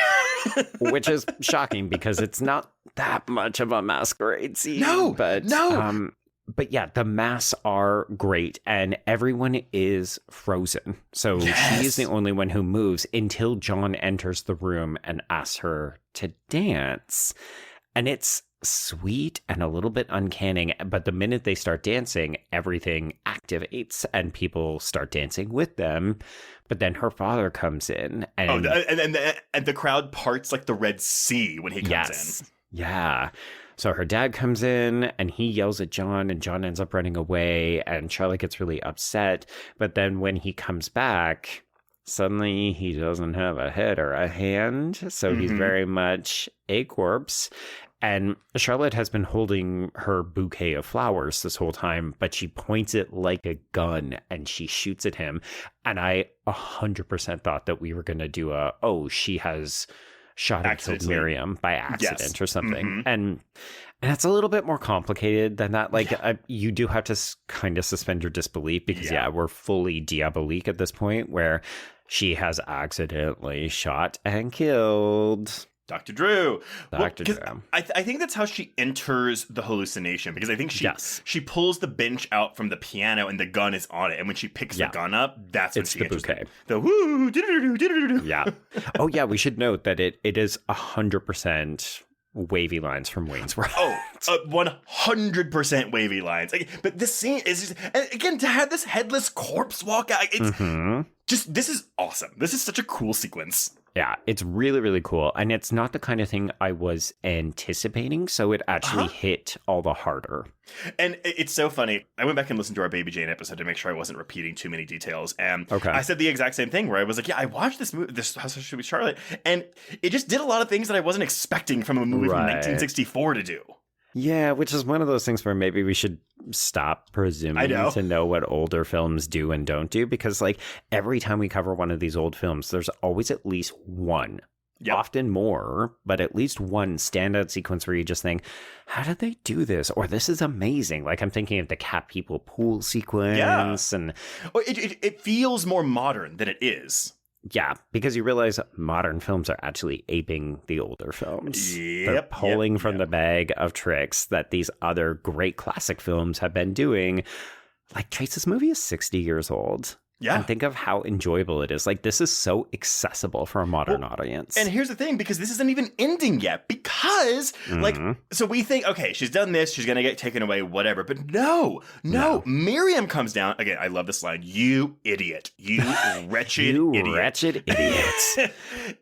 [SPEAKER 6] Which is shocking because it's not that much of a masquerade scene.
[SPEAKER 7] No.
[SPEAKER 6] But yeah, the masks are great and everyone is frozen. So she's the only one who moves until John enters the room and asks her to dance. And it's sweet and a little bit uncanny, but the minute they start dancing, everything activates and people start dancing with them. But then her father comes in and
[SPEAKER 7] and the crowd parts like the Red Sea when he comes in.
[SPEAKER 6] Yeah. So her dad comes in and he yells at John and John ends up running away and Charlotte gets really upset. But then when he comes back, suddenly he doesn't have a head or a hand. So he's very much a corpse. And Charlotte has been holding her bouquet of flowers this whole time, but she points it like a gun and she shoots at him. And I 100% thought that we were going to do she has shot and killed Miriam by accident or something. And it's a little bit more complicated than that. Like, you do have to kind of suspend your disbelief because, we're fully diabolique at this point where she has accidentally shot and killed
[SPEAKER 7] Dr. Drew.
[SPEAKER 6] Drew.
[SPEAKER 7] I think that's how she enters the hallucination, because I think she pulls the bench out from the piano and the gun is on it. And when she picks the gun up, that's when she enters
[SPEAKER 6] bouquet.
[SPEAKER 7] The woo, do-do-do-do-do-do.
[SPEAKER 6] Yeah. Oh, yeah. We should note that it is 100% wavy lines from Wayne's World.
[SPEAKER 7] 100% wavy lines. But this scene is just, and again, to have this headless corpse walk out, it's just, this is awesome. This is such a cool sequence.
[SPEAKER 6] Yeah, it's really, really cool. And it's not the kind of thing I was anticipating, so it actually hit all the harder.
[SPEAKER 7] And it's so funny. I went back and listened to our Baby Jane episode to make sure I wasn't repeating too many details. And I said the exact same thing where I was like, I watched this movie, this How Should We Charlotte, and it just did a lot of things that I wasn't expecting from a movie from 1964 to do.
[SPEAKER 6] Yeah, which is one of those things where maybe we should stop presuming to know what older films do and don't do, because like every time we cover one of these old films, there's always at least one, often more, but at least one standout sequence where you just think, how did they do this? Or this is amazing. Like I'm thinking of the Cat People pool sequence. And
[SPEAKER 7] it feels more modern than it is.
[SPEAKER 6] Yeah, because you realize modern films are actually aping the older films. They're pulling from the bag of tricks that these other great classic films have been doing. Like, Trace, this movie is 60 years old. Yeah. And think of how enjoyable it is. Like, this is so accessible for a modern audience.
[SPEAKER 7] And here's the thing, because this isn't even ending yet. Because, like, so we think, okay, she's done this, she's going to get taken away, whatever. But no. Miriam comes down. Again, I love this line. You idiot. You wretched idiot.
[SPEAKER 6] You wretched idiot.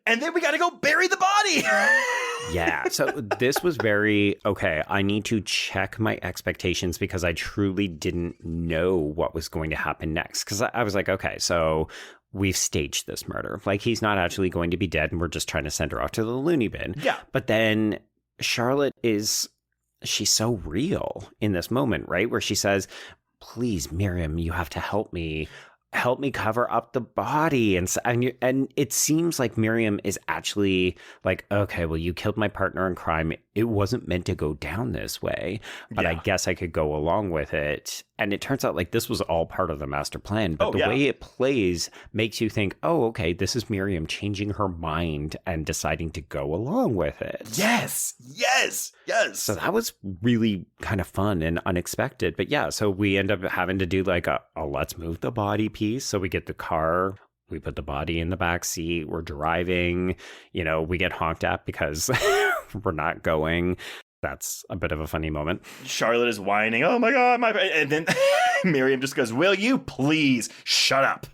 [SPEAKER 7] And then we got to go bury the body.
[SPEAKER 6] Yeah. So this was very, okay, I need to check my expectations because I truly didn't know what was going to happen next. Because I was like, okay, so we've staged this murder. Like, he's not actually going to be dead and we're just trying to send her off to the loony bin.
[SPEAKER 7] Yeah.
[SPEAKER 6] But then Charlotte she's so real in this moment, right? Where she says, please, Miriam, you have to help me cover up the body. And it seems like Miriam is actually like, okay, well, you killed my partner in crime. It wasn't meant to go down this way, but I guess I could go along with it. And it turns out like this was all part of the master plan, but the way it plays makes you think, oh, okay, this is Miriam changing her mind and deciding to go along with it.
[SPEAKER 7] Yes.
[SPEAKER 6] So that was really kind of fun and unexpected. But yeah, so we end up having to do like a let's move the body piece. So we get the car, we put the body in the back seat, we're driving, we get honked at because we're not going. That's a bit of a funny moment.
[SPEAKER 7] Charlotte is whining, oh my God, and then Miriam just goes, will you please shut up?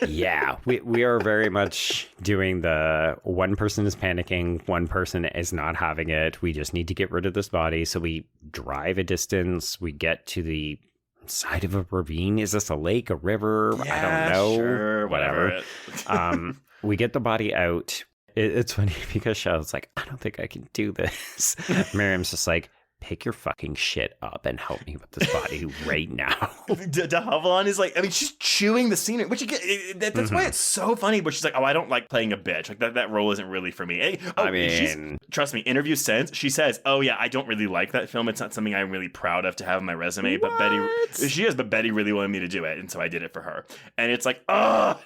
[SPEAKER 6] Yeah, we are very much doing the one person is panicking, one person is not having it. We just need to get rid of this body. So we drive a distance. We get to the side of a ravine. Is this a lake, a river?
[SPEAKER 7] Yeah,
[SPEAKER 6] I don't know.
[SPEAKER 7] Sure, whatever.
[SPEAKER 6] We get the body out. It's funny because Charlotte's like, I don't think I can do this. Miriam's just like, pick your fucking shit up and help me with this body right now.
[SPEAKER 7] De Havilland is like, I mean, she's chewing the scenery, which you get. That's why it's so funny. But she's like, oh, I don't like playing a bitch. Like that role isn't really for me. Trust me. Interview since she says, oh yeah, I don't really like that film. It's not something I'm really proud of to have on my resume.
[SPEAKER 6] What?
[SPEAKER 7] But Betty really wanted me to do it, and so I did it for her. And it's like, oh.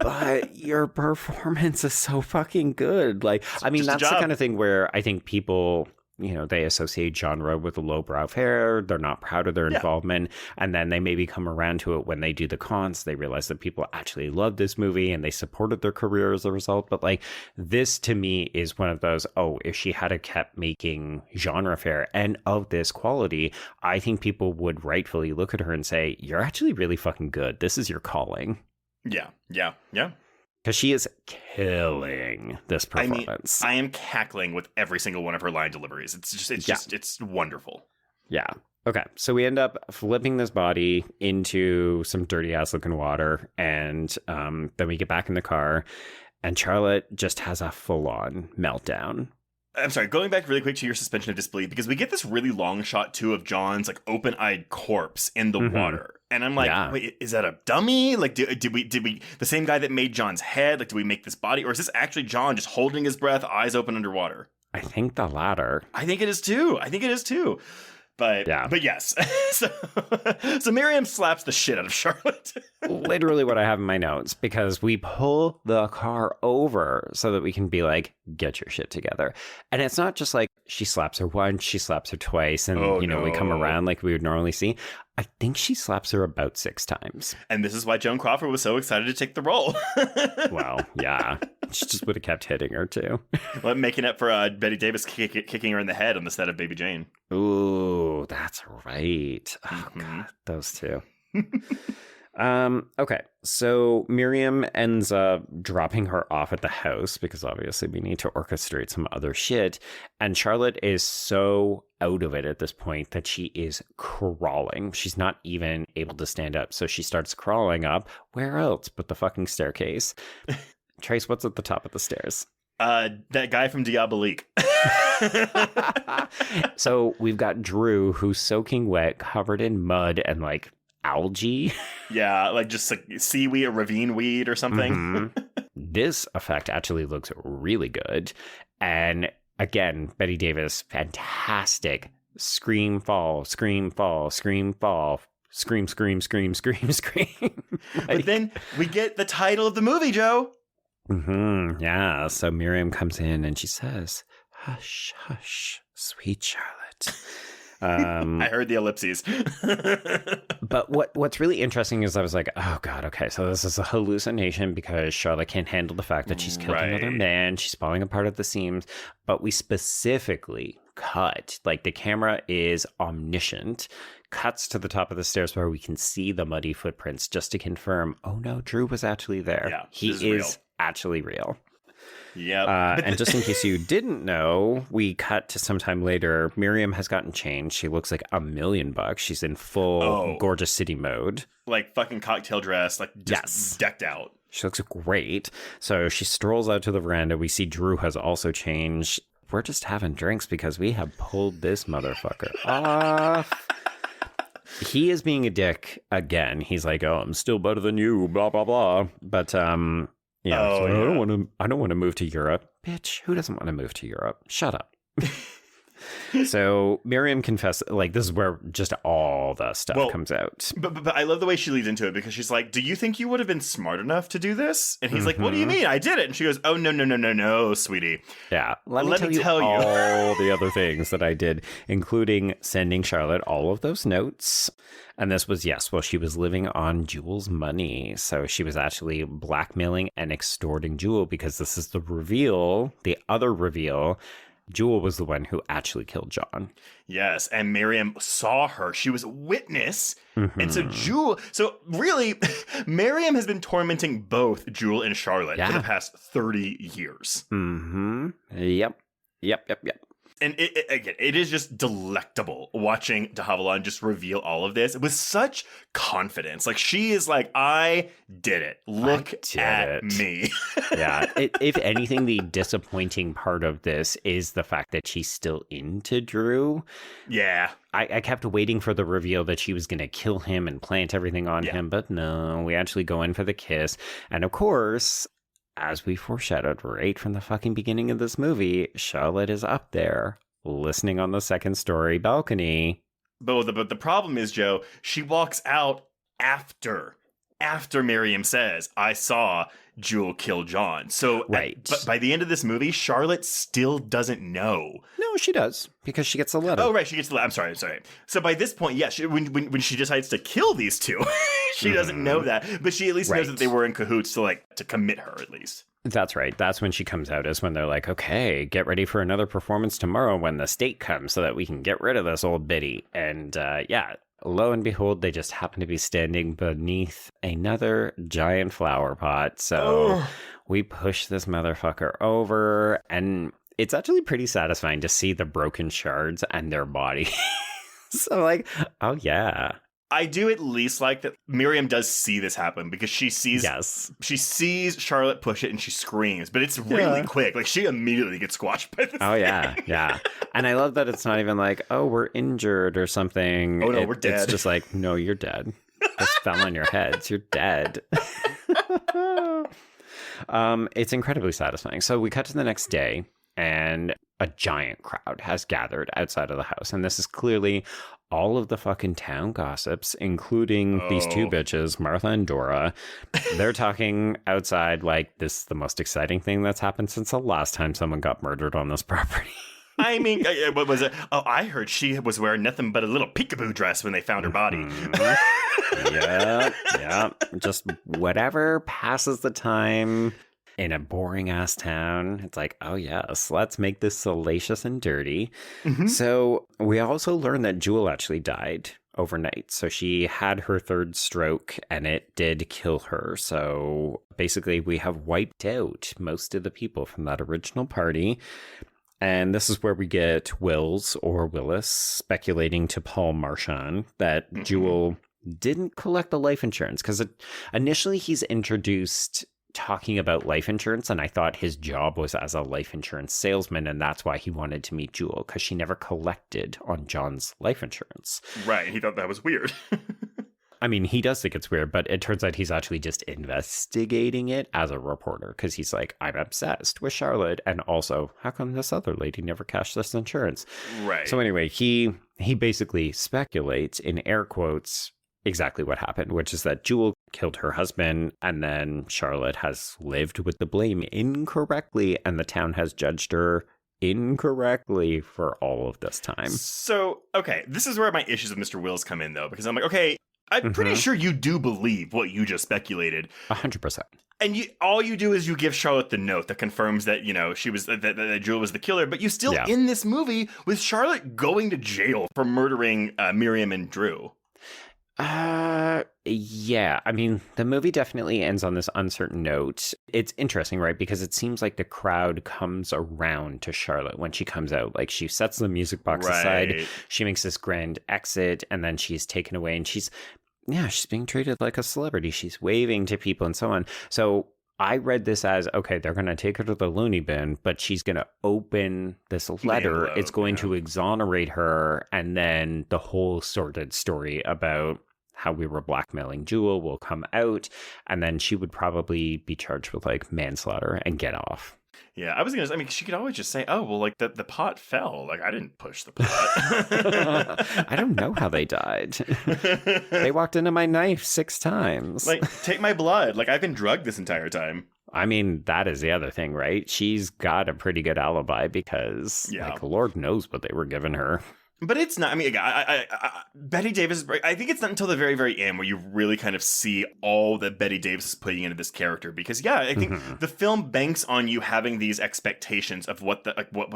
[SPEAKER 6] But your performance is so fucking good. Like, I mean, that's the kind of thing where I think people, they associate genre with a lowbrow fare. They're not proud of their involvement. And then they maybe come around to it when they do the cons. They realize that people actually love this movie and they supported their career as a result. But like, this to me is one of those, if she had kept making genre fare and of this quality, I think people would rightfully look at her and say, you're actually really fucking good. This is your calling.
[SPEAKER 7] Yeah.
[SPEAKER 6] Because she is killing this performance.
[SPEAKER 7] I am cackling with every single one of her line deliveries. It's wonderful.
[SPEAKER 6] Yeah. Okay. So we end up flipping this body into some dirty ass looking water. And then we get back in the car and Charlotte just has a full on meltdown.
[SPEAKER 7] I'm sorry, going back really quick to your suspension of disbelief, because we get this really long shot too of John's like open-eyed corpse in the water. And I'm like, wait, is that a dummy? Like, did we the same guy that made John's head? Like, did we make this body, or is this actually John just holding his breath, eyes open underwater?
[SPEAKER 6] I think the latter.
[SPEAKER 7] I think it is too. But yes. So Miriam slaps the shit out of Charlotte.
[SPEAKER 6] Literally what I have in my notes, because we pull the car over so that we can be like, get your shit together. And it's not just like she slaps her once, she slaps her twice, and we come around like we would normally see. I think she slaps her about 6 times.
[SPEAKER 7] And this is why Joan Crawford was so excited to take the role.
[SPEAKER 6] Well, yeah. She just would have kept hitting her, too.
[SPEAKER 7] Well, making up for Bette Davis kicking her in the head on the set of Baby Jane.
[SPEAKER 6] Ooh, that's right. Oh, God, those two. Okay, so Miriam ends up dropping her off at the house because obviously we need to orchestrate some other shit. And Charlotte is so out of it at this point that she is crawling. She's not even able to stand up. So she starts crawling up. Where else but the fucking staircase? Trace, what's at the top of the stairs?
[SPEAKER 7] That guy from Diabolique.
[SPEAKER 6] So we've got Drew, who's soaking wet, covered in mud and like algae.
[SPEAKER 7] Yeah, like just like seaweed or ravine weed or something.
[SPEAKER 6] Mm-hmm. This effect actually looks really good. And again, Bette Davis, fantastic. Scream, fall, scream, fall, scream, fall. Scream, scream, scream, scream, scream.
[SPEAKER 7] But then we get the title of the movie, Joe.
[SPEAKER 6] Mm-hmm. Yeah. So Miriam comes in and she says, hush, hush, sweet Charlotte.
[SPEAKER 7] I heard the ellipses.
[SPEAKER 6] But what's really interesting is I was like, oh God, okay, so this is a hallucination because Charlotte can't handle the fact that she's killed another man. She's falling apart at the seams. But we specifically cut, like the camera is omniscient, cuts to the top of the stairs where we can see the muddy footprints just to confirm, oh no, Drew was actually there.
[SPEAKER 7] Yeah,
[SPEAKER 6] he is actually real.
[SPEAKER 7] Yep.
[SPEAKER 6] And just in case you didn't know, we cut to sometime later. Miriam has gotten changed. She looks like $1,000,000. She's in full gorgeous city mode.
[SPEAKER 7] Like fucking cocktail dress, like just decked out.
[SPEAKER 6] She looks great. So she strolls out to the veranda. We see Drew has also changed. We're just having drinks because we have pulled this motherfucker off. He is being a dick again. He's like, "Oh, I'm still better than you," blah blah blah. But I don't want to move to Europe, bitch. Who doesn't want to move to Europe? Shut up. So Miriam confesses, like, this is where just all the stuff comes out.
[SPEAKER 7] But I love the way she leads into it because she's like, "Do you think you would have been smart enough to do this?" And he's like, "What do you mean? I did it." And she goes, "Oh, no, sweetie.
[SPEAKER 6] Yeah, let me tell you all the other things that I did, including sending Charlotte all of those notes." And this was, while she was living on Jewel's money. So she was actually blackmailing and extorting Jewel because this is the reveal, the other reveal. Jewel was the one who actually killed John.
[SPEAKER 7] Yes, and Miriam saw her. She was a witness. And so really, Miriam has been tormenting both Jewel and Charlotte for the past 30 years.
[SPEAKER 6] Yep.
[SPEAKER 7] And it is just delectable watching de Havilland just reveal all of this with such confidence. Like, she is like, "I did it. Look at me."
[SPEAKER 6] Yeah. If anything, the disappointing part of this is the fact that she's still into Drew.
[SPEAKER 7] Yeah.
[SPEAKER 6] I kept waiting for the reveal that she was going to kill him and plant everything on him. But no, we actually go in for the kiss. And of course, as we foreshadowed right from the fucking beginning of this movie, Charlotte is up there listening on the second story balcony.
[SPEAKER 7] But the problem is, Joe, she walks out after Miriam says, "I saw Jewel kill John." So but by the end of this movie, Charlotte still doesn't know.
[SPEAKER 6] No, she does, because she gets a letter.
[SPEAKER 7] Oh, right, she gets the letter. I'm sorry. So by this point, when she decides to kill these two, she doesn't know that, but she at least knows that they were in cahoots to commit her, at least.
[SPEAKER 6] That's right. That's when she comes out, is when they're like, "Okay, get ready for another performance tomorrow when the state comes so that we can get rid of this old biddy." And lo and behold, they just happen to be standing beneath another giant flower pot. So we push this motherfucker over, and it's actually pretty satisfying to see the broken shards and their body. So like, oh yeah.
[SPEAKER 7] I do at least like that Miriam does see this happen because she sees Charlotte push it and she screams, but it's really quick. Like, she immediately gets squashed by this thing.
[SPEAKER 6] Yeah. And I love that it's not even like, "Oh, we're injured" or something.
[SPEAKER 7] Oh no, we're dead.
[SPEAKER 6] It's just like, "No, you're dead. This fell on your heads. You're dead." It's incredibly satisfying. So we cut to the next day, and a giant crowd has gathered outside of the house. And this is clearly all of the fucking town gossips, including these two bitches, Martha and Dora. They're talking outside like this is the most exciting thing that's happened since the last time someone got murdered on this property.
[SPEAKER 7] I mean, what was it? Oh, I heard she was wearing nothing but a little peekaboo dress when they found her body.
[SPEAKER 6] Yeah. Just whatever passes the time in a boring ass town. It's like, oh yes, let's make this salacious and dirty. So we also learned that Jewel actually died overnight. So she had her third stroke and it did kill her. So basically we have wiped out most of the people from that original party. And this is where we get Wills or Willis speculating to Paul Marchand that Jewel didn't collect the life insurance, because initially he's introduced talking about life insurance, and I thought his job was as a life insurance salesman, and that's why he wanted to meet Jewel, because she never collected on John's life insurance.
[SPEAKER 7] Right, and he thought that was weird.
[SPEAKER 6] I mean, he does think it's weird, but it turns out he's actually just investigating it as a reporter, because he's like, I'm obsessed with Charlotte, and also, how come this other lady never cashed this insurance?
[SPEAKER 7] Right.
[SPEAKER 6] So anyway, he basically speculates, in air quotes, exactly what happened, which is that Jewel killed her husband, and then Charlotte has lived with the blame incorrectly, and the town has judged her incorrectly for all of this time.
[SPEAKER 7] So, okay, this is where my issues with Mr. Wills come in, though, because I'm like, okay, I'm pretty sure you do believe what you just speculated.
[SPEAKER 6] 100%.
[SPEAKER 7] And all you do is you give Charlotte the note that confirms that, you know, she was that Jewel was the killer, but you still in this movie with Charlotte going to jail for murdering Miriam and Drew.
[SPEAKER 6] Yeah. I mean, the movie definitely ends on this uncertain note. It's interesting, right? Because it seems like the crowd comes around to Charlotte when she comes out. Like, she sets the music box aside, she makes this grand exit, and then she's taken away, and she's being treated like a celebrity. She's waving to people and so on. So I read this as, okay, they're going to take her to the loony bin, but she's going to open this letter. It's going to exonerate her, and then the whole sordid story about how we were blackmailing Jewel will come out, and then she would probably be charged with like manslaughter and get off.
[SPEAKER 7] Yeah, I mean, she could always just say, oh, well, like the pot fell. Like, I didn't push the pot.
[SPEAKER 6] I don't know how they died. They walked into my knife 6 times.
[SPEAKER 7] Like, take my blood. Like, I've been drugged this entire time.
[SPEAKER 6] I mean, that is the other thing, right? She's got a pretty good alibi because, like, Lord knows what they were giving her.
[SPEAKER 7] But it's not, I mean, Bette Davis, I think it's not until the very, very end where you really kind of see all that Bette Davis is putting into this character. Because, I think the film banks on you having these expectations of what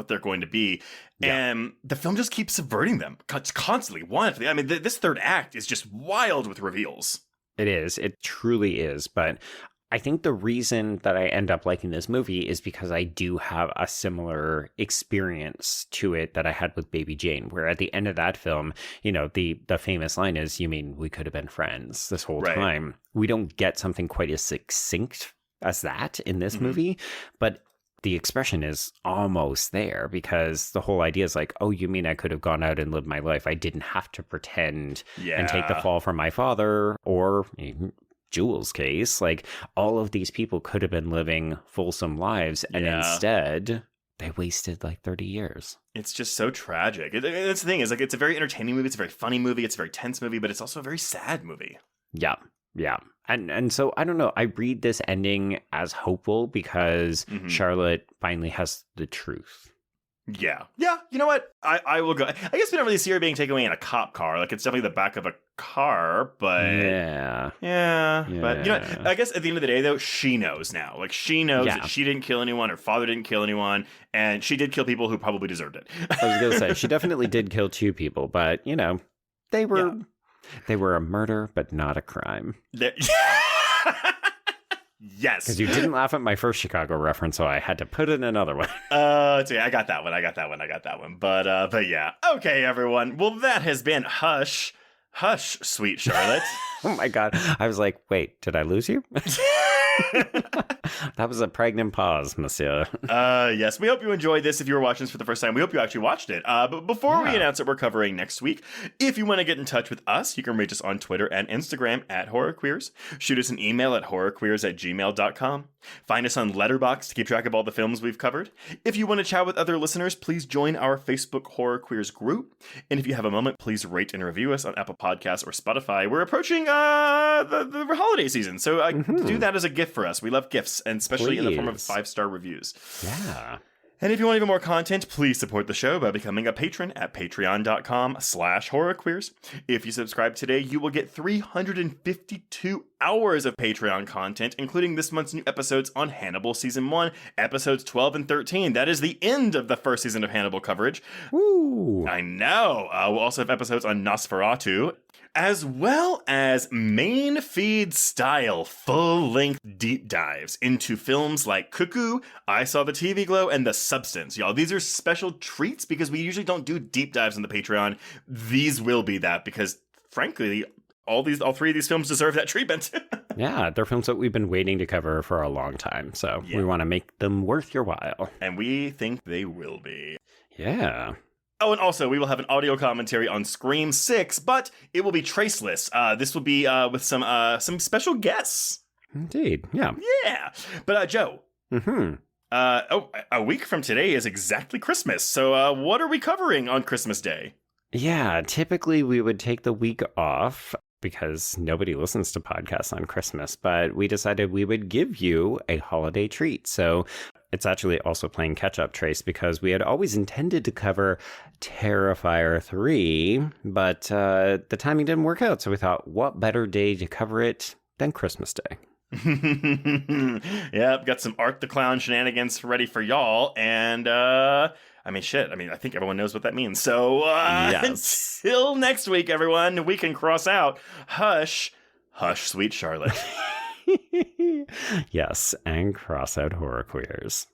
[SPEAKER 7] they're going to be. Yeah. And the film just keeps subverting them constantly, wonderfully. I mean, this third act is just wild with reveals.
[SPEAKER 6] It is. It truly is. But I think the reason that I end up liking this movie is because I do have a similar experience to it that I had with Baby Jane, where at the end of that film, you know, the famous line is, you mean we could have been friends this whole time? We don't get something quite as succinct as that in this movie, but the expression is almost there, because the whole idea is like, oh, you mean I could have gone out and lived my life? I didn't have to pretend and take the fall from my father, or Jewel's case, like, all of these people could have been living fulsome lives, and instead they wasted like 30 years.
[SPEAKER 7] It's just so tragic. That's the thing, is like, it's a very entertaining movie, it's a very funny movie, it's a very tense movie, but it's also a very sad movie.
[SPEAKER 6] Yeah. And so I don't know, I read this ending as hopeful because Charlotte finally has the truth.
[SPEAKER 7] Yeah, you know what? I will go. I guess we don't really see her being taken away in a cop car. Like, it's definitely the back of a car, but yeah. But you know what? I guess at the end of the day, though, she knows now. Like, she knows that she didn't kill anyone, her father didn't kill anyone, and she did kill people who probably deserved it.
[SPEAKER 6] I was gonna say, she definitely did kill 2 people, but you know, they were a murder, but not a crime.
[SPEAKER 7] Yes.
[SPEAKER 6] Because you didn't laugh at my first Chicago reference, so I had to put in another one.
[SPEAKER 7] I got that one. But yeah. Okay, everyone. Well, that has been Hush, Sweet Charlotte.
[SPEAKER 6] Oh my God. I was like, wait, did I lose you? That was a pregnant pause, monsieur.
[SPEAKER 7] Yes, we hope you enjoyed this. If you were watching this for the first time, we hope you actually watched it. But before we announce what we're covering next week, if you want to get in touch with us, you can reach us on Twitter and Instagram at HorrorQueers. Shoot us an email at horrorqueers@gmail.com. Find us on Letterboxd to keep track of all the films we've covered. If you want to chat with other listeners, please join our Facebook Horror Queers group. And if you have a moment, please rate and review us on Apple Podcasts or Spotify. We're approaching the holiday season, so do that as a gift for us. We love gifts, and especially in the form of 5-star reviews.
[SPEAKER 6] Yeah.
[SPEAKER 7] And if you want even more content, please support the show by becoming a patron at patreon.com/horrorqueers. If you subscribe today, you will get 352 hours of Patreon content, including this month's new episodes on Hannibal Season 1, episodes 12 and 13. That is the end of the first season of Hannibal coverage.
[SPEAKER 6] Woo!
[SPEAKER 7] I know. We'll also have episodes on Nosferatu, as well as main feed style full-length deep dives into films like Cuckoo, I Saw the TV Glow, and The Substance. Y'all, these are special treats because we usually don't do deep dives on the Patreon. These will be that because, frankly, all 3 of these films deserve that treatment.
[SPEAKER 6] Yeah, they're films that we've been waiting to cover for a long time, so we want to make them worth your while.
[SPEAKER 7] And we think they will be.
[SPEAKER 6] Yeah.
[SPEAKER 7] Oh, and also, we will have an audio commentary on Scream 6, but it will be traceless. This will be with some special guests.
[SPEAKER 6] Indeed, yeah.
[SPEAKER 7] Yeah. But, Joe. A week from today is exactly Christmas. So what are we covering on Christmas Day?
[SPEAKER 6] Yeah, typically we would take the week off because nobody listens to podcasts on Christmas, but we decided we would give you a holiday treat. So it's actually also playing catch-up, Trace, because we had always intended to cover Terrifier 3, but the timing didn't work out. So we thought, what better day to cover it than Christmas Day?
[SPEAKER 7] Yep, got some Art the Clown shenanigans ready for y'all. And I mean, shit. I mean, I think everyone knows what that means. So
[SPEAKER 6] yes.
[SPEAKER 7] Until next week, everyone, we can cross out hush, hush, sweet Charlotte.
[SPEAKER 6] Yes, and cross out horror queers.